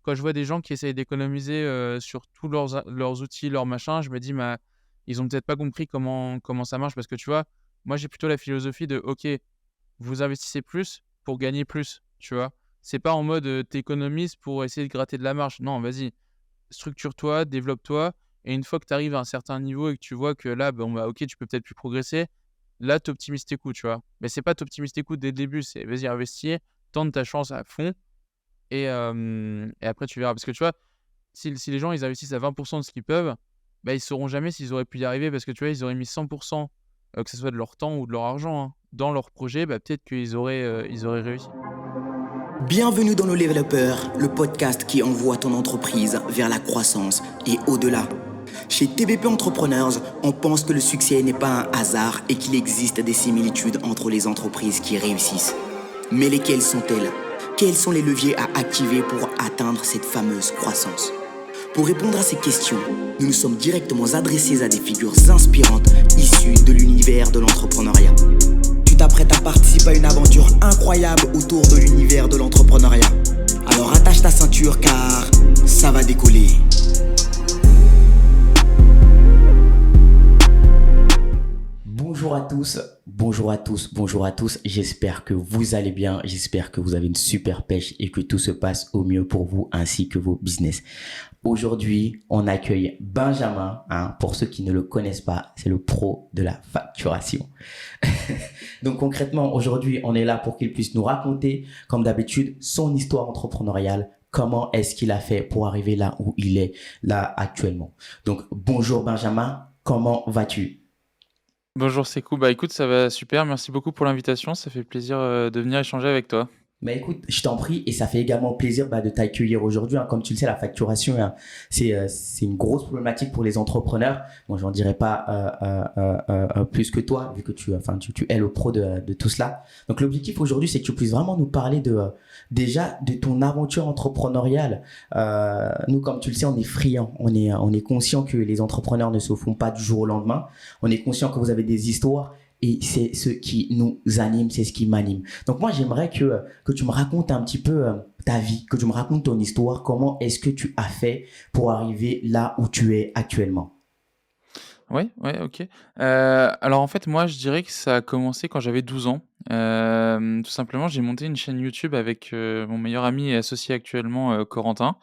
quand je vois des gens qui essayent d'économiser, sur tous leurs outils, leurs machins, je me dis: «Mais ils ont peut-être pas compris comment ça marche». Parce que tu vois, moi j'ai plutôt la philosophie de: «OK, vous investissez plus pour gagner plus», tu vois? C'est pas en mode, tu pour essayer de gratter de la marge. Non, vas-y, structure-toi, développe-toi et une fois que tu arrives à un certain niveau et que tu vois que là, bon, bah, OK, tu peux peut-être plus progresser, là, tu optimises tes coûts, tu vois? Mais c'est pas tu optimises tes coûts dès le début, c'est vas-y investir, tente ta chance à fond et après tu verras. Parce que tu vois, si les gens ils investissent à 20 de ce qu'ils peuvent, bah, ils sauront jamais s'ils auraient pu y arriver parce que tu vois, ils auraient mis 100 que ce soit de leur temps ou de leur argent, hein, dans leur projet, bah, peut-être qu'ils auraient réussi. Bienvenue dans le Level Upper, le podcast qui envoie ton entreprise vers la croissance et au-delà. Chez TBP Entrepreneurs, on pense que le succès n'est pas un hasard et qu'il existe des similitudes entre les entreprises qui réussissent. Mais lesquelles sont-elles? Quels sont les leviers à activer pour atteindre cette fameuse croissance? Pour répondre à ces questions, nous nous sommes directement adressés à des figures inspirantes issues de l'univers de l'entrepreneuriat. Tu t'apprêtes à participer à une aventure incroyable autour de l'univers de l'entrepreneuriat. Alors attache ta ceinture car ça va décoller. Bonjour à tous, bonjour à tous, bonjour à tous. J'espère que vous allez bien, j'espère que vous avez une super pêche et que tout se passe au mieux pour vous ainsi que vos business. Aujourd'hui, on accueille Benjamin. Pour ceux qui ne le connaissent pas, c'est le pro de la facturation. Donc concrètement, aujourd'hui, on est là pour qu'il puisse nous raconter, comme d'habitude, son histoire entrepreneuriale. Comment est-ce qu'il a fait pour arriver là où il est là actuellement. Donc bonjour Benjamin, comment vas-tu? Bonjour, c'est cool. Bah, écoute, ça va super. Merci beaucoup pour l'invitation. Ça fait plaisir, de venir échanger avec toi. Bah écoute, je t'en prie et ça fait également plaisir de t'accueillir aujourd'hui. Comme tu le sais, la facturation, c'est une grosse problématique pour les entrepreneurs. Moi, j'en dirais pas plus que toi, vu que tu es le pro de tout cela. Donc l'objectif aujourd'hui, c'est que tu puisses vraiment nous parler déjà de ton aventure entrepreneuriale. Nous, comme tu le sais, on est friands, on est conscient que les entrepreneurs ne se font pas du jour au lendemain. On est conscient que vous avez des histoires. Et c'est ce qui nous anime, c'est ce qui m'anime. Donc moi, j'aimerais que tu me racontes un petit peu ta vie, que tu me racontes ton histoire. Comment est-ce que tu as fait pour arriver là où tu es actuellement? Ouais, ouais, OK. Alors en fait, moi, je dirais que ça a commencé quand j'avais 12 ans. Tout simplement, j'ai monté une chaîne YouTube avec, mon meilleur ami et associé actuellement, Corentin,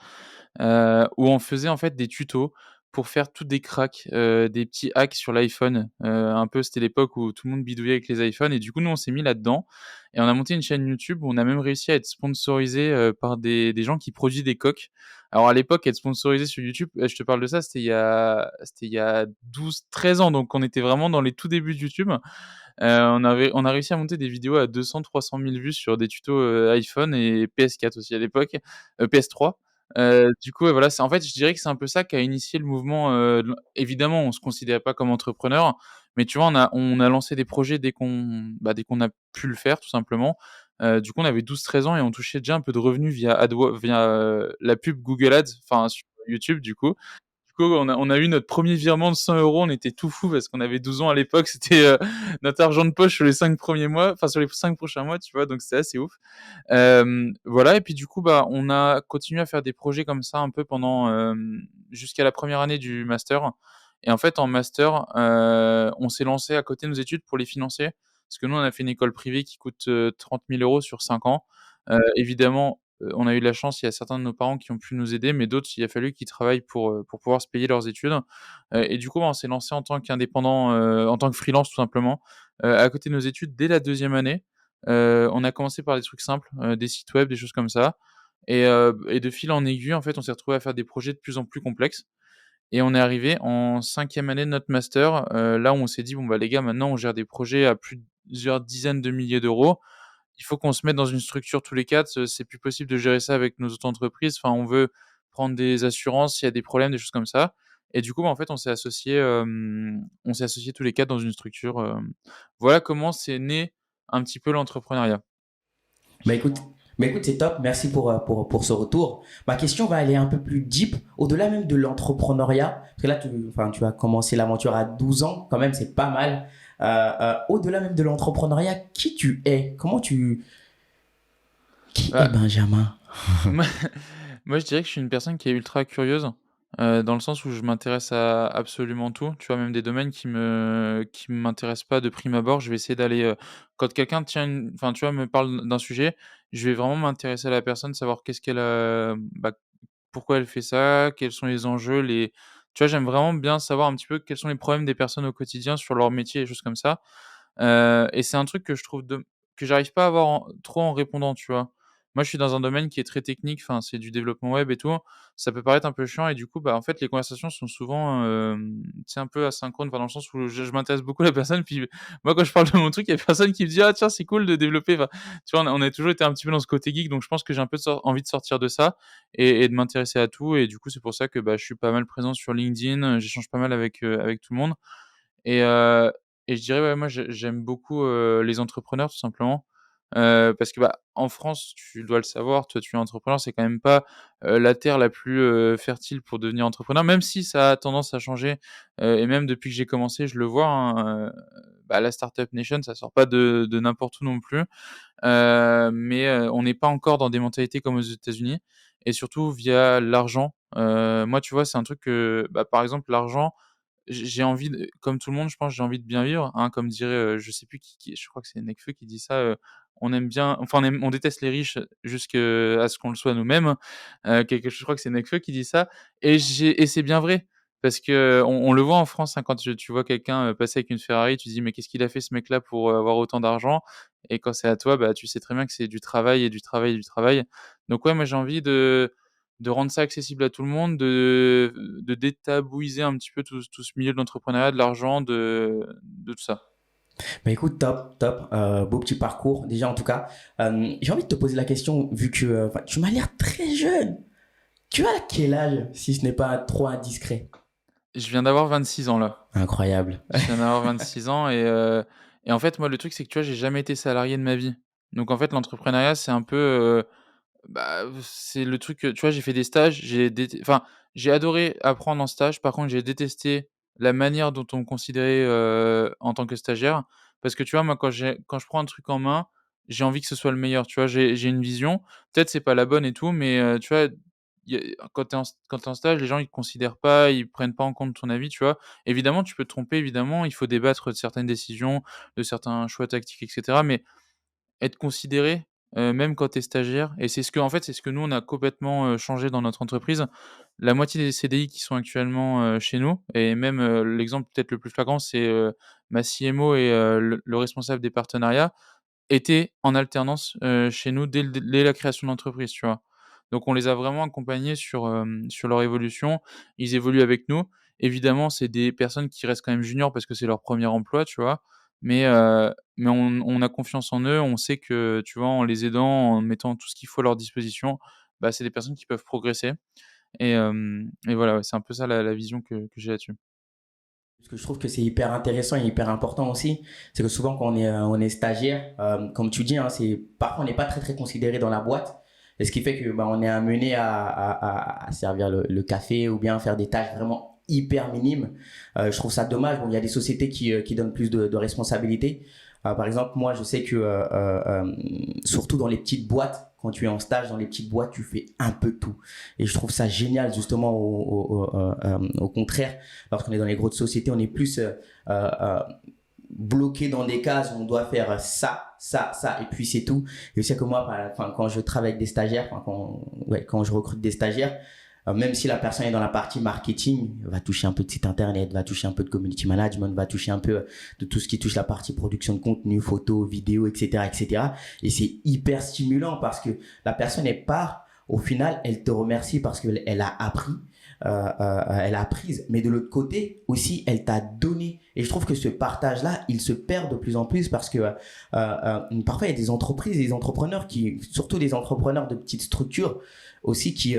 où on faisait en fait des tutos pour faire tous des cracks, des petits hacks sur l'iPhone. Un peu, c'était l'époque où tout le monde bidouillait avec les iPhones et du coup, nous, on s'est mis là-dedans et on a monté une chaîne YouTube où on a même réussi à être sponsorisé, par des gens qui produisent des coques. Alors à l'époque, être sponsorisé sur YouTube, je te parle de ça, c'était il y a 12-13 ans, donc on était vraiment dans les tout débuts de YouTube. On a réussi à monter des vidéos à 200-300 000 vues sur des tutos, iPhone et PS4 aussi à l'époque, PS3. Du coup, ouais, voilà, c'est en fait, je dirais que c'est un peu ça qui a initié le mouvement, de l'en évidemment, on se considérait pas comme entrepreneur, mais tu vois, on a lancé des projets dès qu'on a pu le faire tout simplement. Du coup, on avait 12-13 ans et on touchait déjà un peu de revenus via, la pub Google Ads, enfin sur YouTube du coup. Du coup, on a eu notre premier virement de 100 €, on était tout fou parce qu'on avait 12 ans à l'époque, c'était, notre argent de poche sur les 5 premiers mois, enfin sur les 5 prochains mois, tu vois? Donc c'était assez ouf. Voilà et puis du coup, bah, on a continué à faire des projets comme ça un peu pendant, jusqu'à la première année du master et en fait en master, on s'est lancé à côté de nos études pour les financer. Parce que nous, on a fait une école privée qui coûte, 30 000 € sur 5 ans. Évidemment, on a eu de la chance, il y a certains de nos parents qui ont pu nous aider, mais d'autres, il a fallu qu'ils travaillent pour pouvoir se payer leurs études. Et du coup, bah, on s'est lancé en tant qu'indépendant, en tant que freelance tout simplement, à côté de nos études dès la deuxième année. On a commencé par des trucs simples, des sites web, des choses comme ça et de fil en aiguille, en fait, on s'est retrouvé à faire des projets de plus en plus complexes et on est arrivé en cinquième année de notre master, là où on s'est dit: «Bon, bah, les gars, maintenant on gère des projets à plusieurs dizaines de milliers d'euros. Il faut qu'on se mette dans une structure tous les 4, c'est plus possible de gérer ça avec nos auto-entreprises. Enfin, on veut prendre des assurances s'il y a des problèmes, des choses comme ça» et du coup, bah, en fait, on s'est associés tous les 4 dans une structure, voilà comment c'est né un petit peu l'entrepreneuriat. Bah écoute, c'est top. Merci pour ce retour. Ma question va aller un peu plus deep, au-delà même de l'entrepreneuriat. Parce que là, tu as commencé l'aventure à 12 ans, quand même, c'est pas mal. Au-delà même de l'entrepreneuriat, qui tu es? Qui est Bah, Benjamin? Moi, je dirais que je suis une personne qui est ultra curieuse, dans le sens où je m'intéresse à absolument tout, tu vois? Même des domaines qui m'intéressent pas de prime abord, je vais essayer d'aller, quand quelqu'un tient une enfin, tu vois, me parle d'un sujet, je vais vraiment m'intéresser à la personne, savoir qu'est-ce qu'elle a bah, pourquoi elle fait ça, quels sont les enjeux, les tu vois? J'aime vraiment bien savoir un petit peu quels sont les problèmes des personnes au quotidien sur leur métier, des choses comme ça. Et c'est un truc que je trouve que j'arrive pas à avoir trop en répondant, tu vois? Moi, je suis dans un domaine qui est très technique, enfin, c'est du développement web et tout. Ça peut paraître un peu chiant et du coup, bah, en fait, les conversations sont souvent, tu sais, un peu asynchrones, enfin, dans le sens où je m'intéresse beaucoup à la personne, puis moi, quand je parle de mon truc, il y a personne qui me dit: «Ah tiens, c'est cool de développer», enfin, tu vois? On a toujours été un petit peu dans ce côté geek, donc je pense que j'ai un peu envie de sortir de ça et de m'intéresser à tout et du coup, c'est pour ça que, bah, je suis pas mal présent sur LinkedIn, j'échange pas mal avec tout le monde. Et heu et je dirais, ouais, moi, j'aime beaucoup, les entrepreneurs tout simplement, parce que, bah, en France, tu dois le savoir, toi, tu es entrepreneur, c'est quand même pas, la terre la plus, fertile pour devenir entrepreneur, même si ça a tendance à changer, et même depuis que j'ai commencé, je le vois, hein, bah, la startup nation, ça sort pas de n'importe où non plus, mais on n'est pas encore dans des mentalités comme aux États-Unis et surtout via l'argent. Moi, tu vois, c'est un truc que, bah, par exemple, l'argent, j'ai envie de comme tout le monde, je pense, j'ai envie de bien vivre, hein, comme dirait, je sais plus qui je crois que c'est Nekfeu qui dit ça, on aime bien enfin on déteste les riches jusqu'à ce qu'on le soit nous-mêmes. Je crois que c'est Nekfeu qui dit ça et c'est bien vrai parce qu'on le voit en France, hein, quand tu vois quelqu'un, passer avec une Ferrari, tu te dis: «Mais qu'est-ce qu'il a fait ce mec-là pour, avoir autant d'argent?» Et quand c'est à toi, bah, tu sais très bien que c'est du travail et du travail et du travail. Donc ouais, moi j'ai envie de rendre ça accessible à tout le monde, de détabouiser un petit peu tout ce milieu de l'entrepreneuriat, de l'argent, de tout ça. Bah écoute, top, top, beau petit parcours déjà en tout cas. J'ai envie de te poser la question, vu que enfin, tu m'as l'air très jeune. Tu as quel âge, si ce n'est pas trop indiscret? Je viens d'avoir 26 ans là. Incroyable. Je viens d'avoir 26 ans et en fait, moi, le truc, c'est que, tu vois, j'ai jamais été salarié de ma vie. Donc en fait, l'entrepreneuriat, c'est un peu, bah, c'est le truc, tu vois, j'ai fait des stages, j'ai adoré apprendre en stage. Par contre, j'ai détesté la manière dont on me considérait, en tant que stagiaire. Parce que, tu vois, moi, quand je prends un truc en main, j'ai envie que ce soit le meilleur, tu vois? J'ai une vision, peut-être c'est pas la bonne et tout, mais, tu vois, il y a quand tu es en stage, les gens, ils te considèrent pas, ils prennent pas en compte ton avis, tu vois? Évidemment, tu peux te tromper, évidemment, il faut débattre de certaines décisions, de certains choix tactiques et cetera, mais être considéré, même quand tu es stagiaire et c'est ce que nous on a complètement, changé dans notre entreprise. La moitié des CDI qui sont actuellement, chez nous et même, l'exemple peut-être le plus flagrant, c'est, ma CMO et le responsable des partenariats étaient en alternance, chez nous dès la création de l'entreprise, tu vois? Donc on les a vraiment accompagnés sur leur évolution. Ils évoluent avec nous. Évidemment, c'est des personnes qui restent quand même juniors parce que c'est leur premier emploi, tu vois? Mais on a confiance en eux. On sait que, tu vois, en les aidant, en mettant tout ce qu'il faut à leur disposition, bah, c'est des personnes qui peuvent progresser et voilà, ouais, c'est un peu ça la vision que j'ai là-dessus. Ce que je trouve que c'est hyper intéressant et hyper important aussi, c'est que souvent quand on est stagiaire, comme tu dis, hein, parfois on n'est pas très très considéré dans la boîte. Et ce qui fait que bah, on est amené à servir le café ou bien faire des tâches vraiment hyper minimes. Je trouve ça dommage. Bon, il y a des sociétés qui donnent plus de responsabilités. Par exemple, moi, je sais que surtout dans les petites boîtes, quand tu es en stage dans les petites boîtes, tu fais un peu tout. Et je trouve ça génial, justement, au contraire. Lorsqu'on est dans les grosses sociétés, on est plus bloqué dans des cases où on doit faire ça, ça, ça, et puis c'est tout. Et je sais que moi, enfin, quand je travaille avec des stagiaires, enfin, quand je recrute des stagiaires, même si la personne est dans la partie marketing, va toucher un peu de site internet, va toucher un peu de community management, va toucher un peu de tout ce qui touche la partie production de contenu, photos, vidéos, etc., etc. Et cetera. Et c'est hyper stimulant parce que la personne, elle part, au final, elle te remercie parce qu'elle a appris, elle a apprise, mais de l'autre côté aussi, elle t'a donné. Et je trouve que ce partage-là, il se perd de plus en plus parce que parfois il y a des entreprises, des entrepreneurs surtout des entrepreneurs de petites structures aussi qui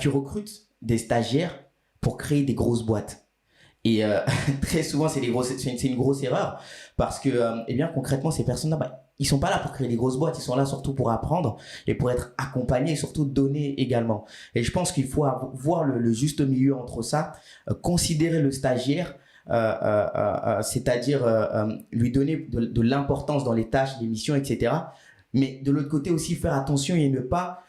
recrutent des stagiaires pour créer des grosses boîtes. Et très souvent, c'est une grosse erreur parce que, eh bien, concrètement, ces personnes-là, bah, ils sont pas là pour créer des grosses boîtes, ils sont là surtout pour apprendre et pour être accompagnés et surtout donner également. Et je pense qu'il faut voir le juste milieu entre ça, considérer le stagiaire, c'est-à-dire lui donner de l'importance dans les tâches, les missions, etc. Mais de l'autre côté aussi faire attention et ne pas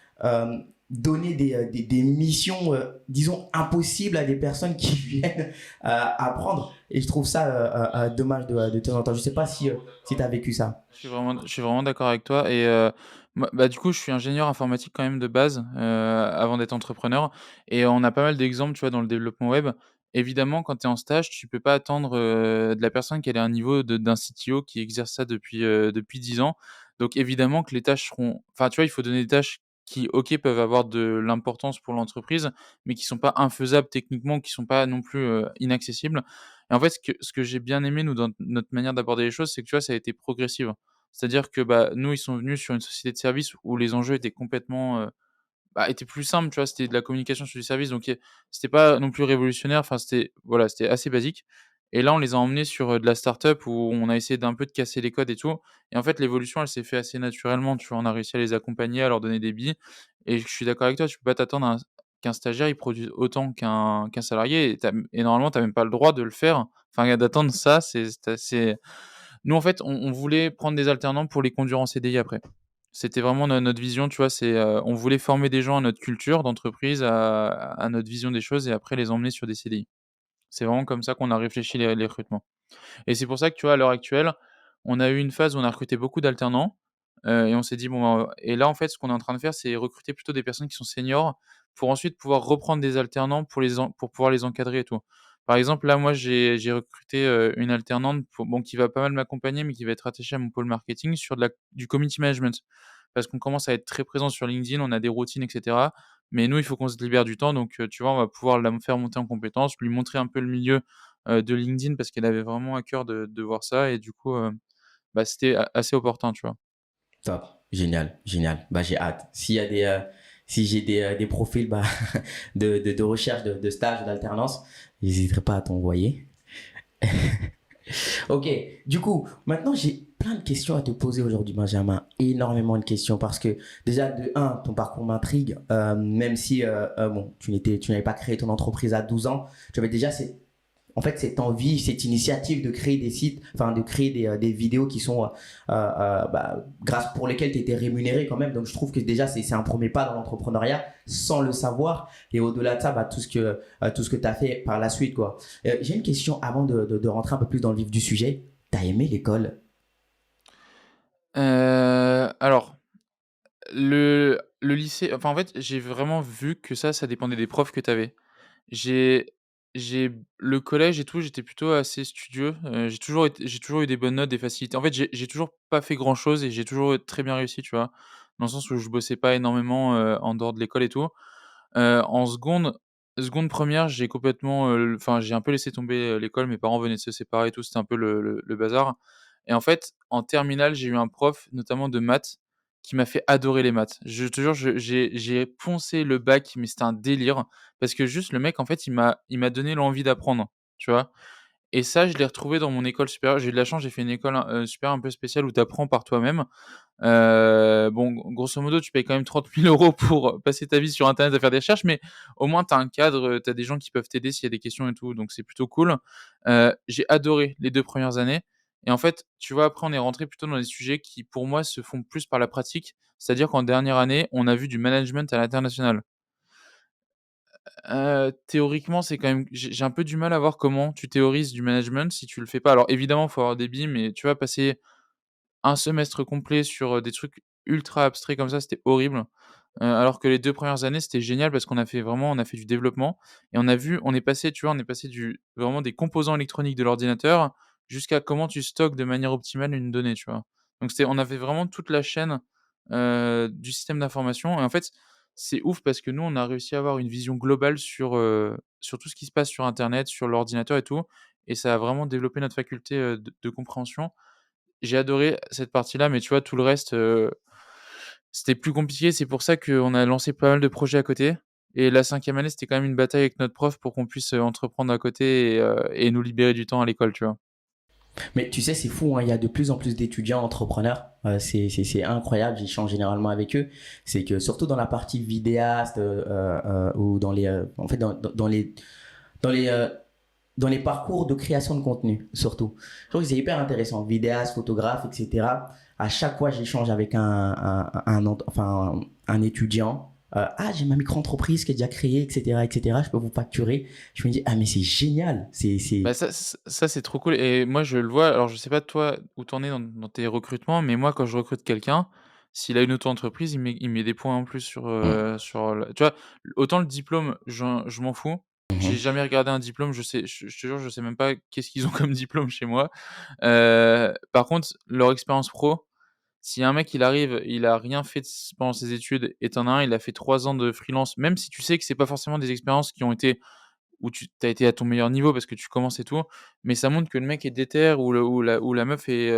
donner des missions, disons, impossibles à des personnes qui viennent apprendre. Et je trouve ça dommage de temps en temps. Je sais pas si tu as vécu ça. Je suis vraiment d'accord avec toi et moi bah, du coup, je suis ingénieur informatique quand même de base, avant d'être entrepreneur et on a pas mal d'exemples, tu vois, dans le développement web. Évidemment, quand tu es en stage, tu peux pas attendre, de la personne qu'elle ait un niveau d'un CTO qui exerce ça depuis 10 ans. Donc évidemment que les tâches seront enfin, tu vois, il faut donner des tâches qui, OK, peuvent avoir de l'importance pour l'entreprise, mais qui sont pas infaisables techniquement, qui sont pas non plus, inaccessibles. Et en fait, ce que j'ai bien aimé, nous, dans notre manière d'aborder les choses, c'est que, tu vois, ça a été progressif. C'est-à-dire que, bah, nous, ils sont venus sur une société de services où les enjeux étaient complètement, bah, étaient plus simples, tu vois? C'était de la communication sur du service, donc c'était pas non plus révolutionnaire, enfin, c'était voilà, c'était assez basique et là, on les a emmenés sur, de la start-up où on a essayé d'un peu de casser les codes et tout et en fait, l'évolution, elle s'est fait assez naturellement, tu vois? On a réussi à les accompagner, à leur donner des billes et je suis d'accord avec toi, tu peux pas t'attendre à un qu'un stagiaire, il produise autant qu'un salarié et normalement, tu as même pas le droit de le faire. Enfin, d'attendre ça, c'est assez nous, en fait, on voulait prendre des alternants pour les conduire en CDI après. C'était vraiment notre vision, tu vois? On voulait former des gens à notre culture d'entreprise, à notre vision des choses et après les emmener sur des CDI. C'est vraiment comme ça qu'on a réfléchi les recrutements. Et c'est pour ça que, tu vois, à l'heure actuelle, on a eu une phase où on a recruté beaucoup d'alternants, et on s'est dit: «Bon, et là, en fait, ce qu'on est en train de faire, c'est recruter plutôt des personnes qui sont seniors pour ensuite pouvoir reprendre des alternants pour pouvoir les encadrer et tout». Par exemple, là, moi, j'ai recruté, une alternante qui va pas mal m'accompagner, mais qui va être attachée à mon pôle marketing sur du community management. Parce qu'on commence à être très présent sur LinkedIn, on a des routines et cetera. Mais nous, il faut qu'on se libère du temps donc tu vois, on va pouvoir la faire monter en compétences, lui montrer un peu le milieu de LinkedIn parce qu'elle avait vraiment à cœur de voir ça et du coup, bah, c'était assez opportun, tu vois? Top. Génial, génial. Bah, j'ai hâte. Si j'ai des profils bah, de recherche, de stage, d'alternance, j'hésiterai pas à t'envoyer. Ok, du coup, maintenant j'ai plein de questions à te poser aujourd'hui, Benjamin. Énormément de questions parce que déjà, de un, ton parcours m'intrigue, même si bon, tu n'avais pas créé ton entreprise à 12 ans, tu avais déjà en fait, cette envie, cette initiative de créer des sites, enfin de créer des vidéos qui sont, grâce pour lesquelles tu étais rémunéré quand même. Donc, je trouve que déjà, c'est un premier pas dans l'entrepreneuriat sans le savoir. Et au-delà de ça, bah, tout ce que tu as fait par la suite, quoi. J'ai une question avant de rentrer un peu plus dans le vif du sujet. T'as aimé l'école? Alors, le lycée enfin, en fait, j'ai vraiment vu que ça dépendait des profs que tu avais. J'ai le collège et tout, j'étais plutôt assez studieux, j'ai toujours eu des bonnes notes, des facilités. En fait, j'ai toujours pas fait grand chose et j'ai toujours très bien réussi, tu vois? Dans le sens où je bossais pas énormément, en dehors de l'école et tout. En seconde première, j'ai complètement, enfin, j'ai un peu laissé tomber, l'école. Mes parents venaient de se séparer et tout, c'était un peu le bazar et en fait, en terminale, j'ai eu un prof, notamment de maths, qui m'a fait adorer les maths. Je te jure, j'ai poncé le bac, mais c'était un délire parce que juste le mec, en fait, il m'a donné l'envie d'apprendre, tu vois? Et ça, je l'ai retrouvé dans mon école supérieure. J'ai eu de la chance, j'ai fait une école, supérieure un peu spéciale où tu apprends par toi-même. Bon, grosso modo, tu payes quand même 30 000 € pour, passer ta vie sur internet à faire des recherches, mais au moins tu as un cadre, tu as des gens qui peuvent t'aider s'il y a des questions et tout, donc c'est plutôt cool. J'ai adoré les 2 premières années et en fait, tu vois, après on est rentré plutôt dans des sujets qui, pour moi, se font plus par la pratique. C'est-à-dire qu'en dernière année, on a vu du management à l'international. Théoriquement, c'est quand même j'ai un peu du mal à voir comment tu théorises du management si tu le fais pas. Alors évidemment, il faut avoir des billes, mais tu vois, passer un semestre complet sur, des trucs ultra abstraits comme ça, c'était horrible. Alors que les 2 premières années, c'était génial parce on a fait du développement et on est passé, tu vois, on est passé du vraiment des composants électroniques de l'ordinateur jusqu'à comment tu stockes de manière optimale une donnée, tu vois? Donc on avait vraiment toute la chaîne, du système d'information et en fait, c'est ouf parce que nous, on a réussi à avoir une vision globale sur tout ce qui se passe sur internet, sur l'ordinateur et tout et ça a vraiment développé notre faculté, de compréhension. J'ai adoré cette partie-là, mais tu vois, tout le reste, c'était plus compliqué. C'est pour ça qu'on a lancé pas mal de projets à côté et la cinquième année, c'était quand même une bataille avec notre prof pour qu'on puisse, entreprendre à côté et nous libérer du temps à l'école, tu vois? Mais tu sais, c'est fou, hein, il y a de plus en plus d'étudiants entrepreneurs. C'est incroyable, j'échange généralement avec eux. C'est que surtout dans la partie vidéaste ou dans les, en fait, dans les, euh, dans les parcours de création de contenu, surtout. Je trouve que c'est hyper intéressant. Vidéaste, photographe, etc. À chaque fois, j'échange avec enfin, un étudiant. Ah, j'ai ma micro-entreprise qui est déjà créée, etc., etc. Je peux vous facturer. Je me dis, ah, mais c'est génial. Bah, ça, c'est trop cool et moi, je le vois, alors je sais pas toi où tu en es dans tes recrutements, mais moi, quand je recrute quelqu'un, s'il a une auto-entreprise, il met des points en plus sur le tu vois? Autant le diplôme, je m'en fous. J'ai Mhm. jamais regardé un diplôme, je te jure, je sais même pas qu'est-ce qu'ils ont comme diplôme chez moi. Par contre, leur expérience pro, si un mec, il arrive, il a rien fait pendant ses études et tu en as un, il a fait 3 ans de freelance, même si tu sais que c'est pas forcément des expériences qui ont été où tu as été à ton meilleur niveau parce que tu commences et tout, mais ça montre que le mec est déter ou la meuf est,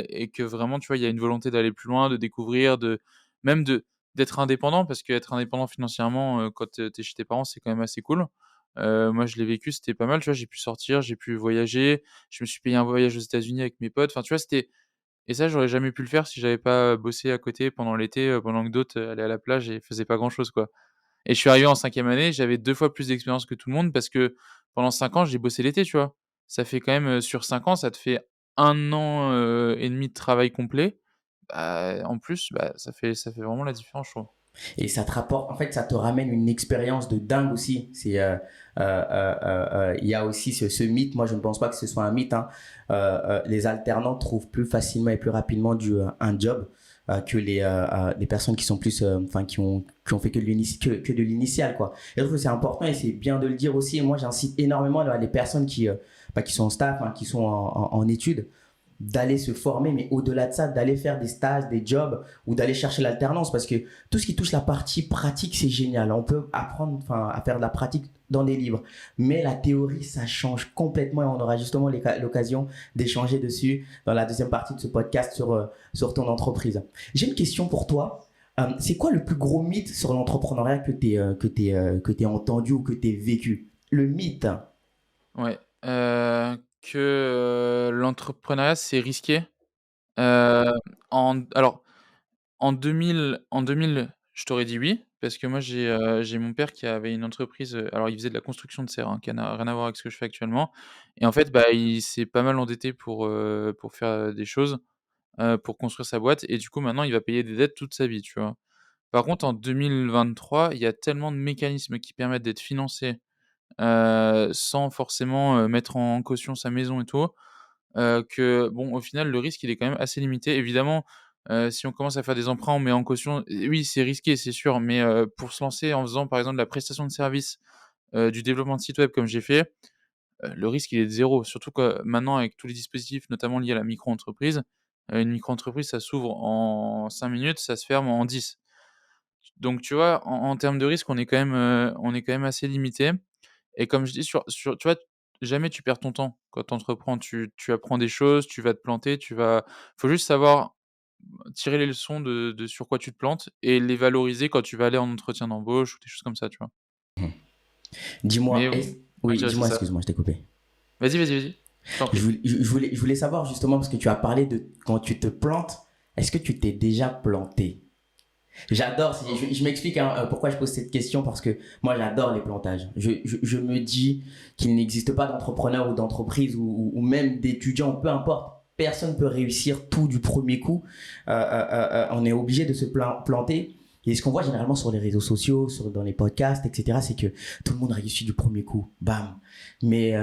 et que vraiment, tu vois, il y a une volonté d'aller plus loin, de découvrir, même d'être indépendant parce qu'être indépendant financièrement, quand, tu es chez tes parents, c'est quand même assez cool. Moi, je l'ai vécu, c'était pas mal, tu vois? J'ai pu sortir, j'ai pu voyager, je me suis payé un voyage aux États-Unis avec mes potes, enfin, tu vois? Et ça, j'aurais jamais pu le faire si j'avais pas bossé à côté pendant l'été, pendant que d'autres, allaient à la plage et faisaient pas grand-chose, quoi. Et je suis arrivé en 5e année, j'avais 2 fois plus d'expérience que tout le monde parce que pendant 5 ans, j'ai bossé l'été, tu vois? Ça fait quand même, sur 5 ans, ça te fait 1 an, et demi de travail complet. Bah, en plus, bah, ça fait vraiment la différence, je trouve. Et ça te rapporte, en fait, ça te ramène une expérience de dingue aussi. Il y a aussi ce mythe, moi je ne pense pas que ce soit un mythe, hein. Les alternants trouvent plus facilement et plus rapidement un job que les personnes qui sont plus, enfin, qui ont fait que de l'initial, quoi. Et je trouve que c'est important et c'est bien de le dire aussi. Et moi, j'incite énormément les personnes qui sont en staff, hein, qui sont en études, d'aller se former, mais au-delà de ça, d'aller faire des stages, des jobs ou d'aller chercher l'alternance parce que tout ce qui touche la partie pratique, c'est génial. On peut apprendre enfin, à faire de la pratique dans des livres, mais la théorie, ça change complètement et on aura justement l'occasion d'échanger dessus dans la deuxième partie de ce podcast sur ton entreprise. J'ai une question pour toi. C'est quoi le plus gros mythe sur l'entrepreneuriat que tu entendu ou que tu vécu? Le mythe. Ouais, que, l'entrepreneuriat, c'est risqué. Heu, alors, en 2000, je t'aurais dit oui, parce que moi j'ai mon père qui avait une entreprise, alors il faisait de la construction de serre, hein, qui n'a rien à voir avec ce que je fais actuellement et en fait, bah, il s'est pas mal endetté pour faire, des choses, pour construire sa boîte et du coup maintenant il va payer des dettes toute sa vie, tu vois? Par contre en 2023, il y a tellement de mécanismes qui permettent d'être financé, sans forcément, mettre en caution sa maison et tout, que bon, au final, le risque, il est quand même assez limité. Évidemment, si on commence à faire des emprunts, on met en caution oui, c'est risqué, c'est sûr, mais pour se lancer en faisant, par exemple, de la prestation de service, du développement de site web comme j'ai fait, le risque, il est de 0. Surtout que maintenant, avec tous les dispositifs, notamment liés à la micro-entreprise, une micro-entreprise, ça s'ouvre en 5 minutes, ça se ferme en 10. Donc tu vois, en termes de risque, on est quand même assez limité. Et comme je dis tu vois, jamais tu perds ton temps quand tu entreprends. Tu apprends des choses, tu vas te planter, faut juste savoir tirer les leçons de sur quoi tu te plantes et les valoriser quand tu vas aller en entretien d'embauche ou des choses comme ça, tu vois? Dis-moi, Mais ouais, je oui, dirais c'est dis-moi, ça. excuse-moi, je t'ai coupé. Vas-y, vas-y, vas-y, je t'en prie. Je voulais savoir justement, parce que tu as parlé de quand tu te plantes, est-ce que tu t'es déjà planté? J'adore, je m'explique hein, pourquoi je pose cette question, parce que moi j'adore les plantages. Je me dis qu'il n'existe pas d'entrepreneur ou d'entreprise ou même d'étudiant, peu importe. Personne ne peut réussir tout du premier coup. On est obligé de se planter. Et ce qu'on voit généralement sur les réseaux sociaux, dans les podcasts, etc., c'est que tout le monde réussit du premier coup. Bam. Mais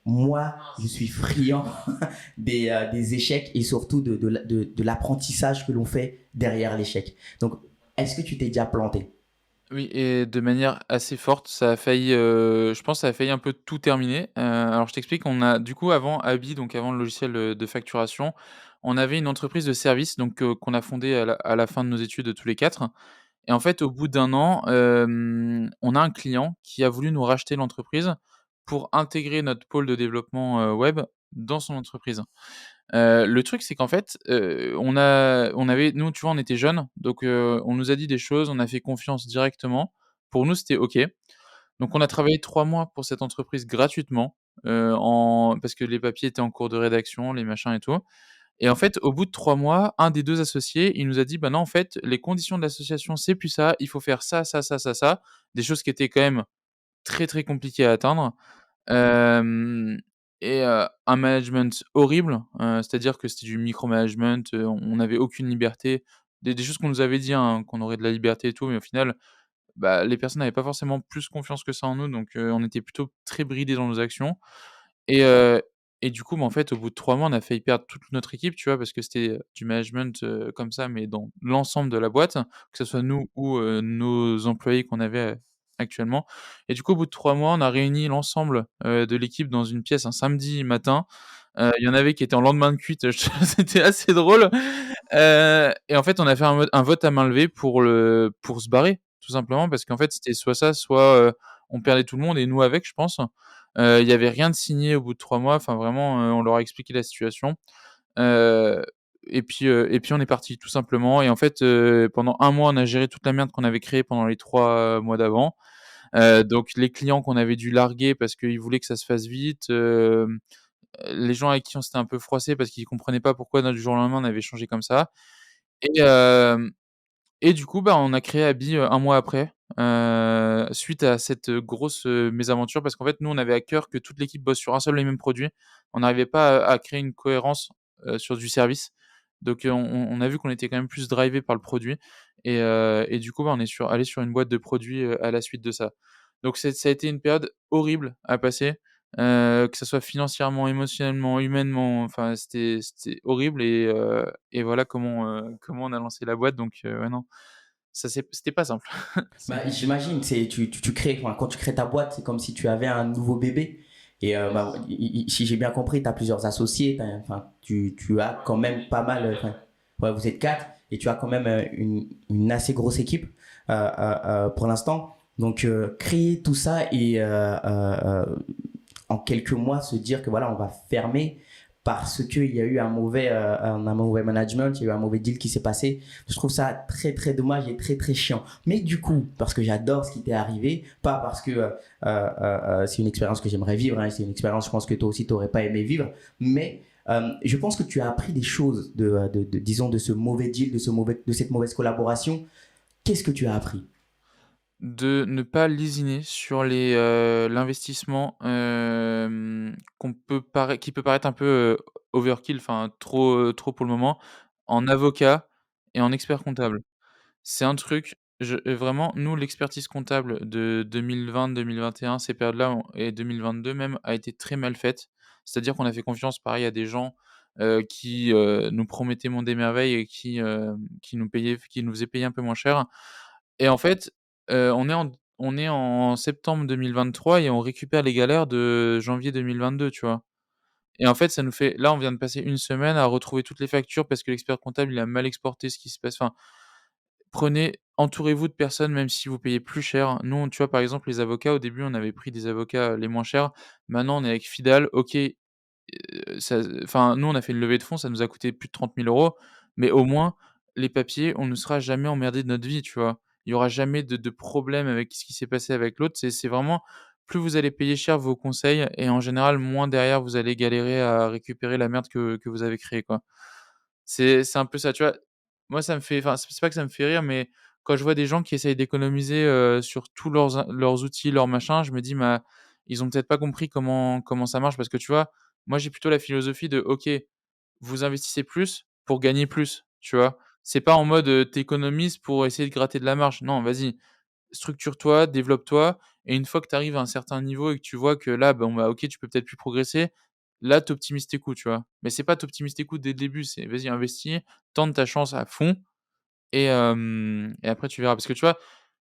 moi, je suis friand des échecs et surtout de l'apprentissage que l'on fait derrière l'échec. Donc, est-ce que tu t'es déjà planté? Oui et de manière assez forte, ça a failli, je pense ça a failli un peu tout terminer. Alors je t'explique, on a du coup avant Abi, donc avant le logiciel, de facturation, on avait une entreprise de service donc qu'on a fondée à la fin de nos études tous les 4. Et en fait, au bout d'un an, on a un client qui a voulu nous racheter l'entreprise pour intégrer notre pôle de développement, web dans son entreprise. Le truc, c'est qu'en fait, on avait nous, tu vois, on était jeunes, donc on nous a dit des choses, on a fait confiance directement. Pour nous, c'était OK. Donc on a travaillé 3 mois pour cette entreprise gratuitement, parce que les papiers étaient en cours de rédaction, les machins et tout. Et en fait, au bout de 3 mois, un des 2 associés, il nous a dit: «Bah non, en fait, les conditions de l'association, c'est plus ça, il faut faire ça, ça, ça, ça, ça». Des choses qui étaient quand même très, très compliquées à atteindre. Hem et un management horrible, c'est-à-dire que c'était du micromanagement, on n'avait aucune liberté. Des choses qu'on nous avait dit, hein, qu'on aurait de la liberté et tout, mais au final, bah, les personnes n'avaient pas forcément plus confiance que ça en nous, donc on était plutôt très bridés dans nos actions et heu et du coup, bah, en fait, au bout de 3 mois, on a failli perdre toute notre équipe, tu vois? Parce que c'était, du management, comme ça, mais dans l'ensemble de la boîte, que ce soit nous ou nos employés qu'on avait, actuellement et du coup, au bout de 3 mois, on a réuni l'ensemble, de l'équipe dans une pièce un samedi matin. Il y en avait qui étaient en lendemain de cuite, c'était assez drôle, et en fait, on a fait un vote à main levée pour se barrer, tout simplement parce qu'en fait, c'était soit ça, soit, on perdait tout le monde et nous avec, je pense. Il y avait rien de signé au bout de 3 mois, enfin vraiment, on leur a expliqué la situation, heu et puis on est parti tout simplement et en fait, pendant un mois, on a géré toute la merde qu'on avait créée pendant les 3 mois d'avant. Donc les clients qu'on avait dû larguer parce qu'ils voulaient que ça se fasse vite, les gens avec qui on s'était un peu froissés parce qu'ils comprenaient pas pourquoi du jour au lendemain on avait changé comme ça et hem et du coup, bah, on a créé Abi, 1 mois après, suite à cette, grosse, mésaventure parce qu'en fait, nous, on avait à cœur que toute l'équipe bosse sur un seul et même produit. On n'arrivait pas à créer une cohérence, sur du service. Donc, on a vu qu'on était quand même plus drivé par le produit et du coup, bah, on est allé sur une boîte de produits, à la suite de ça. Donc ça a été une période horrible à passer, que ça soit financièrement, émotionnellement, humainement, enfin c'était horrible et voilà comment on a lancé la boîte donc ouais, non, c'était pas simple. C'est Bah, j'imagine, tu crées, enfin, quand tu crées ta boîte, c'est comme si tu avais un nouveau bébé. Et bah, si j'ai bien compris, tu as plusieurs associés, enfin, tu as quand même pas mal, enfin, ouais, vous êtes quatre, et tu as quand même une assez grosse équipe pour l'instant. Donc, créer tout ça et en quelques mois se dire que voilà, on va fermer parce qu'il y a eu un mauvais management, il y a eu un mauvais deal qui s'est passé. Je trouve ça très très dommage et très très chiant. Mais du coup, parce que j'adore ce qui t'est arrivé, pas parce que c'est une expérience que j'aimerais vivre, hein, c'est une expérience je pense que toi aussi t'aurais pas aimé vivre, mais je pense que tu as appris des choses disons de ce mauvais deal, de cette mauvaise collaboration. Qu'est-ce que tu as appris? de ne pas lésiner sur l'investissement, qui peut paraître un peu, overkill, enfin trop pour le moment, en avocat et en expert comptable. C'est un truc, vraiment, nous, l'expertise comptable de 2020-2021, ces périodes-là et 2022 même, a été très mal faite. C'est-à-dire qu'on a fait confiance, pareil, à des gens, qui, nous promettaient monts et merveilles et qui nous faisaient payer un peu moins cher et en fait, on est en septembre 2023 et on récupère les galères de janvier 2022, tu vois? Et en fait, ça nous fait là, on vient de passer une semaine à retrouver toutes les factures parce que l'expert comptable, il a mal exporté ce qui se passe. Enfin, entourez-vous de personnes, même si vous payez plus cher. Nous, tu vois, par exemple, les avocats, au début, on avait pris des avocats, les moins chers. Maintenant, on est avec Fidal. OK, ça enfin, nous, on a fait une levée de fonds, ça nous a coûté plus de 30 000 €, mais au moins, les papiers, on ne sera jamais emmerdé de notre vie, tu vois? Il y aura jamais de problème avec ce qui s'est passé avec l'autre. C'est vraiment plus vous allez payer cher vos conseils et en général, moins derrière vous allez galérer à récupérer la merde que vous avez créée, quoi. C'est un peu ça, tu vois? Moi, ça me fait enfin, c'est pas que ça me fait rire, mais quand je vois des gens qui essayent d'économiser, sur tous leurs outils, leurs machins, je me dis: «Mais ils ont peut-être pas compris comment ça marche». Parce que tu vois, moi, j'ai plutôt la philosophie de: «OK, vous investissez plus pour gagner plus», tu vois? C'est pas en mode, tu pour essayer de gratter de la marge. Non, vas-y, structure-toi, développe-toi et une fois que tu arrives à un certain niveau et que tu vois que là, bon, bah, OK, tu peux peut-être plus progresser, là, tu optimises tes coûts, tu vois? Mais c'est pas tu optimises tes coûts dès le début, c'est vas-y investis, tente ta chance à fond et après tu verras. Parce que tu vois,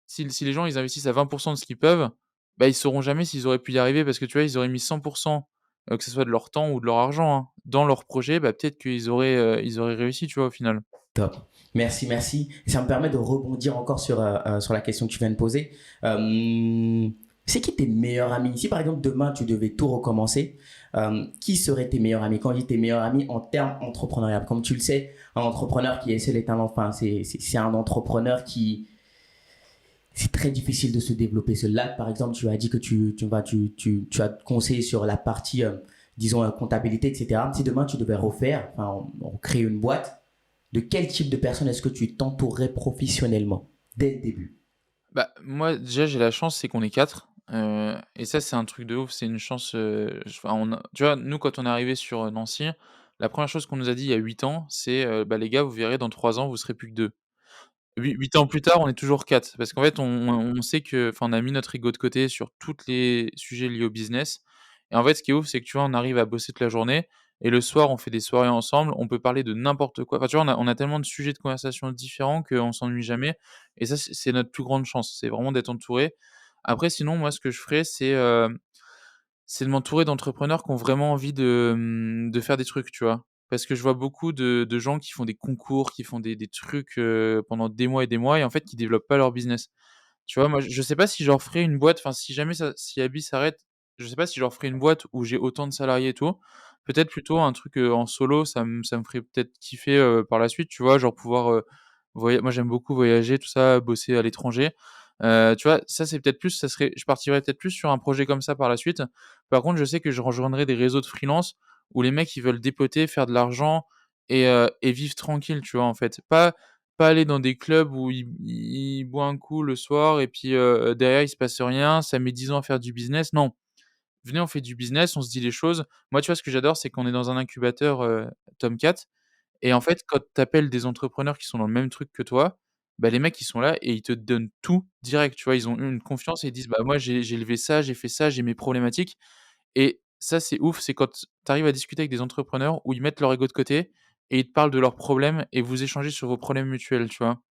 si les gens ils investissent à 20 de ce qu'ils peuvent, bah, ils sauront jamais s'ils auraient pu y arriver parce que tu vois, ils auraient mis 100 que ce soit de leur temps ou de leur argent, hein, dans leur projet, bah, peut-être ils auraient réussi, tu vois, au final. Top. Merci, merci. Et ça me permet de rebondir encore sur la question que tu viens de poser. C'est qui tes meilleurs amis? Si par exemple demain tu devais tout recommencer, qui seraient tes meilleurs amis? Quand je dis tes meilleurs amis en termes entrepreneurial, comme tu le sais, un entrepreneur qui essaie les talents, enfin, c'est un entrepreneur qui, c'est très difficile de se développer seul. Là, par exemple, tu as dit que tu as conseillé sur la partie, disons, comptabilité, etc. Si demain tu devais refaire, enfin, on crée une boîte, de quel type de personne est-ce que tu t'entourerais professionnellement dès le début? Bah, moi, déjà, j'ai la chance, c'est qu'on est 4, et ça, c'est un truc de ouf, c'est une chance, enfin, tu vois, nous, quand on est arrivé sur, Nancy, la première chose qu'on nous a dit il y a 8 ans, c'est: «Bah, les gars, vous verrez dans 3 ans, vous serez plus que 2». 8 ans plus tard, on est toujours 4 parce qu'en fait, on sait que enfin, on a mis notre ego de côté sur toutes les sujets liés au business et en fait, ce qui est ouf, c'est que, tu vois, on arrive à bosser toute la journée et le soir, on fait des soirées ensemble, on peut parler de n'importe quoi. Enfin, tu vois, on a tellement de sujets de conversation différents qu'on s'ennuie jamais et ça, c'est notre plus grande chance, c'est vraiment d'être entouré. Après sinon, moi, ce que je ferais, c'est de m'entourer d'entrepreneurs qui ont vraiment envie de faire des trucs, tu vois? Parce que je vois beaucoup de gens qui font des concours, qui font des trucs, pendant des mois et en fait, qui développent pas leur business. Tu vois? Moi, je sais pas si je leur ferais une boîte, enfin, si jamais si Abi s'arrête, je sais pas si je leur ferais une boîte où j'ai autant de salariés et tout. Peut-être plutôt un truc, en solo, ça me ferait peut-être kiffer, par la suite, tu vois? Genre pouvoir, moi j'aime beaucoup voyager, tout ça, bosser à l'étranger. Tu vois? Ça, c'est peut-être plus ça serait je partirais peut-être plus sur un projet comme ça par la suite. Par contre, je sais que je rejoindrai des réseaux de freelance où les mecs, ils veulent dépoter, faire de l'argent et vivre tranquille, tu vois? En fait. Pas aller dans des clubs où il boit un coup le soir et puis, derrière il se passe rien, ça met 10 ans à faire du business. Non, venez, on fait du business, on se dit les choses. Moi, tu vois, ce que j'adore, c'est qu'on est dans un incubateur, Tomcat et en fait, quand tu appelles des entrepreneurs qui sont dans le même truc que toi, bah, les mecs, ils sont là et ils te donnent tout direct, tu vois? Ils ont une confiance et ils disent: «Bah, moi, j'ai levé ça, j'ai fait ça, j'ai mes problématiques». Et ça, c'est ouf, c'est quand tu arrives à discuter avec des entrepreneurs où ils mettent leur ego de côté et ils te parlent de leurs problèmes et vous échangez sur vos problèmes mutuels, tu vois?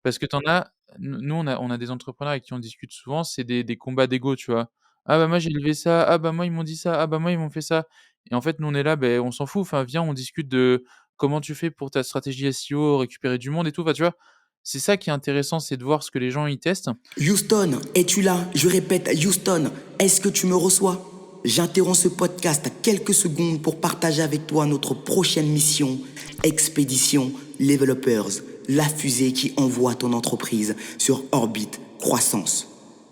Parce que tu en as nous, on a des entrepreneurs avec qui on discute souvent, c'est des combats d'ego, tu vois? «Ah bah, moi, j'ai levé ça. Ah bah, moi, ils m'ont dit ça. Ah bah, moi, ils m'ont fait ça» et en fait, nous, on est là, beh, on s'en fout, enfin, viens, on discute de comment tu fais pour ta stratégie SEO, récupérer du monde et tout, enfin, tu vois? C'est ça qui est intéressant, c'est de voir ce que les gens, ils testent. Houston, es-tu là? Je répète, Houston, est-ce que tu me reçois? J'interromps ce podcast à quelques secondes pour partager avec toi notre prochaine mission, Expédition Developers, la fusée qui envoie ton entreprise sur orbite croissance.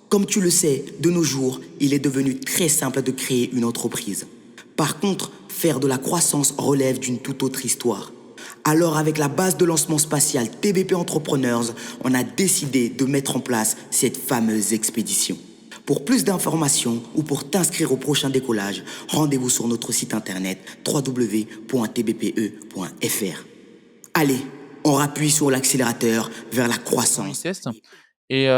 Comme tu le sais, de nos jours, il est devenu très simple de créer une entreprise. Par contre, faire de la croissance relève d'une toute autre histoire. Alors avec la base de lancement spatial TBP Entrepreneurs, on a décidé de mettre en place cette fameuse expédition. Pour plus d'informations ou pour t'inscrire au prochain décollage, rendez-vous sur notre site internet www.tbpe.fr. Allez, on rappuie sur l'accélérateur vers la Gens, ils croissance. testent et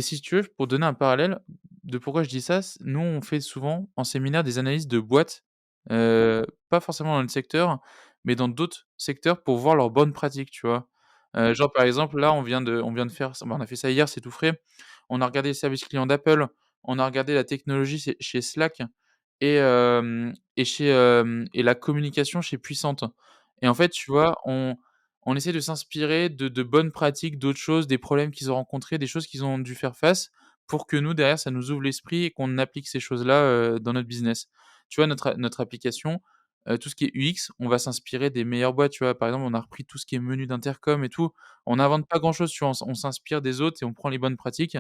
si tu veux, pour donner un parallèle de pourquoi je dis ça, nous, on fait souvent en séminaire des analyses de boîtes, pas forcément dans le secteur, mais dans d'autres secteurs pour voir leurs bonnes pratiques, tu vois? Genre, par exemple, là, on vient de faire ça, bah, on a fait ça hier, c'est tout frais. On a regardé les services clients d'Apple, on a regardé la technologie chez Slack et la communication chez Puissante et en fait, tu vois, on essaie de s'inspirer de bonnes pratiques, d'autres choses, des problèmes qu'ils ont rencontrés, des choses qu'ils ont dû faire face pour que nous, derrière, ça nous ouvre l'esprit et qu'on applique ces choses-là, dans notre business. Tu vois, notre application, tout ce qui est UX, on va s'inspirer des meilleures boîtes, tu vois? Par exemple, on a repris tout ce qui est menu d'intercom et tout. On n'invente pas grand-chose, tu vois? On s'inspire des autres et on prend les bonnes pratiques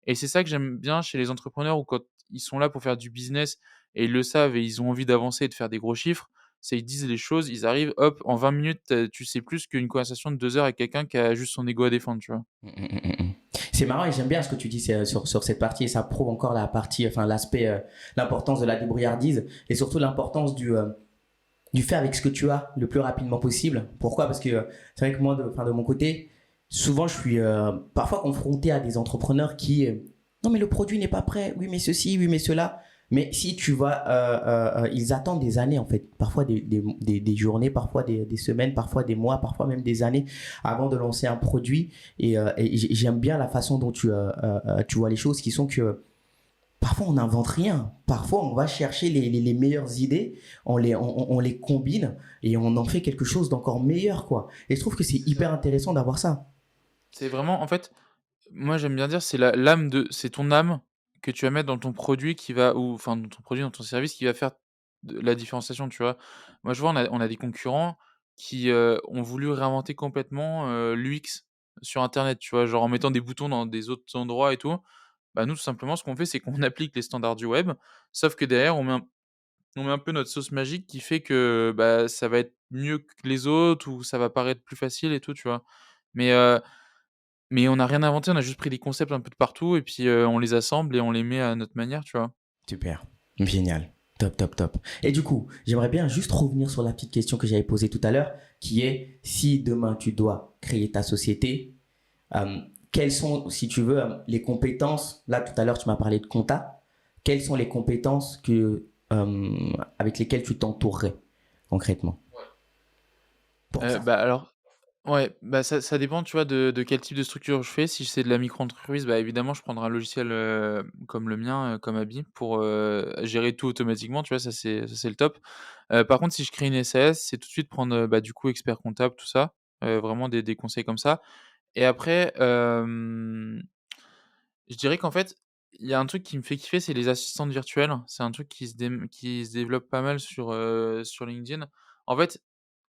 et c'est ça que j'aime bien chez les entrepreneurs où quand ils sont là pour faire du business et ils le savent et ils ont envie d'avancer et de faire des gros chiffres, c'est ils disent les choses, ils arrivent, hop, en 20 minutes, tu sais plus qu'une conversation de 2 heures avec quelqu'un qui a juste son ego à défendre, tu vois? C'est marrant et j'aime bien ce que tu dis sur cette partie et ça prouve encore la partie, enfin l'aspect, l'importance de la débrouillardise et surtout l'importance du faire avec ce que tu as le plus rapidement possible. Pourquoi? Parce que c'est vrai que moi, de mon côté, souvent je suis parfois confronté à des entrepreneurs qui non mais le produit n'est pas prêt, oui mais ceci, oui mais cela. Mais si tu vas, ils attendent des années en fait, parfois des journées, parfois des semaines, parfois des mois, parfois même des années avant de lancer un produit. Et j'aime bien la façon dont tu vois les choses qui sont que parfois on n'invente rien. Parfois on va chercher les meilleures idées, on les combine et on en fait quelque chose d'encore meilleur quoi. Et je trouve que c'est C'est ça. hyper intéressant d'avoir ça. C'est vraiment en fait, moi j'aime bien dire c'est la l'âme de c'est ton âme que tu vas mettre dans ton produit qui va ou enfin dans ton produit, dans ton service qui va faire de la différenciation, tu vois? Moi je vois on a des concurrents qui, ont voulu réinventer complètement, l'UX sur internet, tu vois? Genre en mettant des boutons dans des autres endroits et tout. Bah, nous tout simplement ce qu'on fait c'est qu'on applique les standards du web, sauf que derrière on met un peu notre sauce magique qui fait que, bah, ça va être mieux que les autres ou ça va paraître plus facile et tout, tu vois? Mais, heu mais on n'a rien inventé, on a juste pris des concepts un peu de partout et puis, on les assemble et on les met à notre manière, tu vois? Super, génial, top, top, top. Et du coup, j'aimerais bien juste revenir sur la petite question que j'avais posée tout à l'heure, qui est si demain tu dois créer ta société, Euh, Quelles sont, si tu veux, les compétences? Là, tout à l'heure, tu m'as parlé de compta. Quelles sont les compétences avec lesquelles tu t'entourerais concrètement pour ça? Alors ouais, bah, ça dépend, tu vois, de quel type de structure je fais. Si c'est de la micro-entreprise, bah, évidemment, je prendrai un logiciel, comme le mien, comme Abi pour, gérer tout automatiquement, tu vois? Ça c'est le top. Par contre, si je crée une SAS, c'est tout de suite prendre, bah, du coup, expert comptable, tout ça, vraiment des conseils comme ça et après, je dirais qu'en fait, il y a un truc qui me fait kiffer, c'est les assistantes virtuelles. C'est un truc qui se développe pas mal sur LinkedIn. En fait,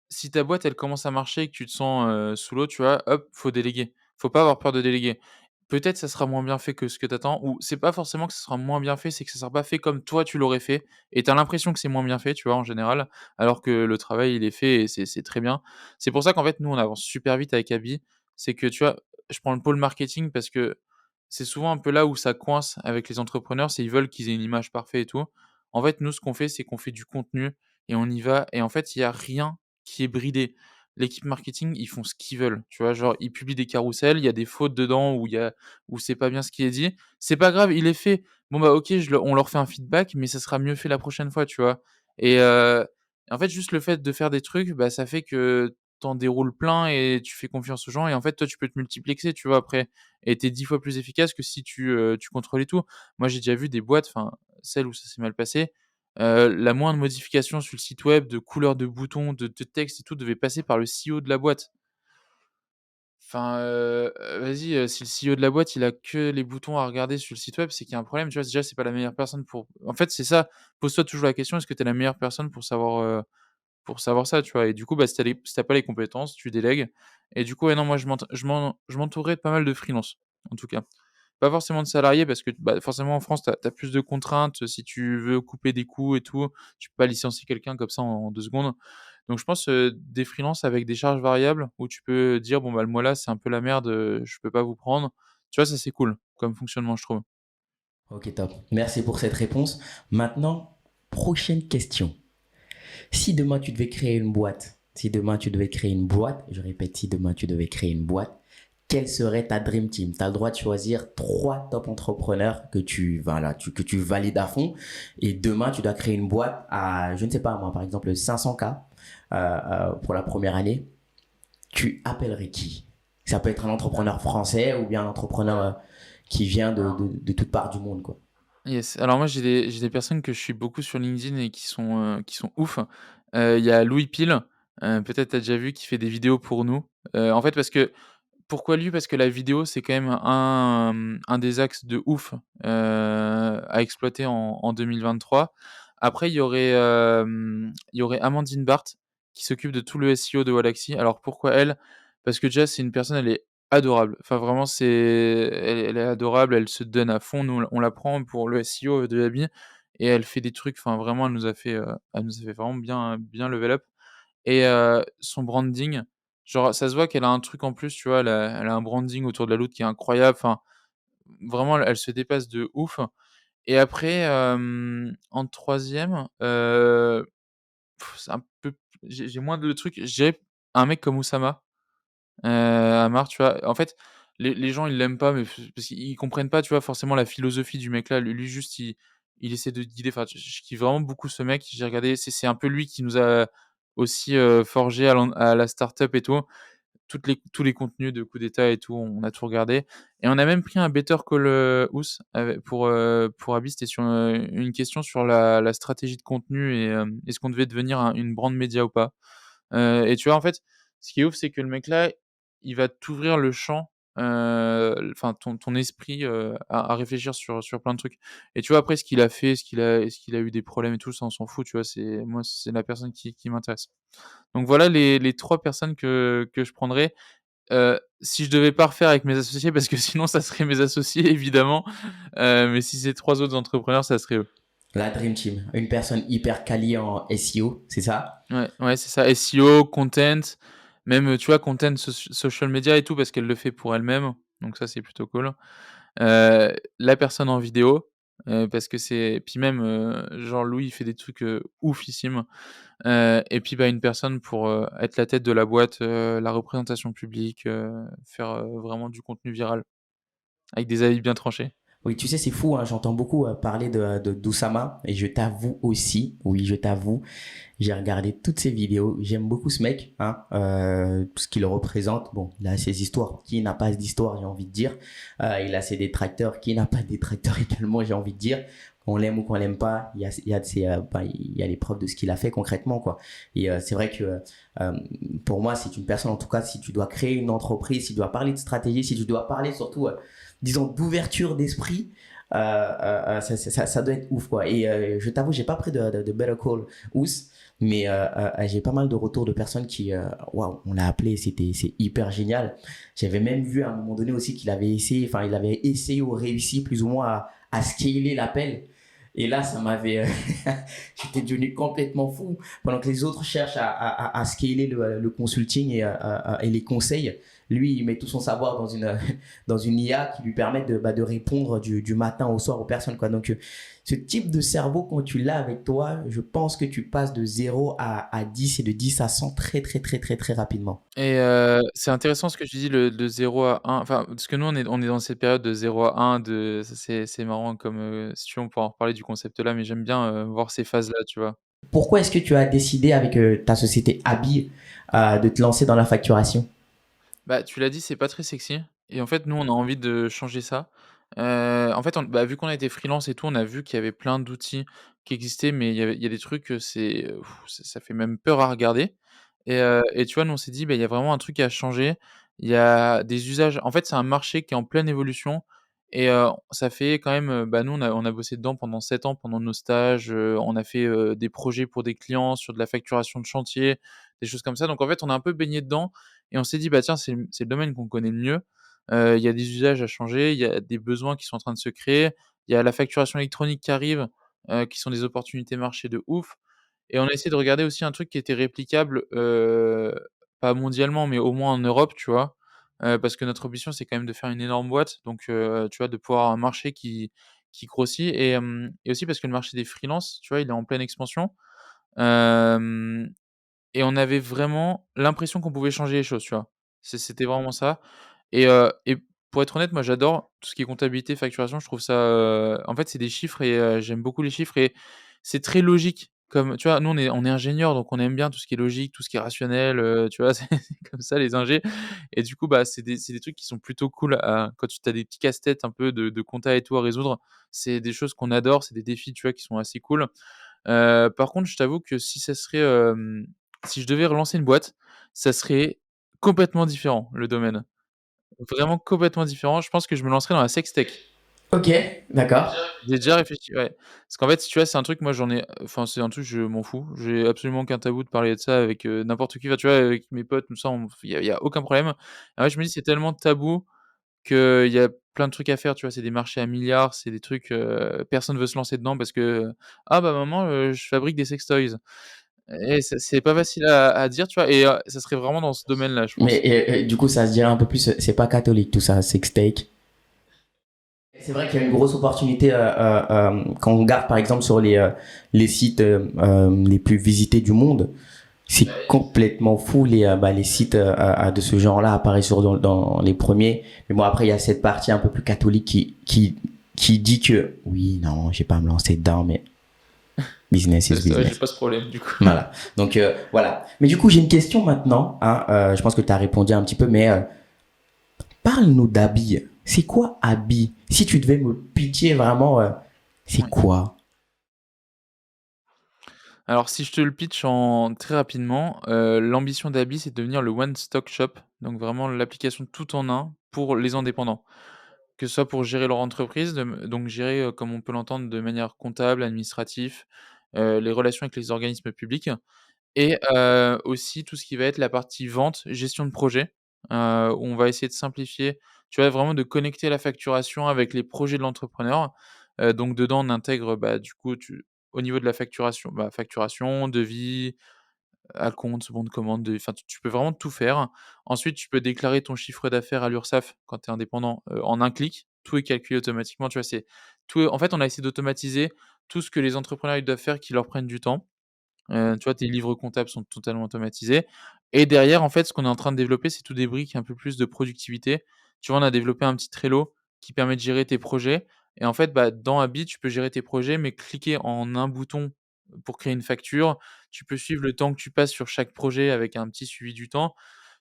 si ta boîte, elle commence à marcher et que tu te sens, sous l'eau, tu vois? Hop, faut déléguer. Faut pas avoir peur de déléguer. Peut-être ça sera moins bien fait que ce que tu attends ou c'est pas forcément que ce sera moins bien fait, c'est que ça sera pas fait comme toi tu l'aurais fait et tu as l'impression que c'est moins bien fait, tu vois? En général, alors que le travail, il est fait et c'est très bien. C'est pour ça qu'en fait, nous, on avance super vite avec Abi. C'est que, tu vois, je prends le pôle marketing parce que c'est souvent un peu là où ça coince avec les entrepreneurs, c'est ils veulent qu'ils aient une image parfaite et tout. En fait, nous, ce qu'on fait, c'est qu'on fait du contenu et on y va et en fait, il y a rien qui est bridé. L'équipe marketing, ils font ce qu'ils veulent, tu vois? Genre, ils publient des carousels, il y a des fautes dedans où c'est pas bien ce qui est dit. C'est pas grave, il est fait. Bon, bah, OK, on leur fait un feedback, mais ça sera mieux fait la prochaine fois, tu vois? Et en fait, juste le fait de faire des trucs, bah, ça fait que t'en déroules plein et tu fais confiance aux gens et en fait, toi, tu peux te multiplexer, tu vois, après et tu 10 fois plus efficace que si tu contrôlais tout. Moi, j'ai déjà vu des boîtes, enfin, celles où ça s'est mal passé, la moindre modification sur le site web, de couleur de boutons, de texte et tout, devait passer par le CEO de la boîte. Enfin, vas-y, si le CEO de la boîte, il a que les boutons à regarder sur le site web, c'est qu'il y a un problème, tu vois? Déjà, c'est pas la meilleure personne pour en fait, c'est ça, pose-toi toujours la question, est-ce que tu es la meilleure personne pour savoir ça, tu vois? Et du coup, bah, si tu pas les compétences, tu délègues et du coup, ouais, non, moi, je m'entourerais de pas mal de freelance, en tout cas. Pas forcément de salariés parce que, bah, forcément en France, tu as plus de contraintes, si tu veux couper des coûts et tout, tu peux pas licencier quelqu'un comme ça en 2 secondes. Donc je pense, des freelances avec des charges variables où tu peux dire: «Bon, bah, le mois là, c'est un peu la merde, je peux pas vous prendre». Tu vois, ça c'est cool comme fonctionnement, je trouve. Ok, top. Merci pour cette réponse. Maintenant, prochaine question. Si demain tu devais créer une boîte, si demain tu devais créer une boîte, je répète, si demain tu devais créer une boîte, quelle serait ta dream team? Tu as le droit de choisir trois top entrepreneurs que tu valides à fond. Et demain, tu dois créer une boîte à, je ne sais pas moi, par exemple 500K pour la première année. Tu appellerais qui? Ça peut être un entrepreneur français ou bien un entrepreneur qui vient de toutes parts du monde, quoi. Yes. Alors moi, j'ai des personnes que je suis beaucoup sur LinkedIn et qui sont ouf. Il y a Louis Pile, peut-être tu as déjà vu, qui fait des vidéos pour nous. En fait, parce que pourquoi lui? Parce que la vidéo, c'est quand même un des axes de ouf, à exploiter en 2023. Après, il y aurait Amandine Barthes qui s'occupe de tout le SEO de Wallaxy. Alors pourquoi elle? Parce que déjà, c'est une personne, elle est adorable. Enfin vraiment, elle est adorable, elle se donne à fond. Nous, on la prend pour le SEO de Abi et elle fait des trucs, enfin vraiment, elle nous a fait vraiment bien level up et son branding, genre, ça se voit qu'elle a un truc en plus, tu vois? Elle a un branding autour de la loutre qui est incroyable, enfin, vraiment, elle se dépasse de ouf et après, en troisième, c'est un peu j'ai moins de trucs, je dirais un mec comme Oussama, Hamar, tu vois? En fait, les gens, ils l'aiment pas, mais parce qu'ils comprennent pas, tu vois, forcément la philosophie du mec là. Lui juste, il essaie de guider, enfin, je kiffe vraiment beaucoup ce mec. J'ai regardé, c'est un peu lui qui nous a aussi, forgé à la start-up et tout. Tous les contenus de coup d'état et tout, on a tout regardé et on a même pris un Better Call, Ous pour Abi. C'était sur, une question sur la stratégie de contenu et est-ce qu'on devait devenir une brand média ou pas? Et tu vois, en fait, ce qui est ouf, c'est que le mec là, il va t'ouvrir le champ, enfin ton esprit, à réfléchir sur plein de trucs et tu vois, après ce qu'il a fait, est-ce qu'il a eu des problèmes et tout, ça on s'en fout, tu vois? C'est la personne qui m'intéresse. Donc voilà les 3 personnes que je prendrais. Si je devais pas refaire avec mes associés parce que sinon ça serait mes associés évidemment, mais si c'est 3 autres entrepreneurs, ça serait eux. La Dream Team, une personne hyper qualifiée en SEO, c'est ça? Ouais, ouais, c'est ça, SEO, content, même, tu vois, content social media et tout parce qu'elle le fait pour elle-même, donc ça, c'est plutôt cool. La personne en vidéo, parce que c'est puis même, genre Louis, il fait des trucs, oufissimes, et puis, bah, une personne pour, être la tête de la boîte, la représentation publique, faire, vraiment du contenu viral avec des avis bien tranchés. Oui, tu sais, c'est fou, hein, j'entends beaucoup parler de d'Oussama et je t'avoue aussi, oui, je t'avoue, j'ai regardé toutes ses vidéos. J'aime beaucoup ce mec, hein, tout ce qu'il représente. Bon, il a ses histoires. Qui n'a pas d'histoire, j'ai envie de dire. Il a ses détracteurs. Qui n'a pas de détracteurs également, j'ai envie de dire. Qu'on l'aime ou qu'on l'aime pas, il y a les preuves de ce qu'il a fait concrètement, quoi. Et c'est vrai que pour moi, c'est une personne, en tout cas, si tu dois créer une entreprise, si tu dois parler de stratégie, si tu dois parler surtout, disons, d'ouverture d'esprit, ça doit être ouf, quoi. Et je t'avoue, j'ai pas pris de Better Call Ous, mais j'ai pas mal de retours de personnes qui, waouh, on l'a appelé, c'est hyper génial. J'avais même vu à un moment donné aussi qu'il avait essayé, enfin, il avait essayé ou réussi plus ou moins à scaler l'appel. Et là, ça m'avait, j'étais devenu complètement fou. Pendant que les autres cherchent à scaler le consulting et les conseils, lui, il met tout son savoir dans dans une IA qui lui permet de répondre du matin au soir aux personnes, quoi. Donc, ce type de cerveau, quand tu l'as avec toi, je pense que tu passes de 0 à 10 et de 10 à 100 très, très, très, très, très rapidement. Et c'est intéressant ce que tu dis, le de 0 à 1, enfin, parce que nous, on est dans cette période de 0 à 1, de ça c'est marrant comme, si tu veux, on pourra en reparler du concept là, mais j'aime bien, voir ces phases-là, tu vois? Pourquoi est-ce que tu as décidé avec ta société Abi de te lancer dans la facturation? Bah, tu l'as dit, c'est pas très sexy et en fait, nous, on a envie de changer ça. En fait, vu qu'on a été freelance et tout, on a vu qu'il y avait plein d'outils qui existaient, mais il y a des trucs, ça fait même peur à regarder et tu vois, nous, on s'est dit: «Bah, il y a vraiment un truc à changer». Il y a des usages en fait, c'est un marché qui est en pleine évolution et ça fait quand même, nous, on a bossé dedans pendant 7 ans, pendant nos stages, on a fait, des projets pour des clients sur de la facturation de chantier, des choses comme ça. Donc en fait, on a un peu baigné dedans et on s'est dit: «Bah, tiens, c'est le domaine qu'on connaît le mieux». Il y a des usages à changer, il y a des besoins qui sont en train de se créer, il y a la facturation électronique qui arrive, qui sont des opportunités marché de ouf et on a essayé de regarder aussi un truc qui était réplicable, pas mondialement, mais au moins en Europe, tu vois? Parce que notre ambition, c'est quand même de faire une énorme boîte, donc tu vois, de pouvoir avoir un marché qui grossit et aussi parce que le marché des freelances, tu vois, il est en pleine expansion. Hem Et on avait vraiment l'impression qu'on pouvait changer les choses, tu vois? C'était vraiment ça et pour être honnête, moi, j'adore tout ce qui est comptabilité, facturation. Je trouve ça, en fait, c'est des chiffres et j'aime beaucoup les chiffres et c'est très logique comme tu vois? Nous, on est ingénieurs, donc on aime bien tout ce qui est logique, tout ce qui est rationnel, tu vois? C'est comme ça les ingés et du coup, bah, c'est des trucs qui sont plutôt cool à quand tu as des petits casse-têtes un peu de compta et tout à résoudre. C'est des choses qu'on adore, c'est des défis, tu vois, qui sont assez cool. Par contre, je t'avoue que si je devais relancer une boîte, ça serait complètement différent, le domaine. Vraiment complètement différent. Je pense que je me lancerais dans la sextech. Ok, d'accord. J'ai déjà réfléchi, ouais. Parce qu'en fait, si tu vois, c'est un truc, moi, enfin, c'est un truc, je m'en fous. J'ai absolument aucun tabou de parler de ça avec, n'importe qui. Enfin, tu vois, avec mes potes, tout ça, il y a aucun problème. En fait, je me dis: «C'est tellement tabou qu'il y a plein de trucs à faire», tu vois? C'est des marchés à milliards, c'est des trucs, personne veut se lancer dedans parce que: «Ah bah, maman, je fabrique des sextoys». Et c'est pas facile à dire, tu vois? Et ça serait vraiment dans ce domaine-là, je Mais pense. du coup, ça se dirait un peu plus, c'est pas catholique tout ça, c'est steak. C'est vrai qu'il y a une grosse opportunité quand on regarde par exemple sur les sites les plus visités du monde. C'est complètement fou les sites de ce genre-là apparaissent dans les premiers. Mais bon après il y a cette partie un peu plus catholique qui dit que oui non j'ai pas à me lancer dedans mais business is C'est vrai, j'ai business. pas ce problème, du coup. Voilà. Donc voilà. Mais du coup j'ai une question maintenant. Hein, je pense que tu as répondu un petit peu mais parle-nous d'Abi. C'est quoi Abi? Si tu devais me pitcher vraiment, c'est Ouais. quoi? Alors si je te le pitch en très rapidement, l'ambition d'Abi, c'est de devenir le one stop shop, donc vraiment l'application tout en un pour les indépendants. Que ce soit pour gérer leur entreprise, donc gérer, comme on peut l'entendre, de manière comptable, administratif, les relations avec les organismes publics. Et aussi tout ce qui va être la partie vente, gestion de projet, où on va essayer de simplifier, tu vois? Vraiment de connecter la facturation avec les projets de l'entrepreneur. Donc dedans, on intègre, du coup, au niveau de la facturation, facturation, devis, acompte, bon de commande, enfin, tu peux vraiment tout faire. Ensuite, tu peux déclarer ton chiffre d'affaires à l'URSSAF quand tu es indépendant, en un clic. tout est calculé automatiquement, tu vois? C'est tout en fait, on a essayé d'automatiser tout ce que les entrepreneurs, ils doivent faire qui leur prennent du temps. Tu vois, tes livres comptables sont totalement automatisés et derrière, en fait, ce qu'on est en train de développer, c'est tout des briques un peu plus de productivité. Tu vois, on a développé un petit Trello qui permet de gérer tes projets et en fait, bah, dans Habit, tu peux gérer tes projets, mais cliquer en un bouton pour créer une facture. Tu peux suivre le temps que tu passes sur chaque projet avec un petit suivi du temps.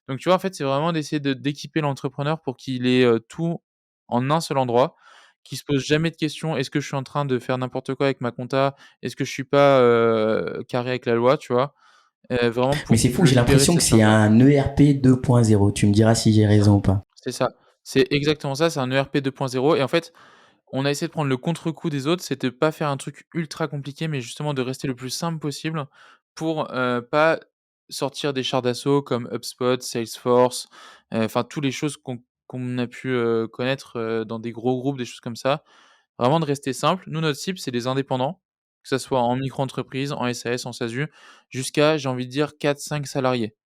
Donc tu vois, en fait, c'est vraiment d'essayer d'équiper l'entrepreneur pour qu'il ait, tout en un seul endroit, qu'il se pose jamais de questions: «Est-ce que je suis en train de faire n'importe quoi avec ma compta? Est-ce que je suis pas, carré avec la loi?» tu vois? Vraiment Mais pour c'est fou, le j'ai libérer de l'impression que cette c'est charge-là. un ERP 2.0. Tu me diras si j'ai C'est ça, raison ou pas. c'est ça. C'est exactement ça, c'est un ERP 2.0 et en fait, on a essayé de prendre le contre-coup des autres, c'est de pas faire un truc ultra compliqué, mais justement de rester le plus simple possible pour, pas sortir des chars d'assaut comme HubSpot, Salesforce, enfin tous les choses qu'on a pu, connaître, dans des gros groupes, des choses comme ça. Vraiment de rester simple. Nous, notre cible, c'est les indépendants, que ça soit en micro-entreprise, en SAS, en SASU, jusqu'à, j'ai envie de dire 4-5 salariés.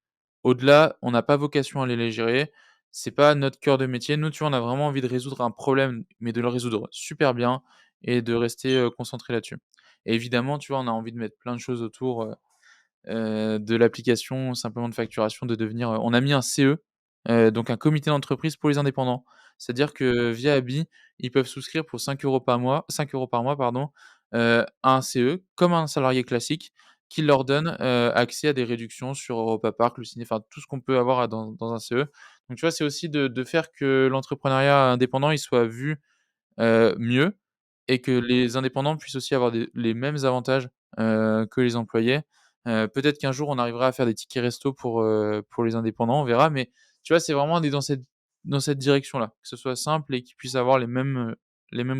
Au-delà, on n'a pas vocation à les gérer, c'est pas notre cœur de métier. Nous, tu vois, on a vraiment envie de résoudre un problème, mais de le résoudre super bien et de rester, concentré là-dessus. Et évidemment, tu vois, on a envie de mettre plein de choses autour, de l'application simplement de facturation, de devenir, on a mis un CE, donc un comité d'entreprise pour les indépendants. C'est-à-dire que via Abi, ils peuvent souscrire pour 5 € par mois, pardon, à un CE comme un salarié classique qui leur donne, accès à des réductions sur Europa Park, le ciné, enfin tout ce qu'on peut avoir dans un CE. Donc tu vois, c'est aussi de faire que l'entrepreneuriat indépendant, il soit vu mieux et que les indépendants puissent aussi avoir les mêmes avantages, que les employés. Peut-être qu'un jour on arrivera à faire des tickets resto pour les indépendants, on verra, mais tu vois, c'est vraiment aller dans cette direction-là, que ce soit simple et qu'ils puissent avoir les mêmes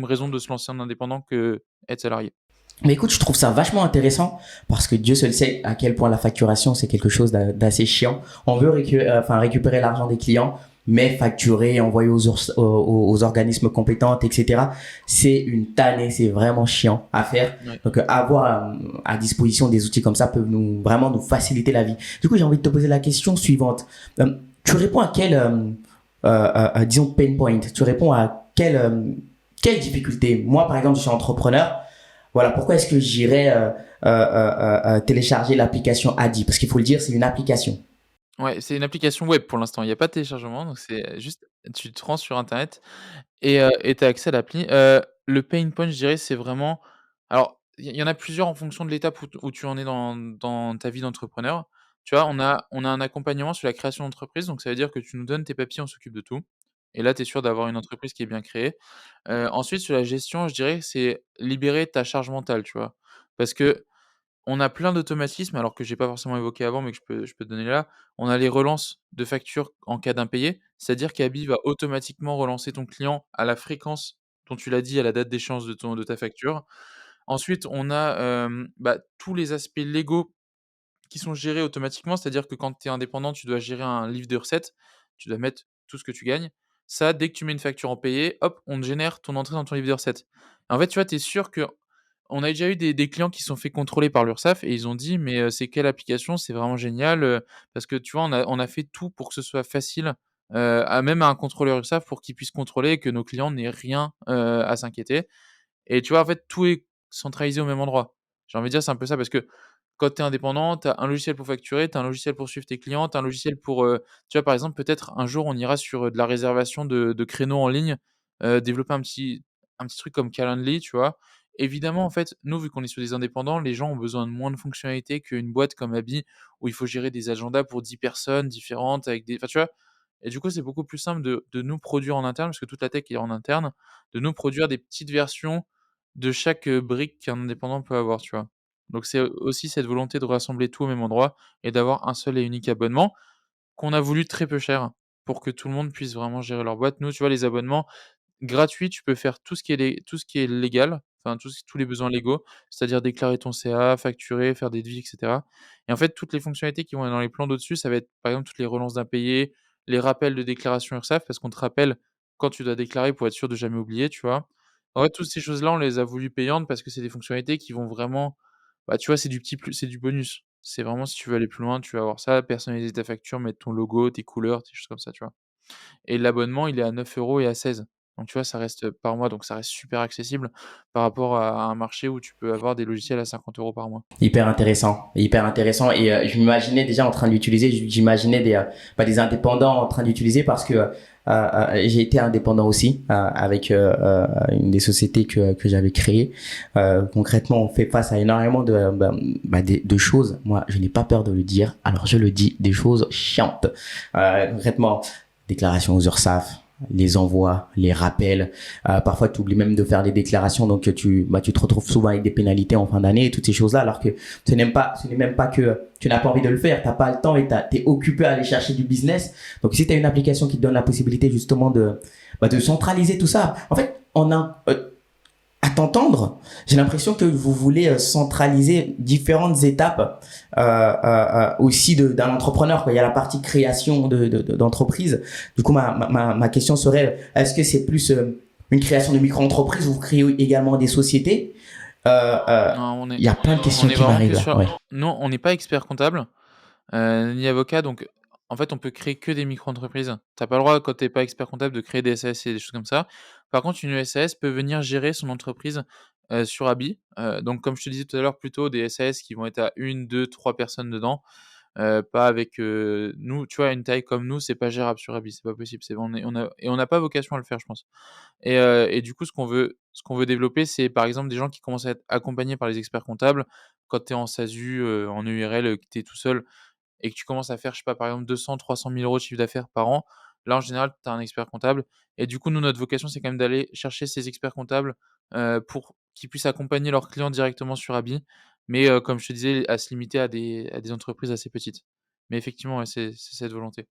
raisons de se lancer en indépendant qu'être salarié. Mais écoute, je trouve ça vachement intéressant parce que Dieu seul sait à quel point la facturation, c'est quelque chose d'assez chiant. On veut récupérer l'argent des clients, mais facturer, envoyer aux organismes compétents, etc. C'est une tannée, c'est vraiment chiant à faire. Ouais. Donc, avoir à disposition des outils comme ça peut vraiment nous faciliter la vie. Du coup, j'ai envie de te poser la question suivante. Tu réponds à disons, pain point? Tu réponds à quelle difficulté? Moi, par exemple, je suis entrepreneur. Voilà, pourquoi est-ce que j'irais télécharger l'application Adi? Parce qu'il faut le dire, c'est une application. Ouais, c'est une application web pour l'instant, il y a pas de téléchargement, donc c'est juste tu te rends sur internet et tu as accès à l'appli. Le pain point, je dirais, c'est vraiment alors, il y en a plusieurs en fonction de l'étape où tu en es dans ta vie d'entrepreneur. Tu vois, on a un accompagnement sur la création d'entreprise, donc ça veut dire que tu nous donnes tes papiers, on s'occupe de tout et là, tu es sûr d'avoir une entreprise qui est bien créée. Ensuite, sur la gestion, je dirais que c'est libérer ta charge mentale, tu vois? Parce qu'on a plein d'automatismes, alors que j'ai pas forcément évoqué avant, mais que je peux te donner là. On a les relances de factures en cas d'impayé, c'est-à-dire qu'Abi va automatiquement relancer ton client à la fréquence dont tu l'as dit, à la date d'échéance de ta facture. Ensuite, on a, bah, tous les aspects légaux qui sont gérés automatiquement, c'est-à-dire que quand tu es indépendant, tu dois gérer un livre de recettes, tu dois mettre tout ce que tu gagnes. Ça, dès que tu mets une facture en payé, hop, on te génère ton entrée dans ton livre de recettes. En fait, tu vois, tu es sûr que on a déjà eu des clients qui se sont fait contrôler par l'URSSAF et ils ont dit: «Mais, c'est quelle application? C'est vraiment génial», parce que tu vois, on a fait tout pour que ce soit facile, à un contrôleur URSSAF pour qu'il puisse contrôler et que nos clients n'aient rien, à s'inquiéter. Et tu vois, en fait, tout est centralisé au même endroit. J'ai envie de dire, c'est un peu ça parce que quand tu es indépendant, tu as un logiciel pour facturer, tu as un logiciel pour suivre tes clients, tu as un logiciel pour, tu vois, par exemple, peut-être un jour, on ira sur, de la réservation de créneaux en ligne, développer un petit truc comme Calendly, tu vois? Évidemment, en fait, nous, vu qu'on est sur des indépendants, les gens ont besoin de moins de fonctionnalités qu'une boîte comme Abi, où il faut gérer des agendas pour 10 personnes différentes avec des enfin, tu vois? Et du coup, c'est beaucoup plus simple de nous produire en interne, parce que toute la tech est en interne, de nous produire des petites versions de chaque, brique qu'un indépendant peut avoir, tu vois? Donc c'est aussi cette volonté de rassembler tout au même endroit et d'avoir un seul et unique abonnement qu'on a voulu très peu cher pour que tout le monde puisse vraiment gérer leur boîte. Nous, tu vois, les abonnements gratuits, tu peux faire tout ce qui est légal, enfin tous les besoins légaux, c'est-à-dire déclarer ton CA, facturer, faire des devis et cetera et en fait, toutes les fonctionnalités qui vont être dans les plans d'au-dessus, ça va être, par exemple, toutes les relances d'impayés, les rappels de déclaration URSSAF parce qu'on te rappelle quand tu dois déclarer pour être sûr de jamais oublier, tu vois? En fait, toutes ces choses-là, on les a voulu payantes parce que c'est des fonctionnalités qui vont vraiment bah, tu vois, c'est du petit plus, c'est du bonus. C'est vraiment si tu veux aller plus loin, tu vas avoir ça, personnaliser ta facture, mettre ton logo, tes couleurs, tes choses comme ça, tu vois? Et l'abonnement, il est à 9 € et à 16. Donc tu vois, ça reste par mois, donc ça reste super accessible par rapport à un marché où tu peux avoir des logiciels à 50 € par mois. Hyper intéressant, hyper intéressant. Et je m'imaginais déjà en train d'utiliser, j'imaginais des indépendants en train d'utiliser parce que j'ai été indépendant aussi avec une des sociétés que j'avais créées. Concrètement, on fait face à énormément de choses. Moi, je n'ai pas peur de le dire, alors je le dis, des choses chiantes. Concrètement, déclaration aux URSSAF, les envois, les rappels. Parfois, tu oublies même de faire les déclarations, donc tu te retrouves souvent avec des pénalités en fin d'année et toutes ces choses-là, alors que ce n'est même pas que tu n'as pas envie de le faire, t'as pas le temps et t'es occupé à aller chercher du business. Donc, si tu as une application qui te donne la possibilité justement de centraliser tout ça, en fait, à t'entendre, j'ai l'impression que vous voulez centraliser différentes étapes aussi d'un entrepreneur, quoi. Il y a la partie création d'entreprise. Du coup, ma question serait, est-ce que c'est plus une création de micro-entreprise ou vous créez également des sociétés? Non, Il y a plein de on questions est qui vraiment que m'arrivent là. sur Ouais. non, on n'est pas expert comptable, ni avocat, donc en fait, on peut créer que des micro-entreprises. Tu as pas le droit, quand tu es pas expert comptable, de créer des SAS et des choses comme ça. Par contre, une SAS peut venir gérer son entreprise, sur Habit. Donc comme je te disais tout à l'heure, plutôt des SAS qui vont être à une, 2, 3 personnes dedans. Pas avec, nous, tu vois, une taille comme nous, c'est pas gérable sur Habit, c'est pas possible. C'est on n'a pas vocation à le faire, je pense. Et du coup, ce qu'on veut développer, c'est par exemple des gens qui commencent à être accompagnés par les experts comptables. Quand tu es en SASU, en EURL, que tu es tout seul et que tu commences à faire, je sais pas, par exemple 200 000 – 300 000 € de chiffre d'affaires par an, là, en général, tu as un expert comptable et du coup, nous, notre vocation, c'est quand même d'aller chercher ces experts comptables, pour qu'ils puissent accompagner leurs clients directement sur Habit. Mais, comme je te disais, à se limiter à des entreprises assez petites. Mais effectivement, ouais, c'est cette volonté.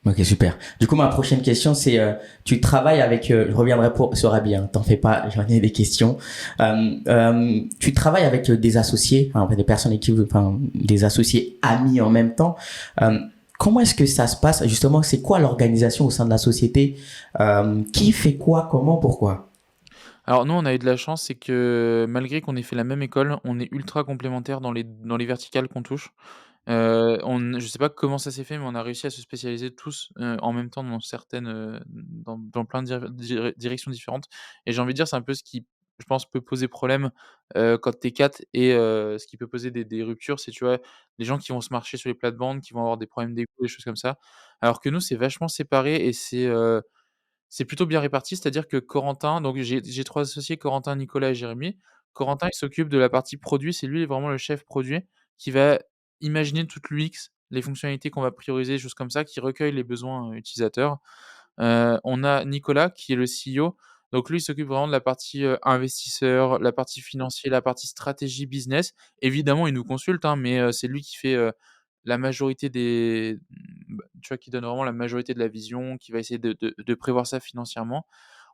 Ok, super. Du coup, ma prochaine question, c'est tu travailles avec, je reviendrai sur Rabi, hein, t'en fais pas, j'en ai des questions. Tu travailles avec des associés, enfin, des personnes avec qui, enfin, des associés amis en même temps. Euh, Comment est-ce que ça se passe? Justement, c'est quoi l'organisation au sein de la société? Qui fait quoi, comment, pourquoi? Alors nous, on a eu de la chance, c'est que malgré qu'on ait fait la même école, on est ultra complémentaires dans les verticales qu'on touche. Je sais pas comment ça s'est fait, mais on a réussi à se spécialiser tous, en même temps dans certaines, dans plein de directions différentes et j'ai envie de dire, c'est un peu ce qui, je pense, peut poser problème, quand tu es 4 et ce qui peut poser des ruptures, c'est, tu vois, les gens qui vont se marcher sur les plates-bandes, qui vont avoir des problèmes d'ego, des choses comme ça. Alors que nous, c'est vachement séparé et c'est plutôt bien réparti, c'est-à-dire que Corentin, donc j'ai 3 associés, Corentin, Nicolas et Jérémy. Corentin, il s'occupe de la partie produit, c'est lui vraiment le chef produit qui va imaginer toute l'UX, les fonctionnalités qu'on va prioriser, choses comme ça, qui recueille les besoins, utilisateurs. On a Nicolas qui est le CEO, donc lui, il s'occupe vraiment de la partie, investisseur, la partie financier, la partie stratégie business. Évidemment, il nous consulte, hein, mais c'est lui qui fait, la majorité tu vois, qui donne vraiment la majorité de la vision, qui va essayer de prévoir ça financièrement.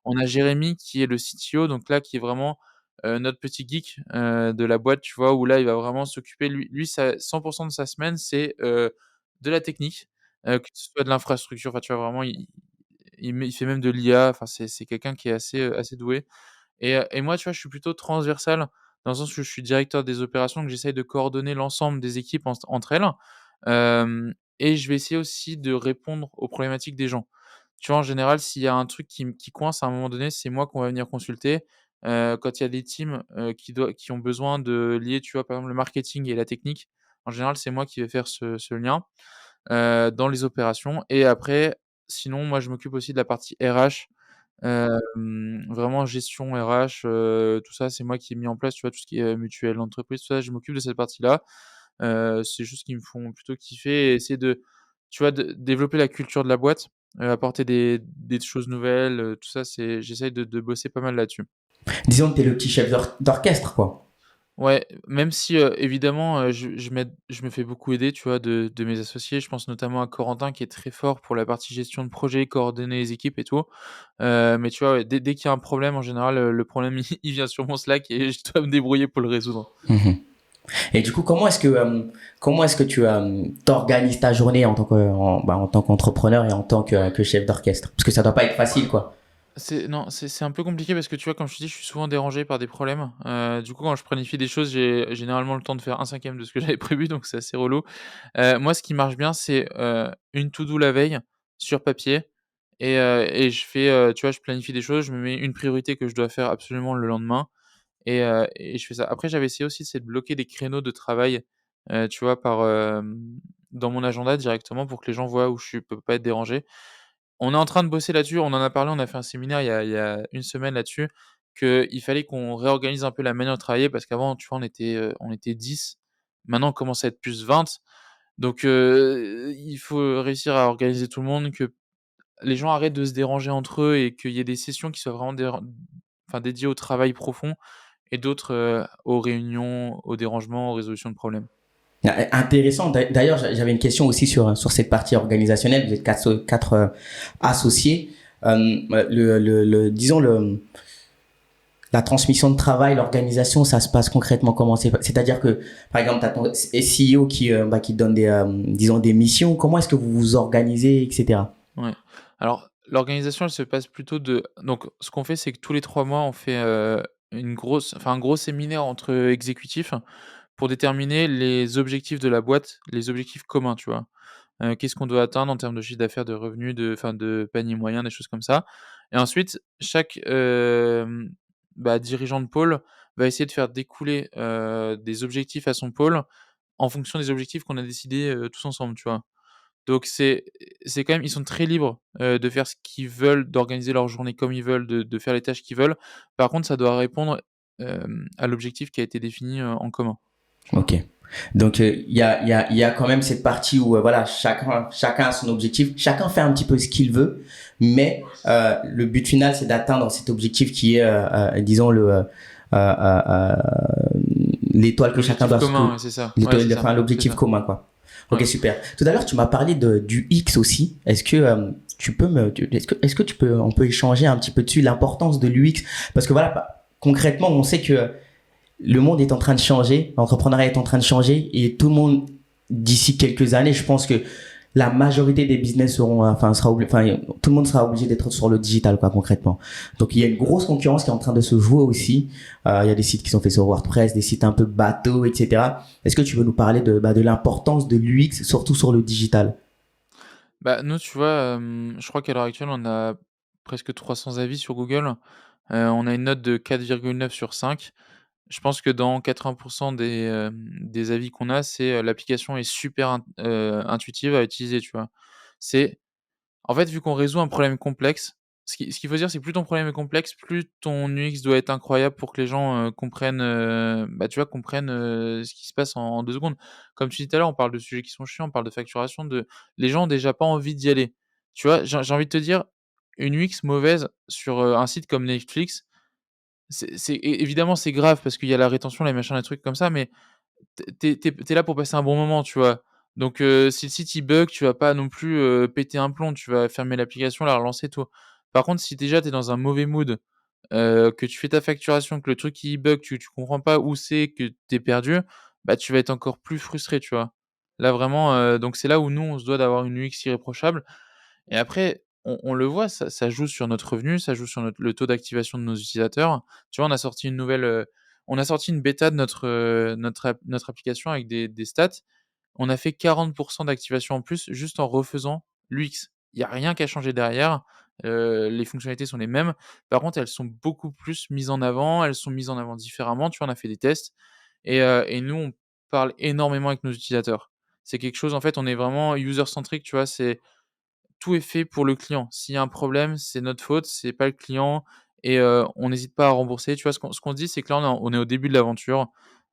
On a Jérémy qui est le CTO, donc là, qui est vraiment, notre petit geek, de la boîte, tu vois? Où là, il va vraiment s'occuper, lui, ça 100 de sa semaine, c'est, de la technique, que ce soit de l'infrastructure, enfin, tu vois, vraiment, il fait même de l'IA, enfin, c'est quelqu'un qui est assez doué. Et moi, tu vois, je suis plutôt transversal dans le sens où je suis directeur des opérations, donc j'essaye de coordonner l'ensemble des équipes entre elles. Et je vais essayer aussi de répondre aux problématiques des gens. Tu vois, en général, s'il y a un truc qui coince à un moment donné, c'est moi qu'on va venir consulter. Quand il y a des teams, qui ont besoin de lier, tu vois, par exemple, le marketing et la technique, en général, c'est moi qui vais faire ce lien, dans les opérations et après, sinon, moi, je m'occupe aussi de la partie RH. Vraiment gestion RH, tout ça, c'est moi qui ai mis en place, tu vois, tout ce qui est, mutuelle d'entreprise, tout ça, je m'occupe de cette partie-là. C'est juste qui me font plutôt kiffer et essayer de, tu vois, de développer la culture de la boîte, apporter des choses nouvelles, tout ça, j'essaye de bosser pas mal là-dessus. Disons que t'es le petit chef d'orchestre, quoi. Ouais, même si, évidemment, je me fais beaucoup aider, tu vois, de mes associés. Je pense notamment à Corentin qui est très fort pour la partie gestion de projet, coordonner les équipes et tout. Mais tu vois, ouais, dès qu'il y a un problème, en général, le problème, il vient sur mon Slack et je dois me débrouiller pour le résoudre. Mhm. Et du coup, comment est-ce que tu t'organises ta journée en tant en tant qu'entrepreneur et en tant que chef d'orchestre? Parce que ça doit pas être facile, quoi. Non, c'est un peu compliqué parce que, tu vois, comme je te dis, je suis souvent dérangé par des problèmes. Du coup, quand je planifie des choses, j'ai généralement le temps de faire un cinquième de ce que j'avais prévu, donc c'est assez relou. Moi, ce qui marche bien, c'est, une to do la veille sur papier et je fais, tu vois, je planifie des choses, je me mets une priorité que je dois faire absolument le lendemain et je fais ça. Après, j'avais essayé aussi, c'est de bloquer des créneaux de travail, tu vois, dans mon agenda directement pour que les gens voient où je peux pas être dérangé. On est en train de bosser là-dessus, on en a parlé, on a fait un séminaire il y a 1 semaine là-dessus, qu'il fallait qu'on réorganise un peu la manière de travailler parce qu'avant, tu vois, on était 10. Maintenant, on commence à être plus 20. Donc il faut réussir à organiser tout le monde, que les gens arrêtent de se déranger entre eux et qu'il y ait des sessions qui soient vraiment dédiées au travail profond et d'autres, aux réunions, aux dérangements, aux résolutions de problèmes. Intéressant. D'ailleurs, j'avais une question aussi sur cette partie organisationnelle. Vous êtes quatre associés. Disons la transmission de travail, l'organisation, ça se passe concrètement comment? C'est-à-dire que, par exemple, tu as ton CEO qui donne disons, des missions. Comment est-ce que vous vous organisez, etc. Ouais. Alors, l'organisation, elle se passe plutôt donc ce qu'on fait, c'est que tous les 3 mois, on fait, un gros séminaire entre exécutifs pour déterminer les objectifs de la boîte, les objectifs communs, tu vois? Qu'est-ce qu'on doit atteindre en termes de chiffre d'affaires, de revenus, de panier moyen, des choses comme ça et ensuite chaque, dirigeant de pôle va essayer de faire découler, des objectifs à son pôle en fonction des objectifs qu'on a décidés, tous ensemble, tu vois? Donc c'est quand même, ils sont très libres, de faire ce qu'ils veulent, d'organiser leur journée comme ils veulent, de faire les tâches qu'ils veulent. Par contre, ça doit répondre, à l'objectif qui a été défini, en commun, tu vois? Ok. Donc il y a quand même cette partie où voilà, chacun a son objectif, chacun fait un petit peu ce qu'il veut, mais le but final c'est d'atteindre cet objectif qui est disons l'étoile que chacun L'objectif doit commun, ouais, c'est ça. Ouais, l'étoile, c'est ça, enfin c'est l'objectif ça. commun quoi. Ok, Ouais. super. Tout à l'heure tu m'as parlé du X aussi. Est-ce que est-ce que on peut échanger un petit peu dessus l'importance de l'UX, parce que voilà, concrètement on sait que le monde est en train de changer, l'entrepreneuriat est en train de changer et tout le monde, d'ici quelques années, je pense que la majorité des business tout le monde sera obligé d'être sur le digital, quoi, concrètement. Donc, il y a une grosse concurrence qui est en train de se jouer aussi. Il y a des sites qui sont faits sur WordPress, des sites un peu bateaux, etc. Est-ce que tu veux nous parler de l'importance de l'UX, surtout sur le digital? Bah, nous, tu vois, je crois qu'à l'heure actuelle, on a presque 300 avis sur Google. On a une note de 4,9 sur 5. Je pense que dans 80 des avis qu'on a, c'est, l'application est super intuitive à utiliser, tu vois? C'est En fait, vu qu'on résout un problème complexe, ce qu'il faut dire, c'est que plus ton problème est complexe, plus ton UX doit être incroyable pour que les gens, comprennent, tu vois, comprennent, ce qui se passe en 2 secondes. Comme tu dis tout à l'heure, on parle de sujets qui sont chiants, on parle de facturation, les gens ont déjà pas envie d'y aller. Tu vois? J'ai envie de te dire, une UX mauvaise sur, un site comme Netflix, évidemment, c'est grave parce qu'il y a la rétention, les machins, les trucs comme ça, mais tu es là pour passer un bon moment, tu vois? Donc si le site il bug, tu vas pas non plus, péter un plomb, tu vas fermer l'application, la relancer, tout. Par contre, si déjà tu es dans un mauvais mood, que tu fais ta facturation, que le truc il bug, tu comprends pas où c'est, que tu es perdu, bah, tu vas être encore plus frustré, tu vois? Là vraiment, donc c'est là où nous, on se doit d'avoir une UX irréprochable et après on le voit, ça joue sur notre revenu, ça joue sur le taux d'activation de nos utilisateurs. Tu vois, on a sorti une bêta de notre application avec des stats. On a fait 40 d'activation en plus juste en refaisant l'UX. Il y a rien qui a changé derrière, les fonctionnalités sont les mêmes. Par contre, elles sont beaucoup plus mises en avant, elles sont mises en avant différemment. Tu vois, on a fait des tests et nous, on parle énormément avec nos utilisateurs. C'est quelque chose, en fait, on est vraiment user centric, tu vois? Tout est fait pour le client. S'il y a un problème, c'est notre faute, c'est pas le client et on n'hésite pas à rembourser. Tu vois, ce qu'on se dit, c'est que là, on est au début de l'aventure.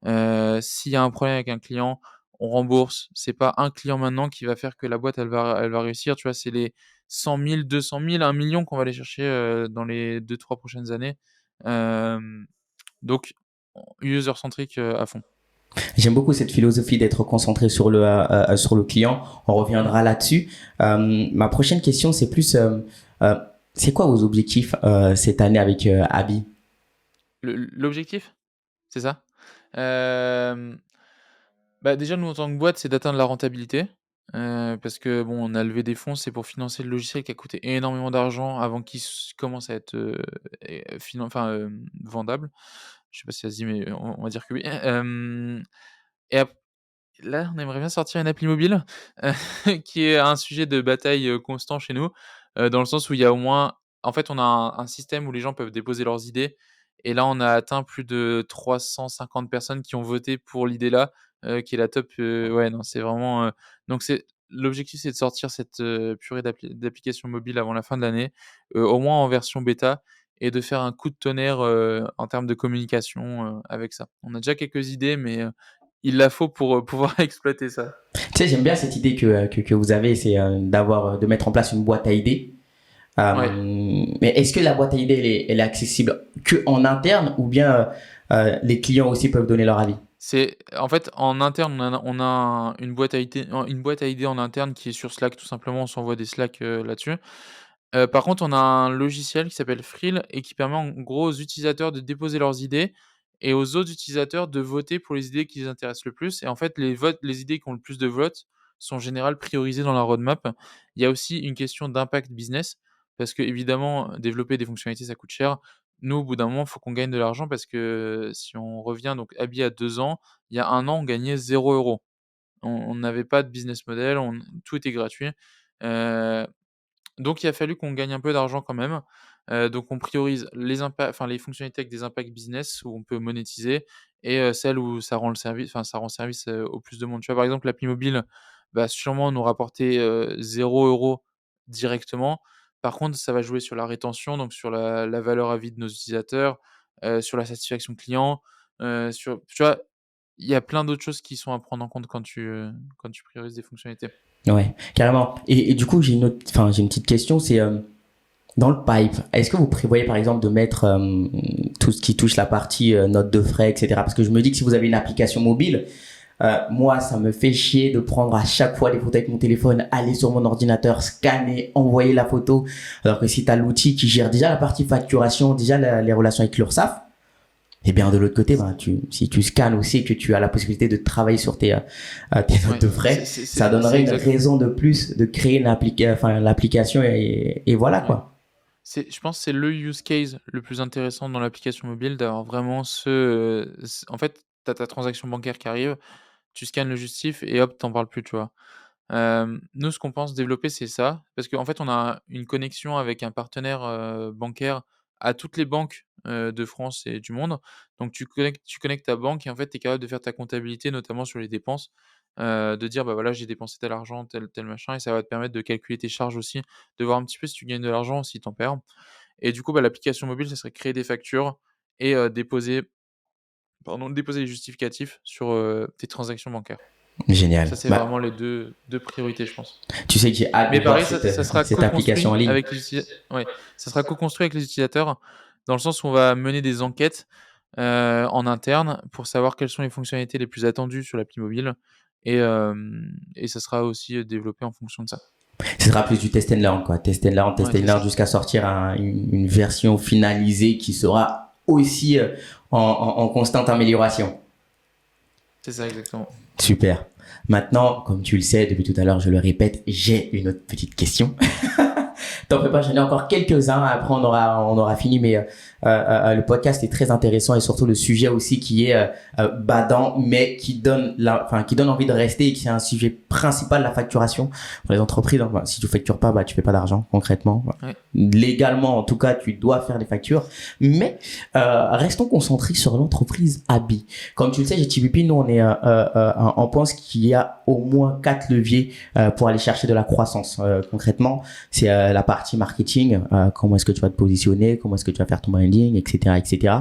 S'il y a un problème avec un client, on rembourse. C'est pas un client maintenant qui va faire que la boîte, elle va réussir, tu vois? C'est les 100 000, 200 000, 1 million qu'on va aller chercher, dans les 2-3 prochaines années. Hem, donc user centric, à fond. J'aime beaucoup cette philosophie d'être concentré sur le client. On reviendra là-dessus. Ma prochaine question, c'est plus, euh, c'est quoi vos objectifs cette année avec Abby? L'objectif, c'est ça? Hem Déjà, nous, en tant que boîte, c'est d'atteindre la rentabilité, parce que, bon, on a levé des fonds, c'est pour financer le logiciel qui a coûté énormément d'argent avant qu'il commence à être, vendable. Je sais pas si ça se dit, mais on va dire que oui. Et ap Là, on aimerait bien sortir une appli mobile, qui est un sujet de bataille, constant chez nous. dans le sens où il y a au moins en fait, on a un système où les gens peuvent déposer leurs idées et là, on a atteint plus de 350 personnes qui ont voté pour l'idée-là, qui est la top, ouais, non, c'est vraiment, donc l'objectif, c'est de sortir cette, purée d'applications mobiles avant la fin de l'année, au moins en version bêta et de faire un coup de tonnerre, en termes de communication, avec ça. On a déjà quelques idées, mais il la faut pour, pouvoir exploiter ça. Tu sais, j'aime bien cette idée que vous avez, c'est de mettre en place une boîte à idées. Ouais. Mais est-ce que la boîte à idées, elle est accessible que en interne ou bien les clients aussi peuvent donner leur avis? C'est en fait, en interne, on a une boîte à idées en interne qui est sur Slack, tout simplement. On s'envoie des Slack, là-dessus. Par contre, on a un logiciel qui s'appelle Frill et qui permet en gros aux utilisateurs de déposer leurs idées et aux autres utilisateurs de voter pour les idées qui les intéressent le plus et en fait, les idées qui ont le plus de votes sont en général priorisées dans la roadmap. Il y a aussi une question d'impact business parce qu'évidemment, développer des fonctionnalités, ça coûte cher. Nous, au bout d'un moment, il faut qu'on gagne de l'argent parce que si on revient donc Abi à 2 ans, il y a 1 an, on gagnait 0 €. On n'avait pas de business model, tout était gratuit. Heu donc il a fallu qu'on gagne un peu d'argent quand même, donc on priorise les fonctionnalités avec des impacts business où on peut monétiser et celles où ça rend service, au plus de monde. Tu vois, par exemple, l'appli mobile va sûrement nous rapporter, 0 € directement. Par contre, ça va jouer sur la rétention, donc sur la valeur à vie de nos utilisateurs, sur la satisfaction client, tu vois? Il y a plein d'autres choses qui sont à prendre en compte quand tu priorises des fonctionnalités. Ouais, carrément. Et du coup, j'ai une petite question, c'est dans le pipe, est-ce que vous prévoyez par exemple de mettre tout ce qui touche la partie note de frais, etc. Parce que je me dis que si vous avez une application mobile, moi, ça me fait chier de prendre à chaque fois des photos avec mon téléphone, aller sur mon ordinateur, scanner, envoyer la photo. Alors que si tu as l'outil qui gère déjà la partie facturation, déjà les relations avec l'URSSAF, et bien de l'autre côté, ben, si tu scannes aussi et que tu as la possibilité de travailler sur tes notes Ouais, de frais, ça c'est donnerait une exact. raison de plus de créer l'application et voilà Ouais. quoi. Je pense que c'est le use case le plus intéressant dans l'application mobile d'avoir vraiment en fait, tu as ta transaction bancaire qui arrive, tu scannes le justif et hop, tu parles plus, tu vois? Nous, ce qu'on pense développer, c'est ça, parce qu'en fait, on a une connexion avec un partenaire, bancaire à toutes les banques, de France et du monde. Donc tu connectes ta banque et en fait, tu es capable de faire ta comptabilité, notamment sur les dépenses, de dire: «Bah, voilà, j'ai dépensé tel argent, tel machin» et ça va te permettre de calculer tes charges aussi, de voir un petit peu si tu gagnes de l'argent ou si tu en perds et du coup, bah, l'application mobile, ça serait créer des factures et déposer les justificatifs sur, tes transactions bancaires. Génial. Ça, c'est Bah, vraiment les deux priorités, je pense. tu sais que j'ai hâte Mais de voir pareil, ça sera cette application en co-construit ligne. avec ouais, ça sera co-construit avec les utilisateurs, dans le sens où on va mener des enquêtes, en interne pour savoir quelles sont les fonctionnalités les plus attendues sur l'appli mobile et ça sera aussi, développé en fonction de ça. Ce sera plus du test and learn, quoi. Ouais, Test and c'est learn ça. jusqu'à sortir une version finalisée qui sera aussi en constante amélioration. C'est ça, exactement. Super. Maintenant, comme tu le sais, depuis tout à l'heure, je le répète, j'ai une autre petite question. T'en fais pas, j'en ai encore quelques-uns. Après, on aura fini, mais le podcast est très intéressant et surtout le sujet aussi qui est badant, mais qui donne envie de rester et qui est un sujet principal, la facturation pour les entreprises. Hein. Bah, si tu factures pas, bah tu fais pas d'argent concrètement. Bah, Ouais. légalement, en tout cas, tu dois faire des factures. Mais restons concentrés sur l'entreprise Abi. Comme tu le sais, chez TVP, nous on pense qu'il y a au moins 4 leviers pour aller chercher de la croissance. Concrètement, c'est la partie marketing, comment est-ce que tu vas te positionner, comment est-ce que tu vas faire ton branding, etc., etc.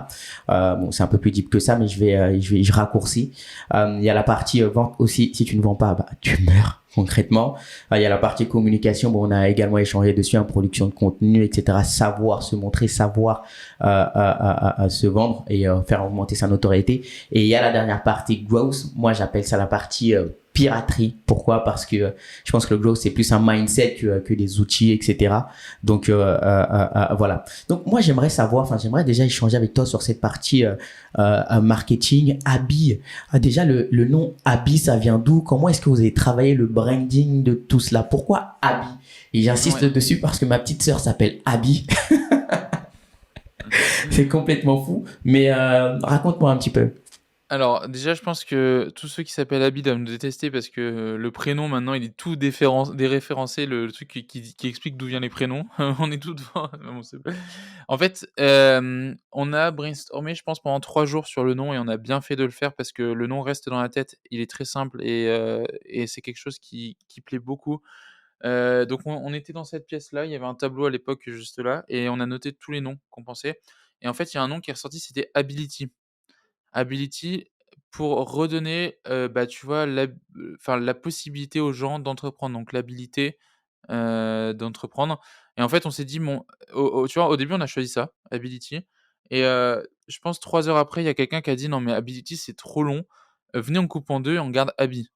Bon, c'est un peu plus deep que ça, mais je raccourcis. Il y a la partie vente aussi. Si tu ne vends pas, bah tu meurs concrètement. Il y a la partie communication. Bon, on a également échangé dessus, en production de contenu, etc. Savoir se montrer, savoir se vendre et faire augmenter sa notoriété. Et il y a la dernière partie growth. Moi, j'appelle ça la partie piraterie. Pourquoi? Parce que je pense que le growth c'est plus un mindset que des outils, etc. Donc voilà. Donc moi j'aimerais déjà échanger avec toi sur cette partie marketing. Abi, déjà le nom Abi, ça vient d'où? Comment est-ce que vous avez travaillé le branding de tout cela? Pourquoi Abi? Et j'insiste Ouais. dessus parce que ma petite sœur s'appelle Abi. C'est complètement fou. Mais raconte-moi un petit peu. Alors déjà, je pense que tous ceux qui s'appellent Abid doivent me détester parce que, le prénom maintenant il est tout déréférencé, le truc qui explique d'où viennent les prénoms. On est tout devant mais bon c'est en fait, on a brainstormé je pense pendant 3 jours sur le nom et on a bien fait de le faire parce que le nom reste dans la tête. Il est très simple et c'est quelque chose qui plaît beaucoup. Donc on était dans cette pièce-là, il y avait un tableau à l'époque juste là et on a noté tous les noms qu'on pensait et en fait, il y a un nom qui est ressorti, c'était Ability. Ability pour redonner, bah, tu vois, enfin, la possibilité aux gens d'entreprendre, donc l'habilité, d'entreprendre et en fait, on s'est dit: «Bon», tu vois, au début, on a choisi ça, Ability et je pense 3 heures après, il y a quelqu'un qui a dit: «Non, mais Ability, c'est trop long, venez, on coupe en 2 et on garde Abi».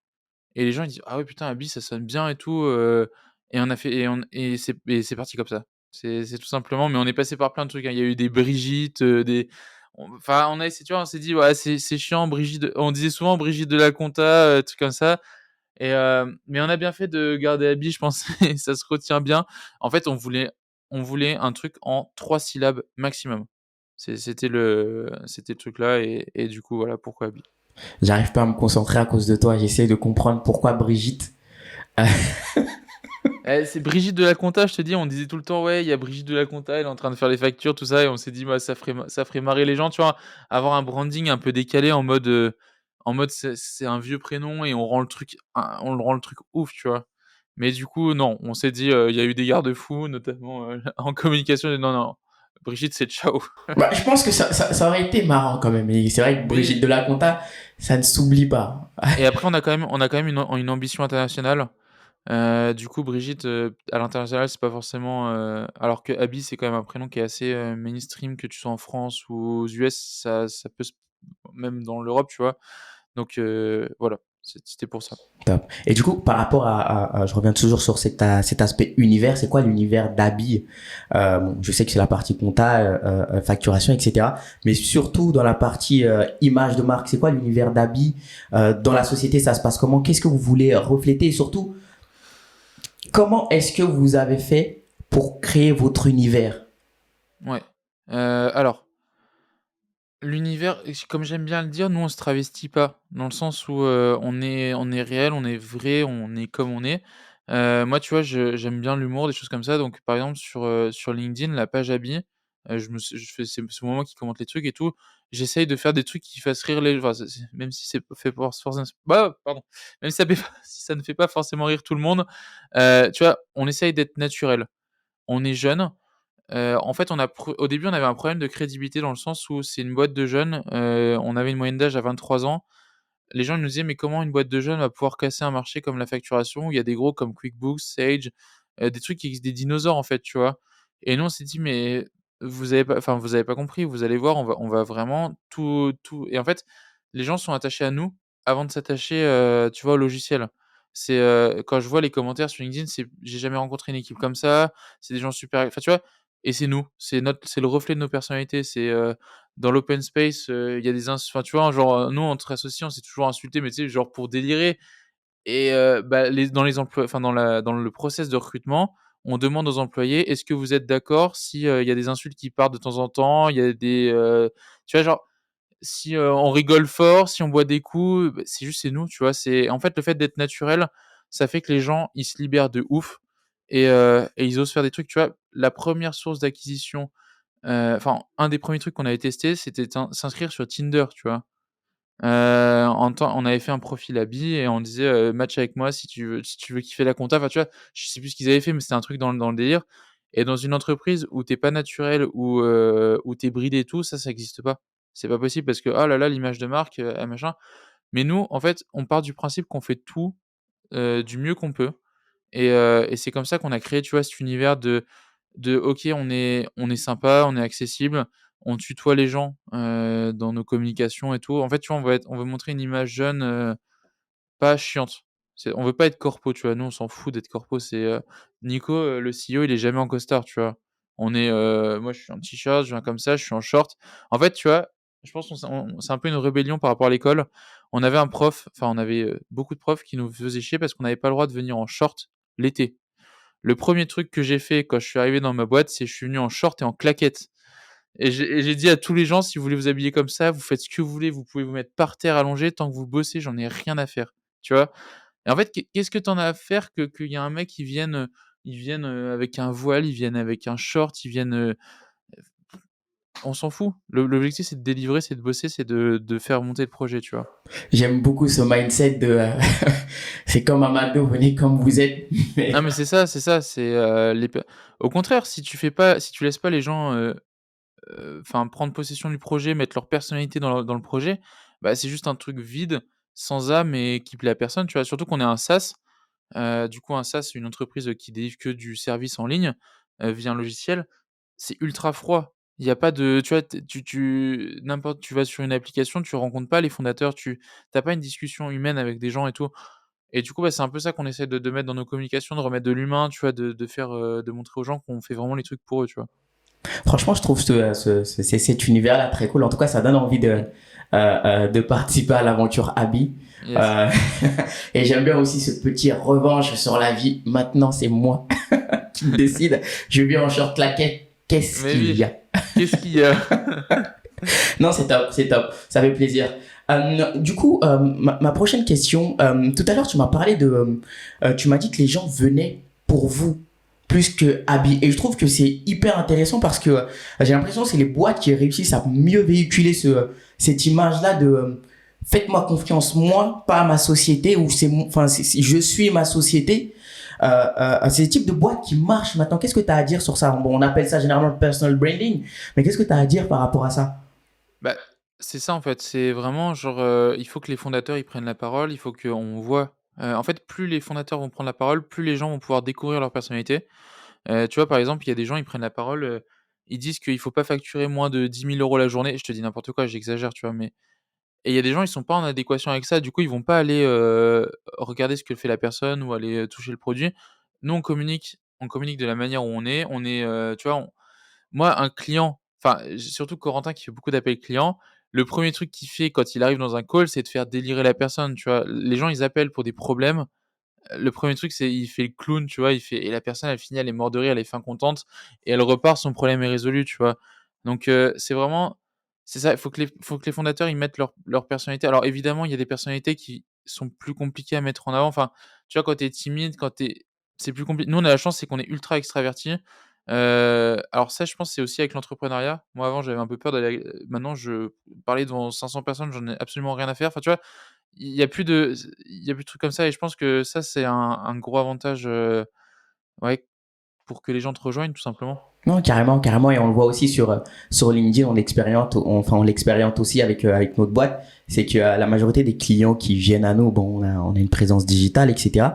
Et les gens, ils disent: «Ah ouais, putain, Abi, ça sonne bien et tout», et on a fait et c'est parti comme ça. C'est tout simplement mais on est passé par plein de trucs, hein. Il y a eu des Brigitte, des enfin, on a essayé, tu vois, on s'est dit: «Ouais, c'est chiant, Brigitte», on disait souvent Brigitte de la Conta, trucs comme ça mais on a bien fait de garder Abi, je pense et ça se retient bien. En fait, on voulait un truc en 3 syllabes maximum. C'était le truc là et du coup, voilà pourquoi Abi. J'arrive pas à me concentrer à cause de toi. J'essaie de comprendre pourquoi Brigitte. C'est Brigitte de la Conta, je te dis, on disait tout le temps: «Ouais, il y a Brigitte de la Conta, elle est en train de faire les factures», tout ça et on s'est dit: «Bah, ça ferait marrer les gens», tu vois? Avoir un branding un peu décalé en mode c'est un vieux prénom et on le rend le truc ouf, tu vois? Mais du coup, non, on s'est dit, il y a eu des garde-fous, notamment, en communication, non, non, Brigitte, c'est ciao. Bah, je pense que ça aurait été marrant quand même. Et c'est vrai que Brigitte Oui de la Conta, ça ne s'oublie pas. et après on a quand même une ambition internationale. Du coup, Brigitte, à l'international, c'est pas forcément, alors que Abby, c'est quand même un prénom qui est assez, mainstream, que tu sois en France ou aux US, ça peut se même dans l'Europe, tu vois? Donc voilà, c'était pour ça. Top. Et du coup, par rapport je reviens toujours sur cet aspect univers, c'est quoi l'univers d'Abi? Bon, je sais que c'est la partie compta, facturation, etc. Mais surtout dans la partie image de marque, c'est quoi l'univers d'Abi? Dans la société, ça se passe comment? Qu'est-ce que vous voulez refléter? Et surtout, comment est-ce que vous avez fait pour créer votre univers? Ouais, alors l'univers, comme j'aime bien le dire, nous, on se travestit pas, dans le sens où, on est réel, on est vrai, on est comme on est. Moi, tu vois, j'aime bien l'humour, des choses comme ça, donc par exemple sur LinkedIn, la page Habits, je fais c'est moi qui commente les trucs et tout. J'essaye de faire des trucs qui fassent rire les enfin, même si c'est fait pour forcément bah, pardon, même si ça fait pas si ça ne fait pas forcément rire tout le monde, tu vois, on essaye d'être naturel. On est jeune. En fait, au début, on avait un problème de crédibilité dans le sens où c'est une boîte de jeunes, on avait une moyenne d'âge à 23 ans. Les gens ils nous disaient: «Mais comment une boîte de jeunes va pouvoir casser un marché comme la facturation où il y a des gros comme QuickBooks, Sage, des trucs qui existent, des dinosaures en fait», tu vois? Et nous on s'est dit: «Mais vous avez pas compris, vous allez voir, on va vraiment tout» et en fait, les gens sont attachés à nous avant de s'attacher, tu vois, au logiciel. Quand je vois les commentaires sur LinkedIn, c'est: «J'ai jamais rencontré une équipe comme ça, c'est des gens super», enfin, tu vois? Et c'est nous, c'est le reflet de nos personnalités, dans l'open space, il y a des enfin, tu vois, genre, nous entre associés, on s'est toujours insultés, mais tu sais, genre pour délirer et bah, dans les emplois enfin dans le process de recrutement, on demande aux employés: «Est-ce que vous êtes d'accord si, il y a des insultes qui partent de temps en temps?» Il y a tu vois, genre, si, on rigole fort, si on boit des coups, bah, c'est nous, tu vois? C'est en fait, le fait d'être naturel, ça fait que les gens, ils se libèrent de ouf et ils osent faire des trucs, tu vois? La première source d'acquisition, enfin, un des premiers trucs qu'on avait testé, c'était s'inscrire sur Tinder, tu vois? On avait fait un profil habit et on disait, «Match avec moi si tu veux kiffer la compta». Enfin, tu vois? Je sais plus ce qu'ils avaient fait, mais c'était un truc dans le délire et dans une entreprise où tu es pas naturel, où tu es bridé et tout, ça existe pas. C'est pas possible parce que, oh là là, l'image de marque, machin. Mais nous, en fait, on part du principe qu'on fait tout, du mieux qu'on peut et c'est comme ça qu'on a créé, tu vois, cet univers de OK, on est sympa, on est accessible, on tutoie les gens, dans nos communications et tout. En fait, tu vois, on veut montrer une image jeune, pas chiante. On veut pas être corpo, tu vois? Nous, on s'en fout d'être corpo. Nico, le CEO, il est jamais en costard, tu vois? Moi, je suis en t-shirt, je viens comme ça, je suis en short. En fait, tu vois, je pense qu'on c'est un peu une rébellion par rapport à l'école. On avait un prof, enfin, on avait, beaucoup de profs qui nous faisaient chier parce qu'on n'avait pas le droit de venir en short l'été. Le premier truc que j'ai fait quand je suis arrivé dans ma boîte, c'est je suis venu en short et en claquettes Et j'ai dit à tous les gens: «Si vous voulez vous habiller comme ça, vous faites ce que vous voulez, vous pouvez vous mettre par terre allongé tant que vous bossez, j'en ai rien à faire». Tu vois? Et en fait, qu'est-ce que tu en as à faire que qu'il y a un mec qui vienne, avec un voile, il vienne avec un short, il vienne, on s'en fout. L'objectif, c'est de délivrer, c'est de bosser, c'est de faire monter le projet, tu vois? J'aime beaucoup ce mindset de c'est comme Amado, venez comme vous êtes. Non, Mais mais c'est ça, les pe au contraire, si tu laisses pas les gens, enfin prendre possession du projet, mettre leur personnalité dans le projet, bah, c'est juste un truc vide, sans âme et qui plaît à personne, tu vois? Surtout qu'on est un SaaS, du coup un SaaS, c'est une entreprise, qui délivre que du service en ligne, via un logiciel. C'est ultra froid. Il y a pas de tu vois, tu vas sur une application, tu rencontres pas les fondateurs, tu pas une discussion humaine avec des gens et tout. Et du coup, bah, c'est un peu ça qu'on essaie de mettre dans nos communications, de remettre de l'humain, tu vois? De faire, de montrer aux gens qu'on fait vraiment les trucs pour eux, tu vois? franchement, je trouve cet univers-là très cool. En tout cas, ça donne envie de participer à l'aventure Abby. Yes. Euh, et j'aime bien aussi ce petit revanche sur la vie. Maintenant, c'est moi qui décide. Je viens en short claquette. Qu'est-ce Mais qu'il oui, y a? qu'est-ce qu'il y a? Non, c'est top, c'est top. Ça fait plaisir. Du coup, ma prochaine question. Tout à l'heure, tu m'as parlé tu m'as dit que les gens venaient pour vous plus que Abby. Et je trouve que c'est hyper intéressant parce que j'ai l'impression que c'est les boîtes qui réussissent à mieux véhiculer cette image-là de faites-moi confiance, moi, pas à ma société, ou enfin, je suis ma société. C'est le type de boîte qui marche maintenant. Qu'est-ce que tu as à dire sur ça? Bon, on appelle ça généralement le personal branding, mais qu'est-ce que tu as à dire par rapport à ça? Bah, c'est ça en fait, c'est vraiment genre, il faut que les fondateurs, ils prennent la parole, il faut qu'on voit, en fait, plus les fondateurs vont prendre la parole, plus les gens vont pouvoir découvrir leur personnalité. Tu vois, par exemple, il y a des gens, ils prennent la parole, ils disent qu'il faut pas facturer moins de 10 000 € la journée. Je te dis n'importe quoi, j'exagère, tu vois? Mais et il y a des gens, ils sont pas en adéquation avec ça, du coup, ils vont pas aller, regarder ce que fait la personne ou aller, toucher le produit. Nous, on communique de la manière où on est, tu vois, moi, un client, enfin, surtout Corentin qui fait beaucoup d'appels clients, le premier truc qu'il fait quand il arrive dans un call, c'est de faire délirer la personne, tu vois? Les gens, ils appellent pour des problèmes. Le premier truc, c'est il fait le clown, tu vois? Il fait et la personne, elle finit, elle est morte de rire, elle est fin contente et elle repart, son problème est résolu, tu vois? Donc c'est ça, il faut que les fondateurs, ils mettent leur personnalité. Alors évidemment, il y a des personnalités qui sont plus compliquées à mettre en avant. Enfin, tu vois, quand tu es timide, c'est plus compliqué. Nous, on a la chance, c'est qu'on est ultra extravertis. Alors ça, je pense, c'est aussi avec l'entrepreneuriat. Moi, avant, j'avais un peu peur d'aller, maintenant, je parler devant 500 personnes, j'en ai absolument rien à faire. Enfin, tu vois? Il y a plus de trucs comme ça et je pense que ça, c'est un gros avantage, ouais, pour que les gens te rejoignent tout simplement. Non, carrément, carrément, et on le voit aussi sur LinkedIn, on l'expérimente aussi avec notre boîte, c'est que la majorité des clients qui viennent à nous, bon, on a une présence digitale, etc.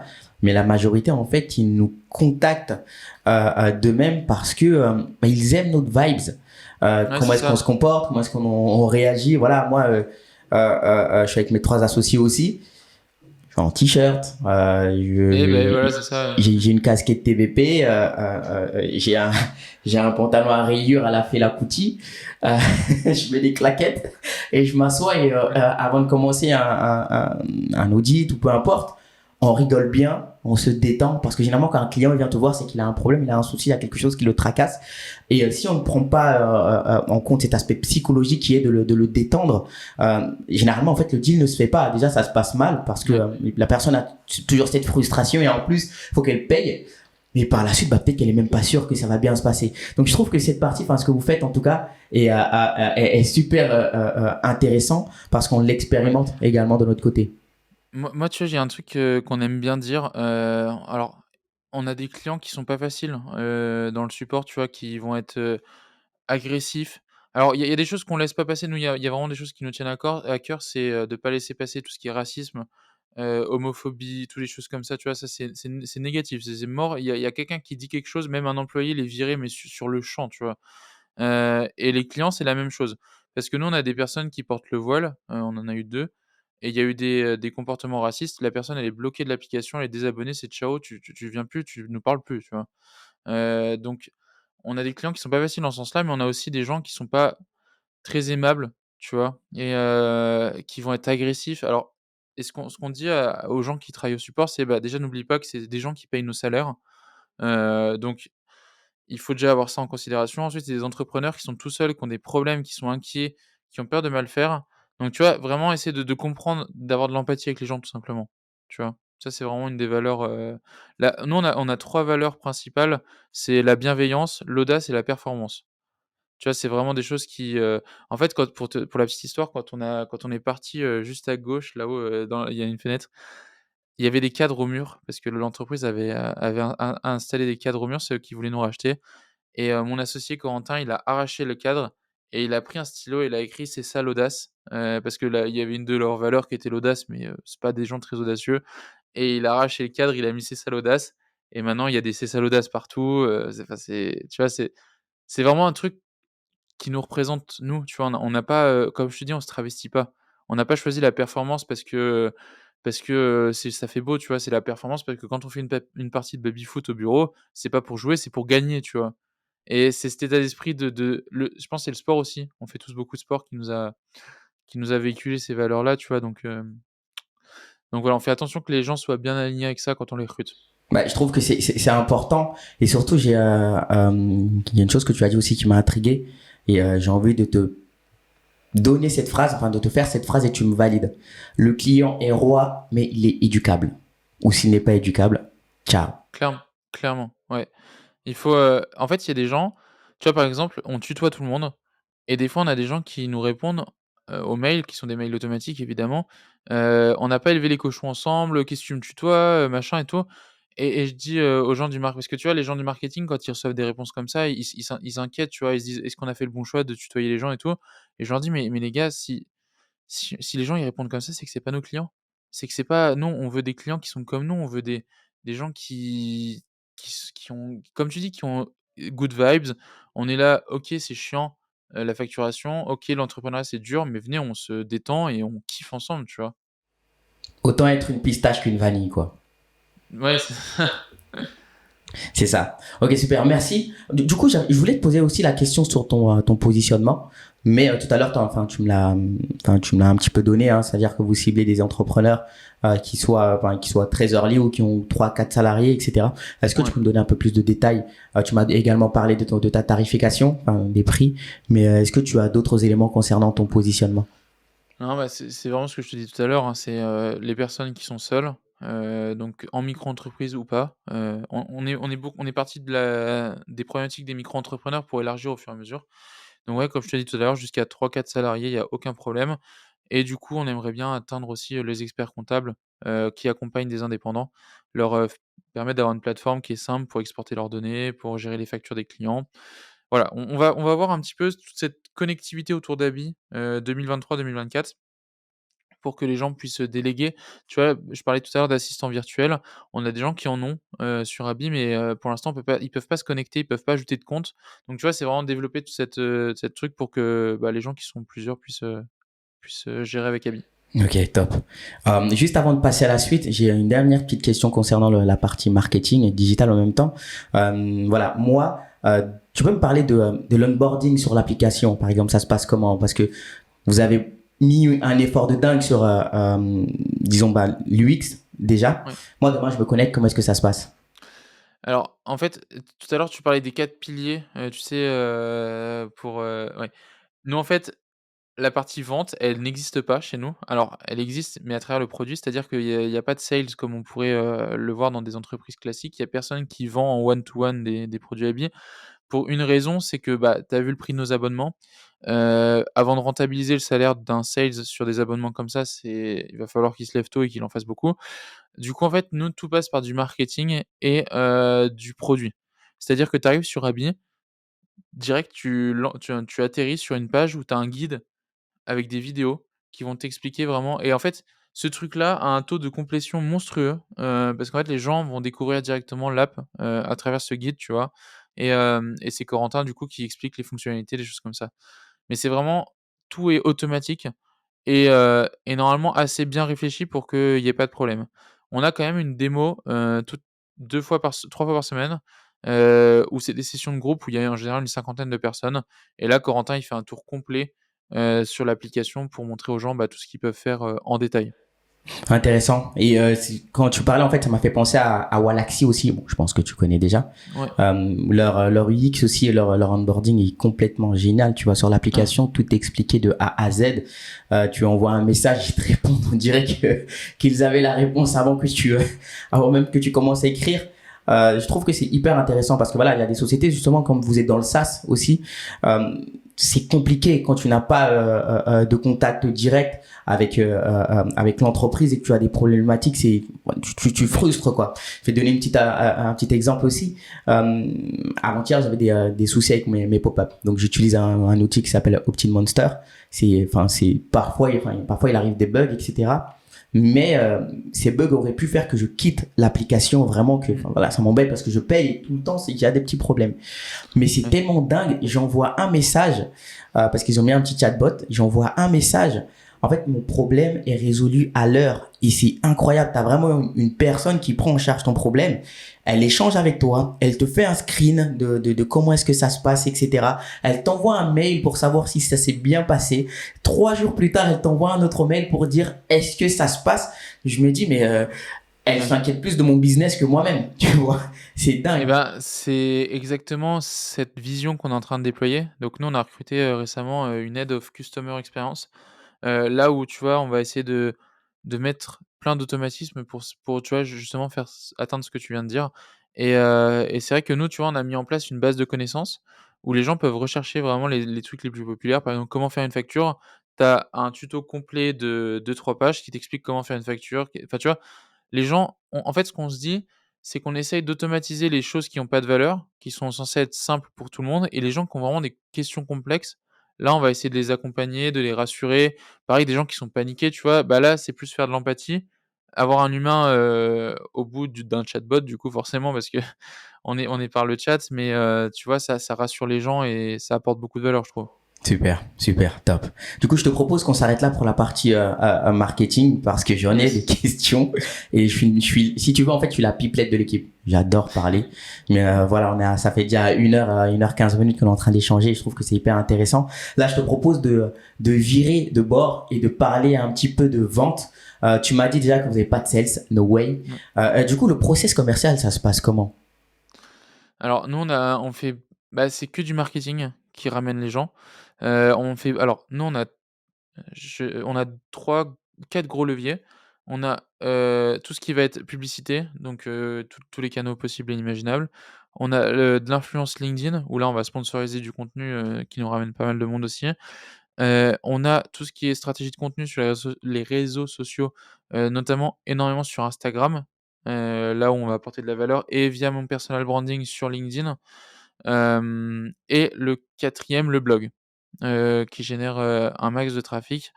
Mais la majorité, en fait, ils nous contactent d'eux-mêmes parce que ils aiment notre vibes. Ouais, Comment c'est est-ce qu'on ça. se comporte, comment est-ce qu'on réagit. Voilà, moi, je suis avec mes 3 associés aussi. Je suis en t-shirt, Et beh, voilà, c'est ça, j'ai une casquette TVP, j'ai un pantalon à rayures à la Fela Kuti, euh, je mets des claquettes et je m'assois et avant de commencer un audit ou peu importe, on rigole bien, on se détend parce que généralement quand un client vient te voir, c'est qu'il a un problème, il a un souci, il a quelque chose qui le tracasse et si on ne prend pas en compte cet aspect psychologique qui est de le détendre, généralement en fait le deal ne se fait pas. Déjà ça se passe mal parce que ouais. la personne a toujours cette frustration et en plus faut qu'elle paye. Mais par la suite, bah, peut-être qu'elle est même pas sûre que ça va bien se passer. Donc je trouve que cette partie, enfin ce que vous faites en tout cas, est super intéressant parce qu'on Ouais. l'expérimente également de notre côté. Moi, tu vois, j'ai un truc, qu'on aime bien dire, alors on a des clients qui sont pas faciles, dans le support, tu vois, qui vont être, agressifs. Alors il y a des choses qu'on laisse pas passer. Nous, il y a vraiment des choses qui nous tiennent à cœur, c'est, de pas laisser passer tout ce qui est racisme, homophobie, toutes les choses comme ça, tu vois? Ça, c'est négatif, c'est mort. Il y a quelqu'un qui dit quelque chose, même un employé, il est viré, mais sur le champ, tu vois? Et les clients, c'est la même chose. Parce que nous, on a des personnes qui portent le voile, on en a eu 2 et il y a eu des comportements racistes. La personne, elle est bloquée de l'application, elle est désabonnée, c'est ciao, tu viens plus, tu nous parles plus, tu vois? Donc on a des clients qui sont pas faciles dans ce sens-là, mais on a aussi des gens qui sont pas très aimables, tu vois? Et qui vont être agressifs. Alors et ce qu'on dit aux gens qui travaillent au support, c'est: «Bah, déjà, n'oublie pas que c'est des gens qui payent nos salaires». Donc il faut déjà avoir ça en considération. Ensuite, c'est des entrepreneurs qui sont tout seuls, qui ont des problèmes, qui sont inquiets, qui ont peur de mal faire. Donc tu vois, vraiment essayer de comprendre, d'avoir de l'empathie avec les gens tout simplement, tu vois? Ça, c'est vraiment une des valeurs, là nous on a 3 valeurs principales, c'est la bienveillance, l'audace et la performance. Tu vois, c'est vraiment des choses qui, en fait, quand pour la petite histoire, quand on est parti, juste à gauche, là-haut, dans il y a une fenêtre, il y avait des cadres au mur parce que l'entreprise avait installé des cadres au mur, c'est eux qui voulaient nous racheter et mon associé Corentin, il a arraché le cadre et il a pris un stylo et il a écrit: «C'est ça l'audace», parce que là, il y avait une de leurs valeurs qui était l'audace, mais c'est pas des gens très audacieux et il a arraché le cadre, il a mis: «C'est ça l'audace» et maintenant il y a des «C'est ça l'audace» partout, c'est tu vois, c'est vraiment un truc qui nous représente nous, tu vois? On n'a pas, comme je te dis, on se travestit pas. On n'a pas choisi la performance parce que, c'est ça fait beau, tu vois? C'est la performance parce que quand on fait une partie de baby-foot au bureau, c'est pas pour jouer, c'est pour gagner, tu vois? Et c'est cet état d'esprit je pense que c'est le sport aussi. On fait tous beaucoup de sport qui nous a véhiculé ces valeurs-là, tu vois? Donc voilà, on fait attention que les gens soient bien alignés avec ça quand on les recrute. Bah, je trouve que c'est important et surtout il y a une chose que tu as dit aussi qui m'a intrigué et j'ai envie de te donner cette phrase, enfin de te faire cette phrase et tu me valides. Le client est roi, mais il est éducable. Ou s'il n'est pas éducable, ciao. Clairement, ouais. Il faut, en fait, il y a des gens, tu vois, par exemple, on tutoie tout le monde et des fois, on a des gens qui nous répondent, aux mails, qui sont des mails automatiques évidemment, «On n'a pas élevé les cochons ensemble, qu'est-ce que tu me tutoies?» Machin et tout et je dis, aux gens du parce que tu vois, les gens du marketing, quand ils reçoivent des réponses comme ça, ils s'inquiètent, tu vois? Ils se disent: «Est-ce qu'on a fait le bon choix de tutoyer les gens et tout?» Et je leur dis: «Mais les gars, si les gens ils répondent comme ça, c'est que c'est pas nos clients. C'est que c'est pas nous, on veut des clients qui sont comme nous, on veut des gens qui ont, comme tu dis, qui ont good vibes. On est là, OK, c'est chiant, la facturation, OK, l'entrepreneuriat, c'est dur, mais venez, on se détend et on kiffe ensemble, tu vois?» Autant être une pistache qu'une vanille, quoi. Ouais, c'est C'est ça. Ok, super, merci. Du coup, je voulais te poser aussi la question sur ton positionnement, mais tout à l'heure, enfin, tu me l'as un petit peu donné, hein, c'est-à-dire que vous ciblez des entrepreneurs qui soient très early ou qui ont 3, 4 salariés, etc. Est-ce que tu ouais. peux me donner un peu plus de détails? Tu m'as également parlé de ta tarification, enfin, des prix, mais est-ce que tu as d'autres éléments concernant ton positionnement? Non, bah, c'est vraiment ce que je te dis tout à l'heure, hein, c'est, les personnes qui sont seules, donc en micro-entreprise ou pas, on est parti des problématiques des micro-entrepreneurs pour élargir au fur et à mesure. Donc ouais, comme je te dis tout à l'heure, jusqu'à 3, 4 salariés, il y a aucun problème et du coup, on aimerait bien atteindre aussi, les experts comptables, qui accompagnent des indépendants, leur, permettre d'avoir une plateforme qui est simple pour exporter leurs données, pour gérer les factures des clients. Voilà, on va voir un petit peu toute cette connectivité autour d'Abi, 2023-2024 pour que les gens puissent, déléguer. Tu vois, je parlais tout à l'heure d'assistants virtuels. On a des gens qui en ont, sur Abi, mais pour l'instant, ils peuvent pas se connecter, ils peuvent pas ajouter de compte. Donc tu vois, c'est vraiment développer toute cette truc pour que, bah, les gens qui sont plusieurs puissent gérer avec Abi. Ok, top. Juste avant de passer à la suite, j'ai une dernière petite question concernant la partie marketing et digital en même temps. Voilà, moi, tu peux me parler de l'onboarding sur l'application, par exemple, ça se passe comment? Parce que vous avez mis un effort de dingue sur, disons, bah, l'UX déjà. Ouais. Moi, demain, je me connecte, comment est-ce que ça se passe? Alors, en fait, tout à l'heure, tu parlais des 4 piliers, tu sais, ouais. Nous, en fait, la partie vente, elle n'existe pas chez nous. Alors, elle existe, mais à travers le produit, c'est-à-dire qu'il y a pas de sales comme on pourrait, le voir dans des entreprises classiques. Il y a personne qui vend en one to one des produits habillés. Pour une raison, c'est que, bah, tu as vu le prix de nos abonnements. Avant de rentabiliser le salaire d'un sales sur des abonnements comme ça, il va falloir qu'il se lève tôt et qu'il en fasse beaucoup. Du coup, en fait, nous, tout passe par du marketing et du produit. C'est-à-dire que tu arrives sur Habit, direct, tu atterris sur une page où tu as un guide avec des vidéos qui vont t'expliquer vraiment et en fait, ce truc-là a un taux de complétion monstrueux, parce qu'en fait, les gens vont découvrir directement l'app, à travers ce guide, tu vois? Et c'est Corentin, du coup, qui explique les fonctionnalités, des choses comme ça. Mais c'est vraiment tout est automatique et normalement assez bien réfléchi pour qu'il y ait pas de problème. On a quand même une démo, 2 fois 3 fois par semaine, où c'est des sessions de groupe où il y a en général une cinquantaine de personnes et là, Corentin, il fait un tour complet, sur l'application pour montrer aux gens, bah, tout ce qu'ils peuvent faire, en détail. Intéressant. Et quand tu parlais, en fait, ça m'a fait penser à Wallaxy aussi. Bon, je pense que tu connais déjà. Ouais. Leur UX aussi, leur onboarding est complètement génial. Tu vois, sur Ah. l'application, tout est expliqué de A à Z. Tu envoies un message, ils te répondent. On dirait qu'ils avaient la réponse avant même que tu commences à écrire. Je trouve que c'est hyper intéressant parce que voilà, il y a des sociétés, justement, comme vous êtes dans le SaaS aussi, euh, c'est compliqué quand tu n'as pas de contact direct avec l'entreprise et que tu as des problématiques, tu frustres quoi. Je vais donner un petit exemple aussi. Avant-hier, j'avais des soucis avec mes pop-up. Donc j'utilise un outil qui s'appelle OptinMonster. C'est parfois il arrive des bugs, etc. Mais ces bugs auraient pu faire que je quitte l'application, vraiment que voilà, ça m'embête parce que je paye tout le temps, c'est qu'il y a des petits problèmes. Mais c'est Ouais. tellement dingue, j'envoie un message parce qu'ils ont mis un petit chatbot, j'envoie un message. En fait, mon problème est résolu à l'heure et c'est incroyable. Tu as vraiment une personne qui prend en charge ton problème. Elle échange avec toi, elle te fait un screen de comment est-ce que ça se passe, etc. Elle t'envoie un mail pour savoir si ça s'est bien passé. 3 jours plus tard, elle t'envoie un autre mail pour dire est-ce que ça se passe. Je me dis, mais elle Ouais. s'inquiète plus de mon business que moi-même, tu vois. C'est Et dingue. ben, c'est exactement cette vision qu'on est en train de déployer. Donc nous, on a recruté, récemment, une Head of Customer Experience. Là où, tu vois, on va essayer de mettre plein d'automatismes pour, tu vois, justement faire atteindre ce que tu viens de dire et c'est vrai que nous, tu vois, on a mis en place une base de connaissances où les gens peuvent rechercher vraiment les trucs les plus populaires. Par exemple, comment faire une facture? Tu as un tuto complet de 2-3 pages qui t'explique comment faire une facture, qui enfin, tu vois? Les gens en fait, ce qu'on se dit, c'est qu'on essaye d'automatiser les choses qui ont pas de valeur, qui sont censées être simples pour tout le monde et les gens qui ont vraiment des questions complexes, là, on va essayer de les accompagner, de les rassurer. Pareil, des gens qui sont paniqués, tu vois? Bah, là, c'est plus faire de l'empathie, avoir un humain, au bout d'un chatbot, du coup, forcément, parce que on est par le chat, mais tu vois, ça rassure les gens et ça apporte beaucoup de valeur, je trouve. Super, super, top. Du coup, je te propose qu'on s'arrête là pour la partie marketing parce que j'en ai des Yes. questions et si tu veux, en fait, je suis la pipelette de l'équipe. J'adore parler, mais voilà, ça fait déjà 1 heure 15 minutes qu'on est en train d'échanger et je trouve que c'est hyper intéressant. Là, je te propose de virer de bord et de parler un petit peu de vente. Tu m'as dit déjà que vous n'avez pas de sales, no way. Ouais. Du coup, le process commercial, ça se passe comment? Alors nous, on fait bah, c'est que du marketing qui ramène les gens. On fait alors nous, on a 3-4 gros leviers. On a, tout ce qui va être publicité, donc tous les canaux possibles et inimaginables. On a, de l'influence LinkedIn, où là, on va sponsoriser du contenu, qui nous ramène pas mal de monde aussi. On a tout ce qui est stratégie de contenu sur les réseaux sociaux, notamment énormément sur Instagram, là où on va apporter de la valeur et via mon personal branding sur LinkedIn. Et le quatrième, le blog, qui génère, un max de trafic.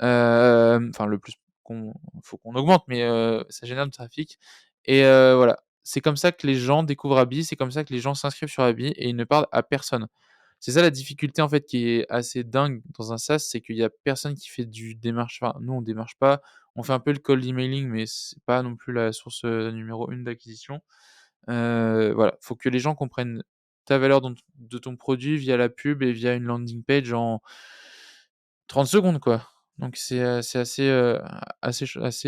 Enfin le plus qu'on faut qu'on augmente, mais ça génère du trafic et voilà. C'est comme ça que les gens découvrent Abi, c'est comme ça que les gens s'inscrivent sur Abi et ils ne parlent à personne. C'est ça la difficulté en fait qui est assez dingue dans un SaaS, c'est qu'il y a personne qui fait du démarche enfin nous on démarche pas, on fait un peu le cold emailing mais c'est pas non plus la source, numéro 1 d'acquisition. Voilà, faut que les gens comprennent ta valeur de ton produit via la pub et via une landing page en 30 secondes, quoi. Donc c'est assez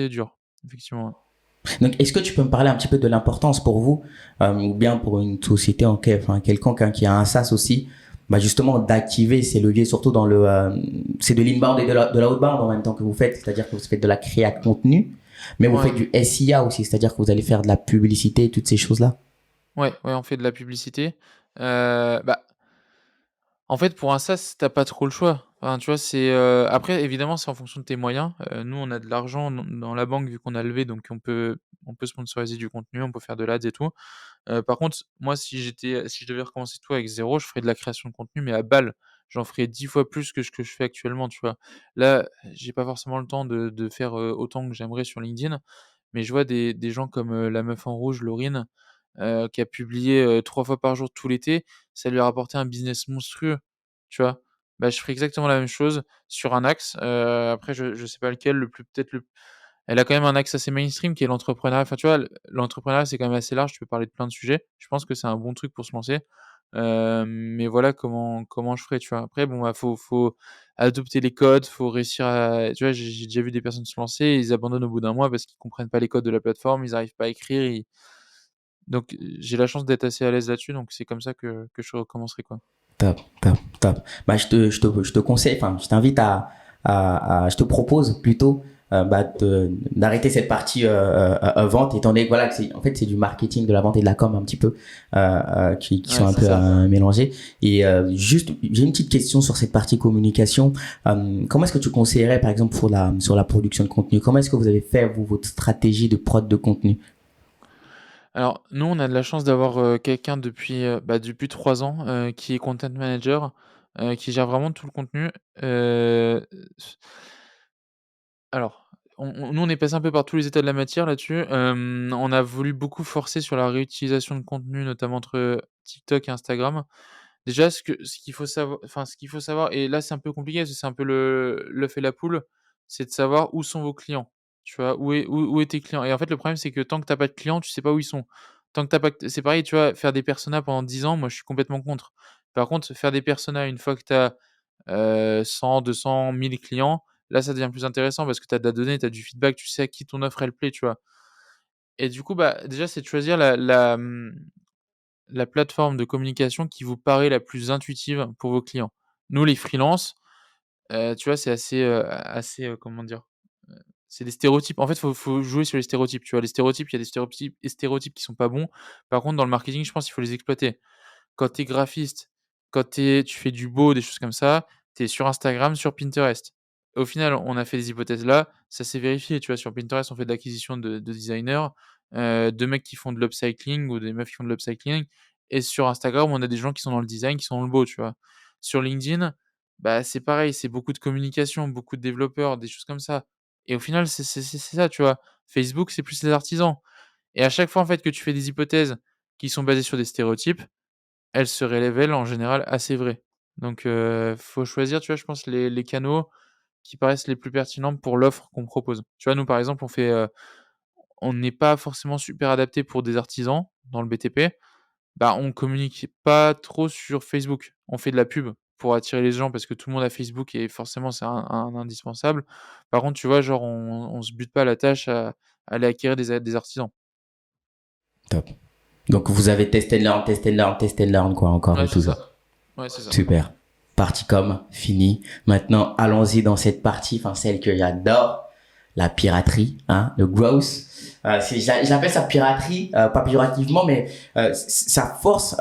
dur, effectivement, ouais. Donc, est-ce que tu peux me parler un petit peu de l'importance pour vous, ou bien pour une société enfin, quelconque hein, qui a un SaaS aussi, bah justement d'activer ces leviers, surtout dans c'est de l'inbound et de la outbound en même temps que vous faites, c'est-à-dire que vous faites de la créa de contenu, mais vous Ouais, faites du SIA aussi, c'est-à-dire que vous allez faire de la publicité, toutes ces choses-là. ouais, ouais, on fait de la publicité. Bah, en fait, pour un SaaS, tu pas trop le choix. Enfin, tu vois, après évidemment, c'est en fonction de tes moyens. Nous, on a de l'argent dans la banque vu qu'on a levé, donc on peut sponsoriser du contenu, on peut faire de l'ads et tout. Par contre, moi, si je devais recommencer tout avec zéro, je ferais de la création de contenu, mais à balle. J'en ferais 10 fois plus que ce que je fais actuellement, tu vois? Là, j'ai pas forcément le temps de faire, autant que j'aimerais sur LinkedIn, mais je vois des gens comme, la meuf en rouge, Laurine, qui a publié, 3 fois par jour tout l'été. Ça lui a rapporté un business monstrueux, tu vois? Bah, je ferais exactement la même chose sur un axe, après je sais pas lequel, le plus peut-être le elle a quand même un axe assez mainstream qui est l'entrepreneuriat. Enfin, tu vois, l'entrepreneuriat, c'est quand même assez large, tu peux parler de plein de sujets. Je pense que c'est un bon truc pour se lancer. Mais voilà comment je ferais, tu vois? Après bon, bah, faut adopter les codes, faut réussir à tu vois? J'ai déjà vu des personnes se lancer et ils abandonnent au bout d'un mois parce qu'ils comprennent pas les codes de la plateforme, ils arrivent pas à écrire, donc j'ai la chance d'être assez à l'aise là-dessus, donc c'est comme ça que je recommencerai, quoi. Top, top, top. Bah, je te conseille, enfin, je t'invite je te propose plutôt d'arrêter cette partie vente, étant donné que voilà, que en fait, c'est du marketing, de la vente et de la com un petit peu qui Ouais, sont un c'est peu ça. mélangés. Et juste, j'ai une petite question sur cette partie communication. Comment est-ce que tu conseillerais, par exemple, sur la production de contenu? Comment est-ce que vous avez fait, vous, votre stratégie de prod de contenu? Alors, nous, on a de la chance d'avoir, quelqu'un depuis 3 ans, qui est content manager, qui gère vraiment tout le contenu. S alors, nous, on est passé un peu par tous les états de la matière là-dessus. On a voulu beaucoup forcer sur la réutilisation de contenu, notamment entre TikTok et Instagram. Déjà, ce qu'il faut savoir et là, c'est un peu compliqué parce que c'est un peu le l'œuf et la poule, c'est de savoir où sont vos clients. Tu vois? Où est tes clients? Et en fait, le problème, c'est que tant que tu as pas de clients, tu sais pas où ils sont. Tant que tu pas c'est pareil, tu vois? Faire des personas pendant 10 ans, moi, je suis complètement contre. Par contre, faire des personas une fois que tu as, 100, 200, 1000 clients, là, ça devient plus intéressant parce que tu as de la donnée, tu as du feedback, tu sais à qui ton offre, elle plaît, tu vois? Et du coup, bah, déjà, c'est de choisir la plateforme de communication qui vous paraît la plus intuitive pour vos clients. Nous, les freelances, tu vois, c'est assez, comment dire? Heu, c'est des stéréotypes. En fait, faut jouer sur les stéréotypes, tu vois? Les stéréotypes, il y a des stéréotypes qui sont pas bons. Par contre, dans le marketing, je pense qu'il faut les exploiter. Quand tu es graphiste, quand tu fais du beau, des choses comme ça, tu es sur Instagram, sur Pinterest. Au final, on a fait des hypothèses là, ça s'est vérifié, tu vois? Sur Pinterest, on fait de l'acquisition de designers, de mecs qui font de l'upcycling ou des meufs qui font de l'upcycling et sur Instagram, on a des gens qui sont dans le design, qui sont dans le beau, tu vois? Sur LinkedIn, bah, c'est pareil, c'est beaucoup de communication, beaucoup de développeurs, des choses comme ça et au final, c'est ça, tu vois? Facebook, c'est plus les artisans et à chaque fois, en fait, que tu fais des hypothèses qui sont basées sur des stéréotypes, elles se révèlent en général assez vraies. Donc faut choisir, tu vois, je pense les canaux qui paraissent les plus pertinents pour l'offre qu'on propose. Tu vois, nous, par exemple, on n'est pas forcément super adapté pour des artisans dans le BTP. Bah, on communique pas trop sur Facebook. On fait de la pub pour attirer les gens parce que tout le monde a Facebook et forcément c'est un indispensable. Par contre, tu vois, genre on se bute pas à la tâche à aller acquérir des artisans. Top. Donc, vous avez testé and learn, quoi, encore Ouais, et c'est toujours. ça. Ouais, c'est ça. Super. Partie com, fini. Maintenant, allons-y dans cette partie, enfin celle que j'adore, la piraterie, hein, le growth. J'appelle ça piraterie, pas péjorativement, mais ça force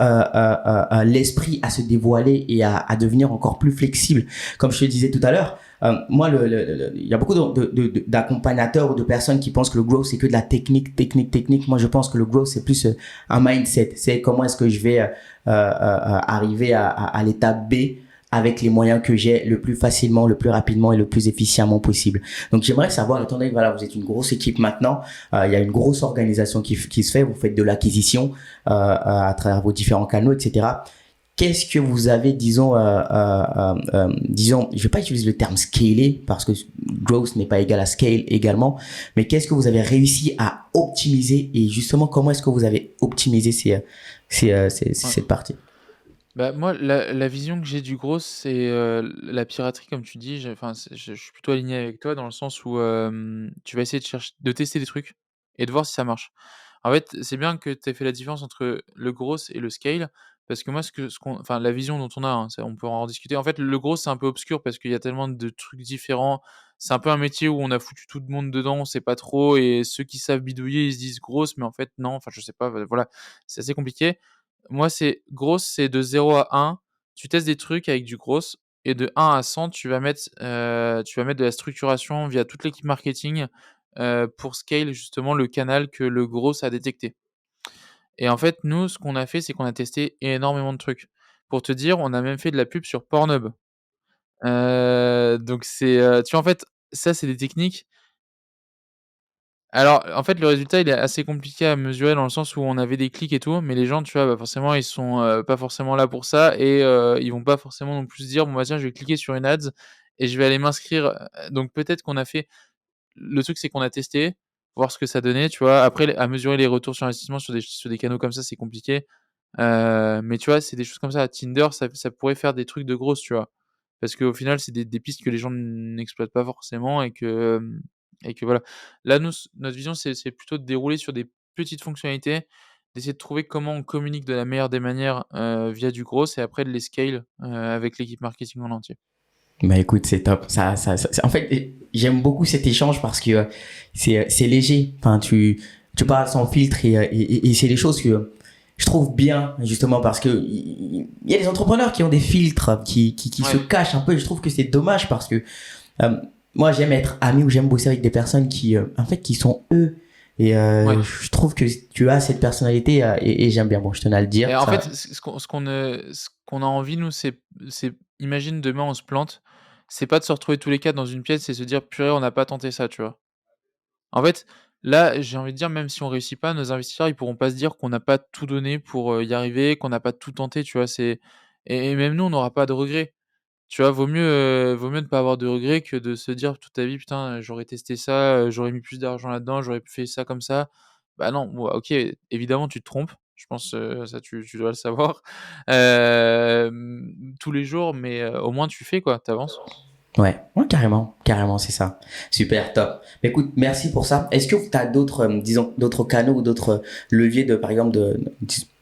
l'esprit à se dévoiler et à devenir encore plus flexible. Comme je te disais tout à l'heure, moi, il y a beaucoup d'accompagnateurs ou de personnes qui pensent que le growth, c'est que de la technique. Moi, je pense que le growth, c'est plus un mindset. C'est comment est-ce que je vais arriver à l'étape B avec les moyens que j'ai le plus facilement, le plus rapidement et le plus efficacement possible. Donc j'aimerais savoir, étant donné que voilà, vous êtes une grosse équipe maintenant, il y a une grosse organisation qui se fait, vous faites de l'acquisition à travers vos différents canaux, etc. Qu'est-ce que vous avez, disons, je vais pas utiliser le terme scaler parce que growth n'est pas égal à scale également, mais qu'est-ce que vous avez réussi à optimiser et justement comment est-ce que vous avez optimisé Ouais. cette partie? Bah, moi, la vision que j'ai du gros, c'est, la piraterie comme tu dis, je suis plutôt aligné avec toi dans le sens où, tu vas essayer de tester des trucs et de voir si ça marche. En fait, c'est bien que tu aies fait la différence entre le gros et le scale parce que moi la vision dont on a, hein, ça on peut en discuter. En fait, le gros, c'est un peu obscur parce qu'il y a tellement de trucs différents. C'est un peu un métier où on a foutu tout le monde dedans, on sait pas trop et ceux qui savent bidouiller, ils se disent grosse, mais en fait non, enfin je sais pas, voilà, c'est assez compliqué. Moi, c'est grosse, c'est de 0 à 1. Tu testes des trucs avec du gros et de 1 à 100, tu vas mettre de la structuration via toute l'équipe marketing, pour scale justement le canal que le gros a détecté. Et en fait, nous, ce qu'on a fait, c'est qu'on a testé énormément de trucs. Pour te dire, on a même fait de la pub sur Pornhub. Donc tu vois, en fait, ça, c'est des techniques. Alors, en fait, le résultat, il est assez compliqué à mesurer dans le sens où on avait des clics et tout, mais les gens, tu vois, bah, forcément, ils sont, pas forcément là pour ça et ils vont pas forcément non plus se dire: «Bon, bah, tiens, je vais cliquer sur une ads et je vais aller m'inscrire», donc peut-être qu'on a fait le truc, c'est qu'on a testé, voir ce que ça donnait, tu vois? Après, à mesurer les retours sur investissement sur des canaux comme ça, c'est compliqué. Mais tu vois, c'est des choses comme ça. Tinder, ça pourrait faire des trucs de grosses, tu vois? Parce qu'au final, c'est des pistes que les gens n'exploitent pas forcément et que voilà. Là, nous, notre vision, c'est plutôt de dérouler sur des petites fonctionnalités, d'essayer de trouver comment on communique de la meilleure des manières, via du gros et après de les scale, avec l'équipe marketing en entier. Bah écoute, c'est top. En fait, j'aime beaucoup cet échange parce que c'est léger. Enfin, tu parles sans filtre et c'est des choses que je trouve bien justement parce que il y a des entrepreneurs qui ont des filtres qui se Ouais. cachent un peu. Et je trouve que c'est dommage parce que euh, moi j'aime être ami ou j'aime bosser avec des personnes qui en fait qui sont eux. Et Ouais. je trouve que tu as cette personnalité et j'aime bien. Bon, je tenais à le dire. Et en fait, Ça, ce qu'on a envie nous, c'est imagine demain on se plante, c'est pas de se retrouver tous les 4 dans une pièce et se dire: «Purée, on n'a pas tenté ça», tu vois? En fait, là, j'ai envie de dire, même si on réussit pas, nos investisseurs, ils pourront pas se dire qu'on n'a pas tout donné pour, y arriver, qu'on n'a pas tout tenté, tu vois? Et même nous, on n'aura pas de regrets. Tu vois? Vaut mieux ne pas avoir de regrets que de se dire toute ta vie: «Putain, j'aurais testé ça, j'aurais mis plus d'argent là-dedans, j'aurais fait ça comme ça». Bah non, bon, OK, évidemment, tu te trompes. Je pense, ça tu dois le savoir, tous les jours, mais au moins tu fais quoi, tu avances. ouais, ouais, carrément, carrément, c'est ça. Super, top. Mais écoute, merci pour ça. Est-ce que tu as d'autres, disons, d'autres canaux ou d'autres leviers de, par exemple,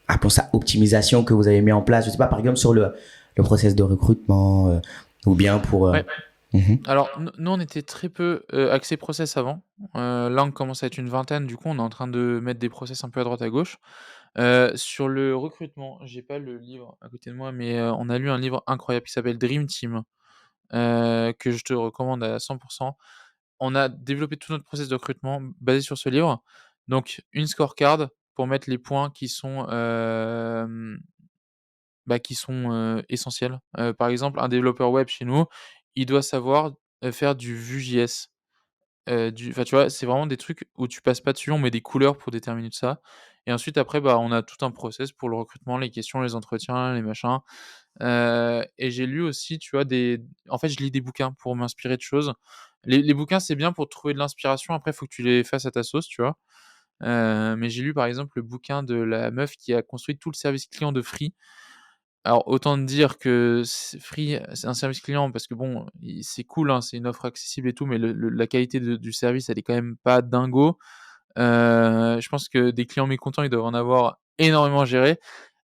appelons ça optimisation que vous avez mis en place, je sais pas, par exemple, sur le process de recrutement, ou bien pour, Ouais. mhm. Alors, nous, on était très peu, axés process avant. Là, on commence à être une vingtaine, du coup, on est en train de mettre des process un peu à droite, à gauche. Sur le recrutement, j'ai pas le livre à côté de moi, mais on a lu un livre incroyable qui s'appelle Dream Team, que je te recommande à 100. On a développé tout notre process de recrutement basé sur ce livre. Donc une scorecard pour mettre les points qui sont, essentiels. Par exemple, un développeur web chez nous, il doit savoir, faire du Vue.js. Tu vois, c'est vraiment des trucs où tu passes pas dessus, on met des couleurs pour déterminer tout ça et ensuite après, bah, on a tout un process pour le recrutement, les questions, les entretiens, les machins, et j'ai lu aussi, tu vois, en fait, je lis des bouquins pour m'inspirer de choses. Les bouquins, c'est bien pour trouver de l'inspiration, après, il faut que tu les fasses à ta sauce, tu vois? Mais j'ai lu, par exemple, le bouquin de la meuf qui a construit tout le service client de Free. Alors autant te dire que Free, c'est un service client parce que bon, c'est cool, hein, c'est une offre accessible et tout, mais la qualité du service, elle est quand même pas dingo. Je pense que des clients mécontents, ils doivent en avoir énormément à gérer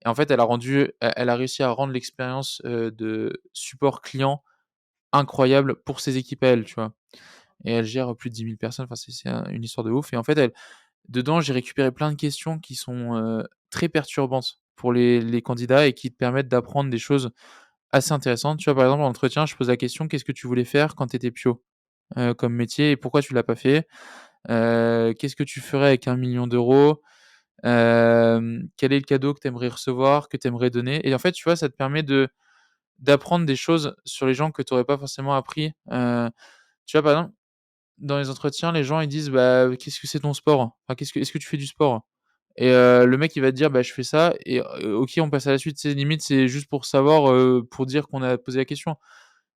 et en fait, elle a réussi à rendre l'expérience, de support client incroyable pour ses équipes à elle, tu vois? Et elle gère plus de 10 000 personnes, enfin une histoire de ouf et en fait, dedans, j'ai récupéré plein de questions qui sont, très perturbantes pour les candidats et qui te permettent d'apprendre des choses assez intéressantes. Tu vois, par exemple, en entretien, je pose la question: «Qu'est-ce que tu voulais faire quand tu étais pio, comme métier et pourquoi tu l'as pas fait? Qu'est-ce que tu ferais avec 1 000 000 €? Quel est le cadeau que tu aimerais recevoir, que tu aimerais donner?» Et en fait, tu vois, ça te permet d'apprendre des choses sur les gens que tu aurais pas forcément appris. Tu vois, par exemple, dans les entretiens, les gens, ils disent: «Bah, qu'est-ce que c'est ton sport? Enfin, est-ce que tu fais du sport?» Et le mec, il va te dire: «Bah, je fais ça» et OK, on passe à la suite. Tu sais, limite, c'est juste pour savoir, pour dire qu'on a posé la question.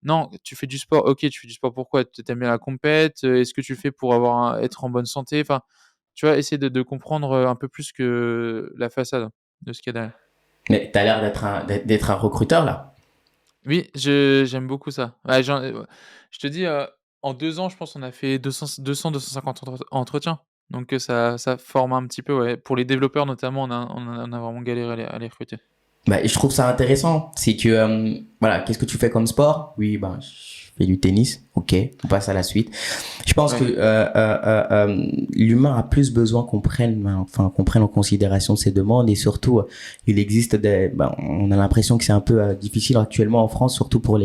Non, tu fais du sport, OK, tu fais du sport pourquoi? Tu aimes bien la compète? Est-ce que tu le fais pour être en bonne santé? Enfin, tu vois, essayer de comprendre, un peu plus que la façade de ce qu'il y a derrière. Mais t'as l'air d'être un recruteur là. Oui, j'aime beaucoup ça. Ouais, je te dis, en 2 ans, je pense on a fait 200-250 entretiens. Donc ça forme un petit peu, ouais. Pour les développeurs notamment, on a vraiment galéré à les recruter. Bah, et je trouve ça intéressant. C'est que, voilà, qu'est-ce que tu fais comme sport? Oui, ben, je fais du tennis. Ok, on passe à la suite. Je pense que Ouais. l'humain a plus besoin qu'on prenne en considération ses demandes et surtout, il existe on a l'impression que c'est un peu difficile actuellement en France, surtout pour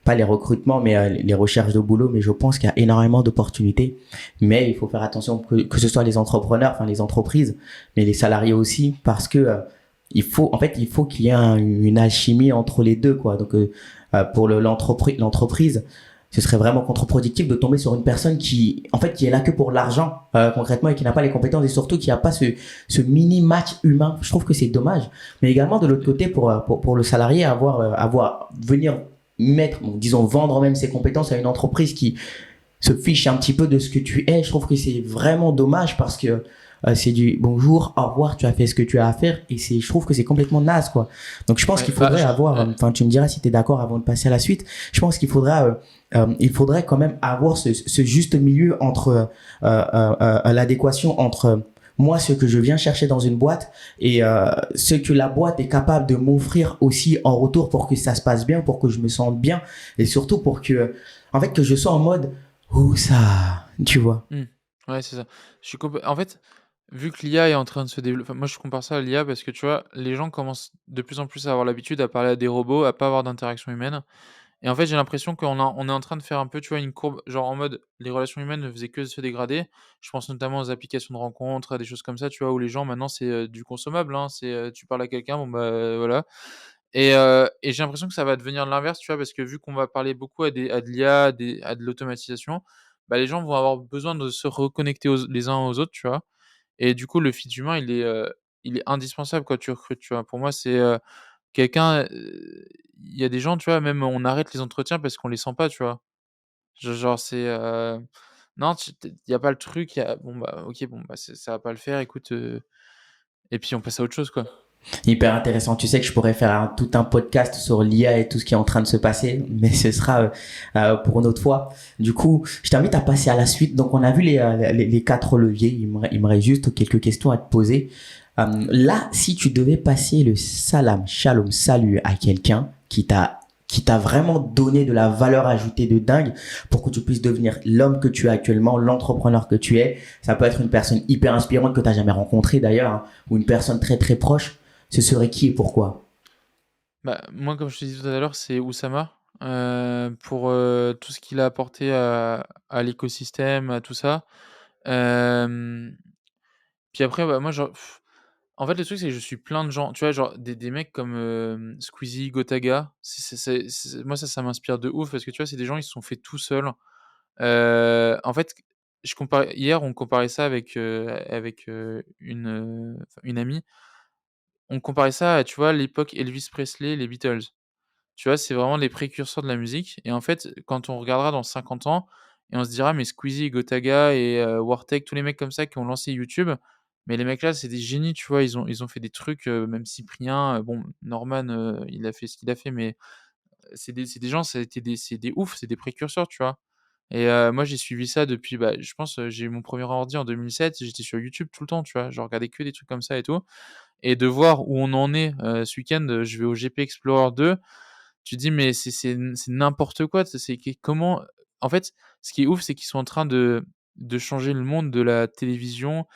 pas les recrutements, mais les recherches de boulot. Mais je pense qu'il y a énormément d'opportunités. Mais il faut faire attention que ce soit les entrepreneurs, enfin les entreprises, mais les salariés aussi, parce que il faut qu'il y ait une alchimie entre les deux, quoi. Donc, pour l'entreprise, ce serait vraiment contre-productif de tomber sur une personne qui est là que pour l'argent, concrètement, et qui n'a pas les compétences et surtout qui n'a pas ce mini match humain. Je trouve que c'est dommage. Mais également, de l'autre côté, pour le salarié, venir mettre, bon, disons, vendre même ses compétences à une entreprise se fiche un petit peu de ce que tu es. Je trouve que c'est vraiment dommage parce que c'est du bonjour, au revoir, tu as fait ce que tu as à faire et je trouve que c'est complètement naze, quoi. Donc je pense Ouais, qu'il faudrait avoir, ouais. enfin tu me diras si tu es d'accord avant de passer à la suite, je pense il faudrait quand même avoir ce juste milieu entre l'adéquation entre moi, ce que je viens chercher dans une boîte et ce que la boîte est capable de m'offrir aussi en retour pour que ça se passe bien, pour que je me sente bien et surtout pour que, en fait, que je sois en mode, où ça, tu vois. Mmh. Ouais, c'est ça. En fait, vu que l'IA est en train de se développer, enfin, moi je compare ça à l'IA parce que tu vois, les gens commencent de plus en plus à avoir l'habitude à parler à des robots, à pas avoir d'interaction humaine. Et en fait, j'ai l'impression on est en train de faire un peu, tu vois, une courbe, genre en mode les relations humaines ne faisaient que se dégrader. Je pense notamment aux applications de rencontres, à des choses comme ça, tu vois, où les gens maintenant c'est du consommable, hein, tu parles à quelqu'un, bon bah voilà. Et j'ai l'impression que ça va devenir l'inverse, tu vois, parce que vu qu'on va parler beaucoup à de l'IA, à de l'automatisation, bah les gens vont avoir besoin de se reconnecter les uns aux autres, tu vois. Et du coup, le fit humain, il est indispensable quand tu recrutes, tu vois. Pour moi, c'est quelqu'un, il y a des gens, tu vois, même on arrête les entretiens parce qu'on les sent pas, tu vois? Genre c'est, non, il y a pas le truc, il y a bon, bah, OK, bon, bah, ça va pas le faire, écoute, et puis on passe à autre chose, quoi. Hyper intéressant. Tu sais que je pourrais faire tout un podcast sur l'IA et tout ce qui est en train de se passer, mais ce sera pour une autre fois. Du coup, je t'invite à passer à la suite. Donc, on a vu les quatre leviers. Il me reste juste quelques questions à te poser. Là, si tu devais passer le salam, shalom, salut à quelqu'un qui t'a vraiment donné de la valeur ajoutée de dingue pour que tu puisses devenir l'homme que tu es actuellement, l'entrepreneur que tu es. Ça peut être une personne hyper inspirante que tu n'as jamais rencontrée d'ailleurs, hein, ou une personne très très proche. Ce serait qui et pourquoi? Bah, moi, comme je te disais tout à l'heure, c'est Oussama, pour, tout ce qu'il a apporté à l'écosystème, à tout ça. Hem, Puis après, bah, moi, genre, en fait, le truc, c'est que je suis plein de gens, tu vois? Genre des mecs comme, Squeezie, Gotaga, moi, ça m'inspire de ouf parce que, tu vois, c'est des gens, ils se sont faits tout seuls. En fait, on comparait ça avec, une amie. On comparait ça à, tu vois, l'époque Elvis Presley, les Beatles. Tu vois, c'est vraiment les précurseurs de la musique et en fait, quand on regardera dans 50 ans et on se dira: «Mais Squeezie, Gotaga et Wartek, tous les mecs comme ça qui ont lancé YouTube, mais les mecs là, c'est des génies», tu vois? Ils ont fait des trucs, même Cyprien, bon, Norman, il a fait ce qu'il a fait, mais c'est des gens, c'est des oufs, c'est des précurseurs, tu vois? Et moi, j'ai suivi ça depuis, bah, je pense, j'ai eu mon premier ordi en 2007, j'étais sur YouTube tout le temps, tu vois? Je regardais que des trucs comme ça et tout et de voir où on en est, ce week-end, je vais au GP Explorer 2. Tu te dis: «Mais c'est n'importe quoi, c'est comment?» En fait, ce qui est ouf, c'est qu'ils sont en train de changer le monde de la télévision.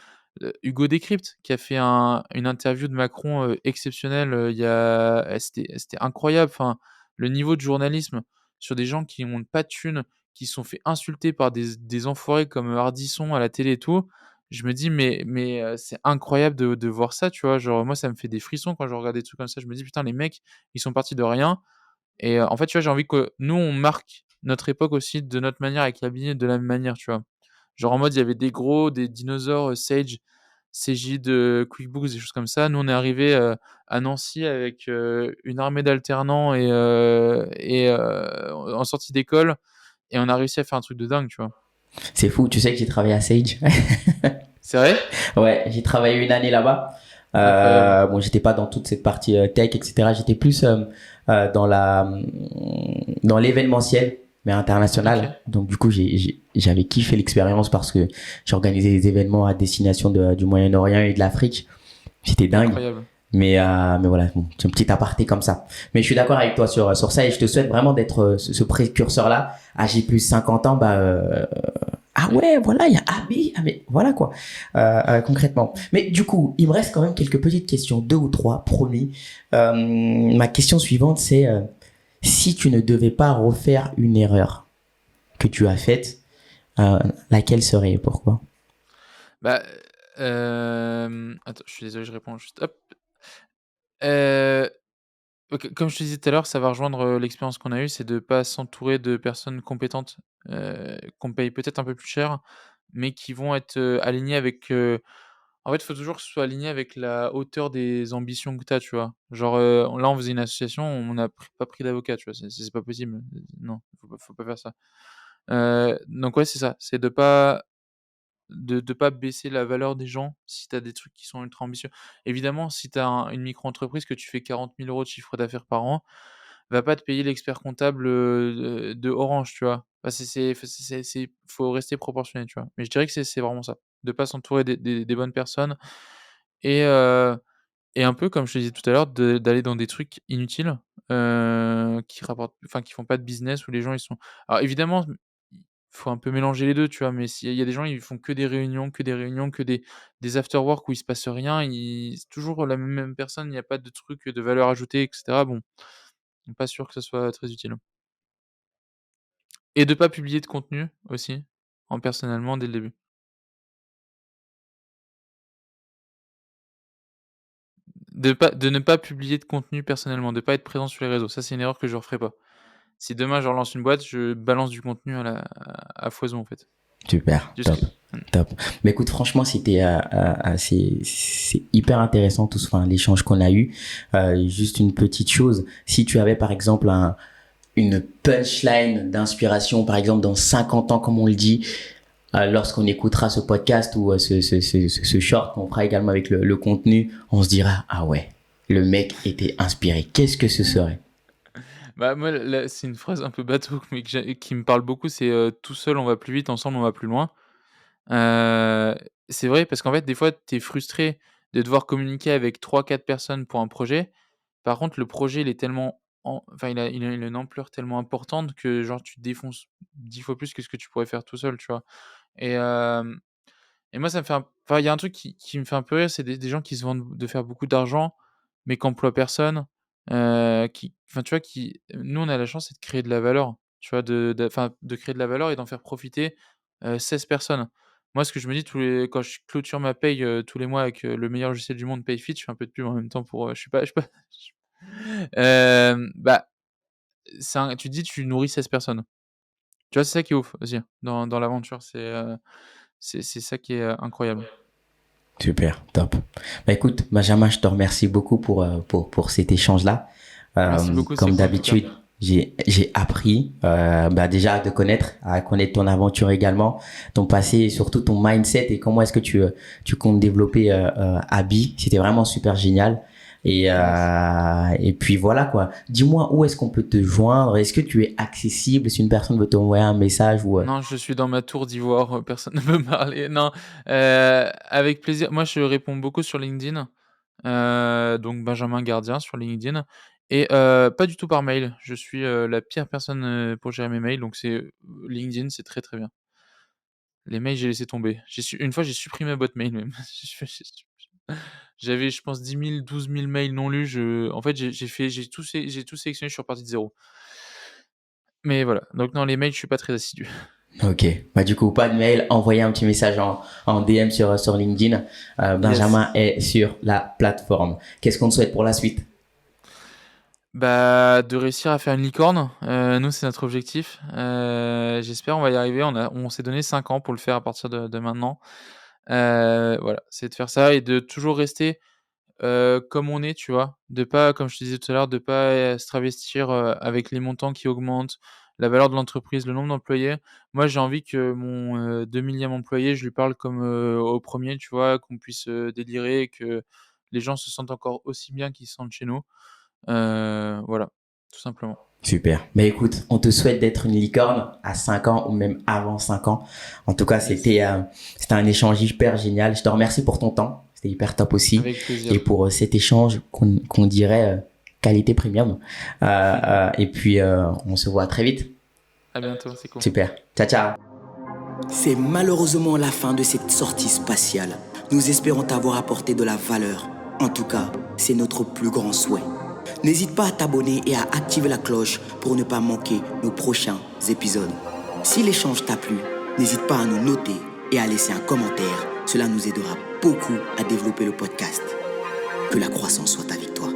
Hugo Décrypte qui a fait une interview de Macron, exceptionnelle, il y a c'était incroyable, enfin, le niveau de journalisme sur des gens qui ont pas de thunes, qui se sont fait insulter par des enfoirés comme, Ardisson à la télé et tout. Je me dis: «Mais, c'est incroyable de voir ça», tu vois? Genre moi, ça me fait des frissons quand je regarde des trucs comme ça. Je me dis: «Putain, les mecs, ils sont partis de rien». Et en fait, tu vois, j'ai envie que nous, on marque notre époque aussi de notre manière avec l'habiller de la même manière, tu vois? Genre en mode, il y avait des gros, des dinosaures, Sage, Cégide, QuickBooks, des choses comme ça. Nous, on est arrivés, à Nancy avec, une armée d'alternants en sortie d'école et on a réussi à faire un truc de dingue, tu vois? C'est fou, tu sais que j'ai travaillé à Sage. C'est vrai? Ouais, j'ai travaillé une année là-bas. Incroyable. Bon, j'étais pas dans toute cette partie tech, etc. J'étais plus dans dans l'événementiel, mais international. OK, Donc du coup, j'avais kiffé l'expérience parce que j'organisais des événements à destination du Moyen-Orient et de l'Afrique. C'était dingue. incroyable. Mais voilà, bon, c'est un petit aparté comme ça. Mais je suis d'accord avec toi sur ça et je te souhaite vraiment d'être ce précurseur-là. À J plus 50 ans, bah, ah ouais, voilà, il y a AB, ah mais voilà quoi, concrètement. Mais du coup, il me reste quand même quelques petites questions, deux ou trois, promis. Ma question suivante, c'est si tu ne devais pas refaire une erreur que tu as faite, laquelle serait et pourquoi? Bah, attends, je suis désolé, je réponds juste, hop. Heu OK, comme je te disais tout à l'heure, ça va rejoindre, l'expérience qu'on a eue, c'est de pas s'entourer de personnes compétentes, qu'on paye peut-être un peu plus cher, mais qui vont être, alignées avec, en fait, il faut toujours que ce soit aligné avec la hauteur des ambitions que tu as, tu vois? Genre, là, on faisait une association, on n'a pas pris d'avocat, tu vois? C'est pas possible, non, faut pas faire ça. Donc ouais, c'est ça, c'est de pas baisser la valeur des gens si tu as des trucs qui sont ultra ambitieux. Évidemment, si tu as une micro-entreprise que tu fais 40 000 € de chiffre d'affaires par an, va pas te payer l'expert comptable, de Orange, tu vois? Bah, faut rester proportionné, tu vois? Mais je dirais que c'est vraiment ça, de pas s'entourer des bonnes personnes et heu et un peu comme je te disais tout à l'heure, d'aller dans des trucs inutiles, qui rapportent enfin qui font pas de business où les gens ils sont alors évidemment, il faut un peu mélanger les 2 tu vois? Mais s'il y a des gens, ils font que des réunions, que des réunions, que des after work où il se passe rien, c'est toujours la même personne, il y a pas de truc, de valeur ajoutée et cetera. Bon, pas sûr que ce soit très utile. Et de pas publier de contenu aussi, en personnellement dès le début. De ne pas publier de contenu personnellement, de pas être présent sur les réseaux. Ça, c'est une erreur que je referai pas. Si demain je relance une boîte, je balance du contenu à foison, en fait. Super, top, Jusque mmh. top. Mais écoute, franchement, c'était c'est hyper intéressant tout enfin l'échange qu'on a eu. Juste une petite chose, si tu avais par exemple une punchline d'inspiration, par exemple dans 50 ans, comme on le dit, lorsqu'on écoutera ce podcast ou ce short qu'on fera également avec le contenu, on se dira ah ouais, le mec était inspiré. Qu'est-ce que ce serait? Bah, moi, là, c'est une phrase un peu bateau, mais qui me parle beaucoup, c'est, «Tout seul, on va plus vite, ensemble, on va plus loin». Heu, c'est vrai parce qu'en fait, des fois, tu es frustré de devoir communiquer avec 3 4 personnes pour un projet. Par contre, le projet, il est tellement enfin, il a une ampleur tellement importante que genre tu te défonces 10 fois plus que ce que tu pourrais faire tout seul, tu vois? Et hem et moi, ça me fait enfin, il y a un truc qui me fait un peu rire, c'est des gens qui se vendent de faire beaucoup d'argent, mais qui emploient personne, qui enfin, tu vois, nous, on a la chance, c'est de créer de la valeur, tu vois? Enfin, de créer de la valeur et d'en faire profiter, 16 personnes. Moi, ce que je me dis quand je clôture ma paye, tous les mois avec, le meilleur logiciel du monde, Payfit, je fais un peu de pub en même temps pour, je suis pas bah, tu te dis: «Tu nourris 16 personnes». Tu vois? C'est ça qui est ouf aussi dans l'aventure, c'est ça qui est, incroyable. Super, top. Bah écoute, Benjamin, je te remercie beaucoup pour cet échange-là. Merci beaucoup, c'était Comme cool en tout cas. d'habitude, j'ai appris bah déjà à connaître ton aventure également, ton passé et surtout ton mindset et comment est-ce que tu comptes développer Abi. C'était vraiment super génial. Merci. Et puis voilà quoi. Dis-moi où est-ce qu'on peut te joindre? Est-ce que tu es accessible si une personne veut t'envoyer un message ou Non, je suis dans ma tour d'ivoire, personne ne peut me parler. Non, avec plaisir. Moi, je réponds beaucoup sur LinkedIn, donc Benjamin Gardien sur LinkedIn et pas du tout par mail. Je suis, la pire personne, pour gérer mes mails, donc LinkedIn, c'est très, très bien. Les mails, j'ai laissé tomber. Une fois, j'ai supprimé ma boîte mail même. J'avais, je pense 10 000, 12 000 mails non lus. En fait, j'ai tout sélectionné, je suis reparti de 0. Mais voilà, donc non, les mails, je suis pas très assidu. Ok, bah du coup pas de mail, envoyez un petit message en DM sur LinkedIn. Yes. Benjamin est sur la plateforme. Qu'est-ce qu'on te souhaite pour la suite? Bah, de réussir à faire une licorne, nous, c'est notre objectif. J'espère, on va y arriver. On s'est donné 5 ans pour le faire à partir de maintenant. Voilà, c'est de faire ça et de toujours rester, comme on est, tu vois? De pas, comme je te disais tout à l'heure, de pas, se travestir, avec les montants qui augmentent, la valeur de l'entreprise, le nombre d'employés. Moi, j'ai envie que mon, 2 000e employé, je lui parle comme, au 1er, tu vois? Qu'on puisse, délirer et que les gens se sentent encore aussi bien qu'ils se sentent chez nous. Voilà, tout simplement. Super. Mais écoute, on te souhaite d'être une licorne à 5 ans ou même avant 5 ans. En tout cas, Yes, c'était un échange hyper génial. Je te remercie pour ton temps. C'était hyper top aussi. avec Et plaisir. pour cet échange qu'on dirait qualité premium. Et puis, on se voit très vite. À bientôt, c'est cool. Super. Ciao, ciao. C'est malheureusement la fin de cette sortie spatiale. Nous espérons t'avoir apporté de la valeur. En tout cas, c'est notre plus grand souhait. N'hésite pas à t'abonner et à activer la cloche pour ne pas manquer nos prochains épisodes. Si l'échange t'a plu, n'hésite pas à nous noter et à laisser un commentaire. Cela nous aidera beaucoup à développer le podcast. Que la croissance soit avec toi.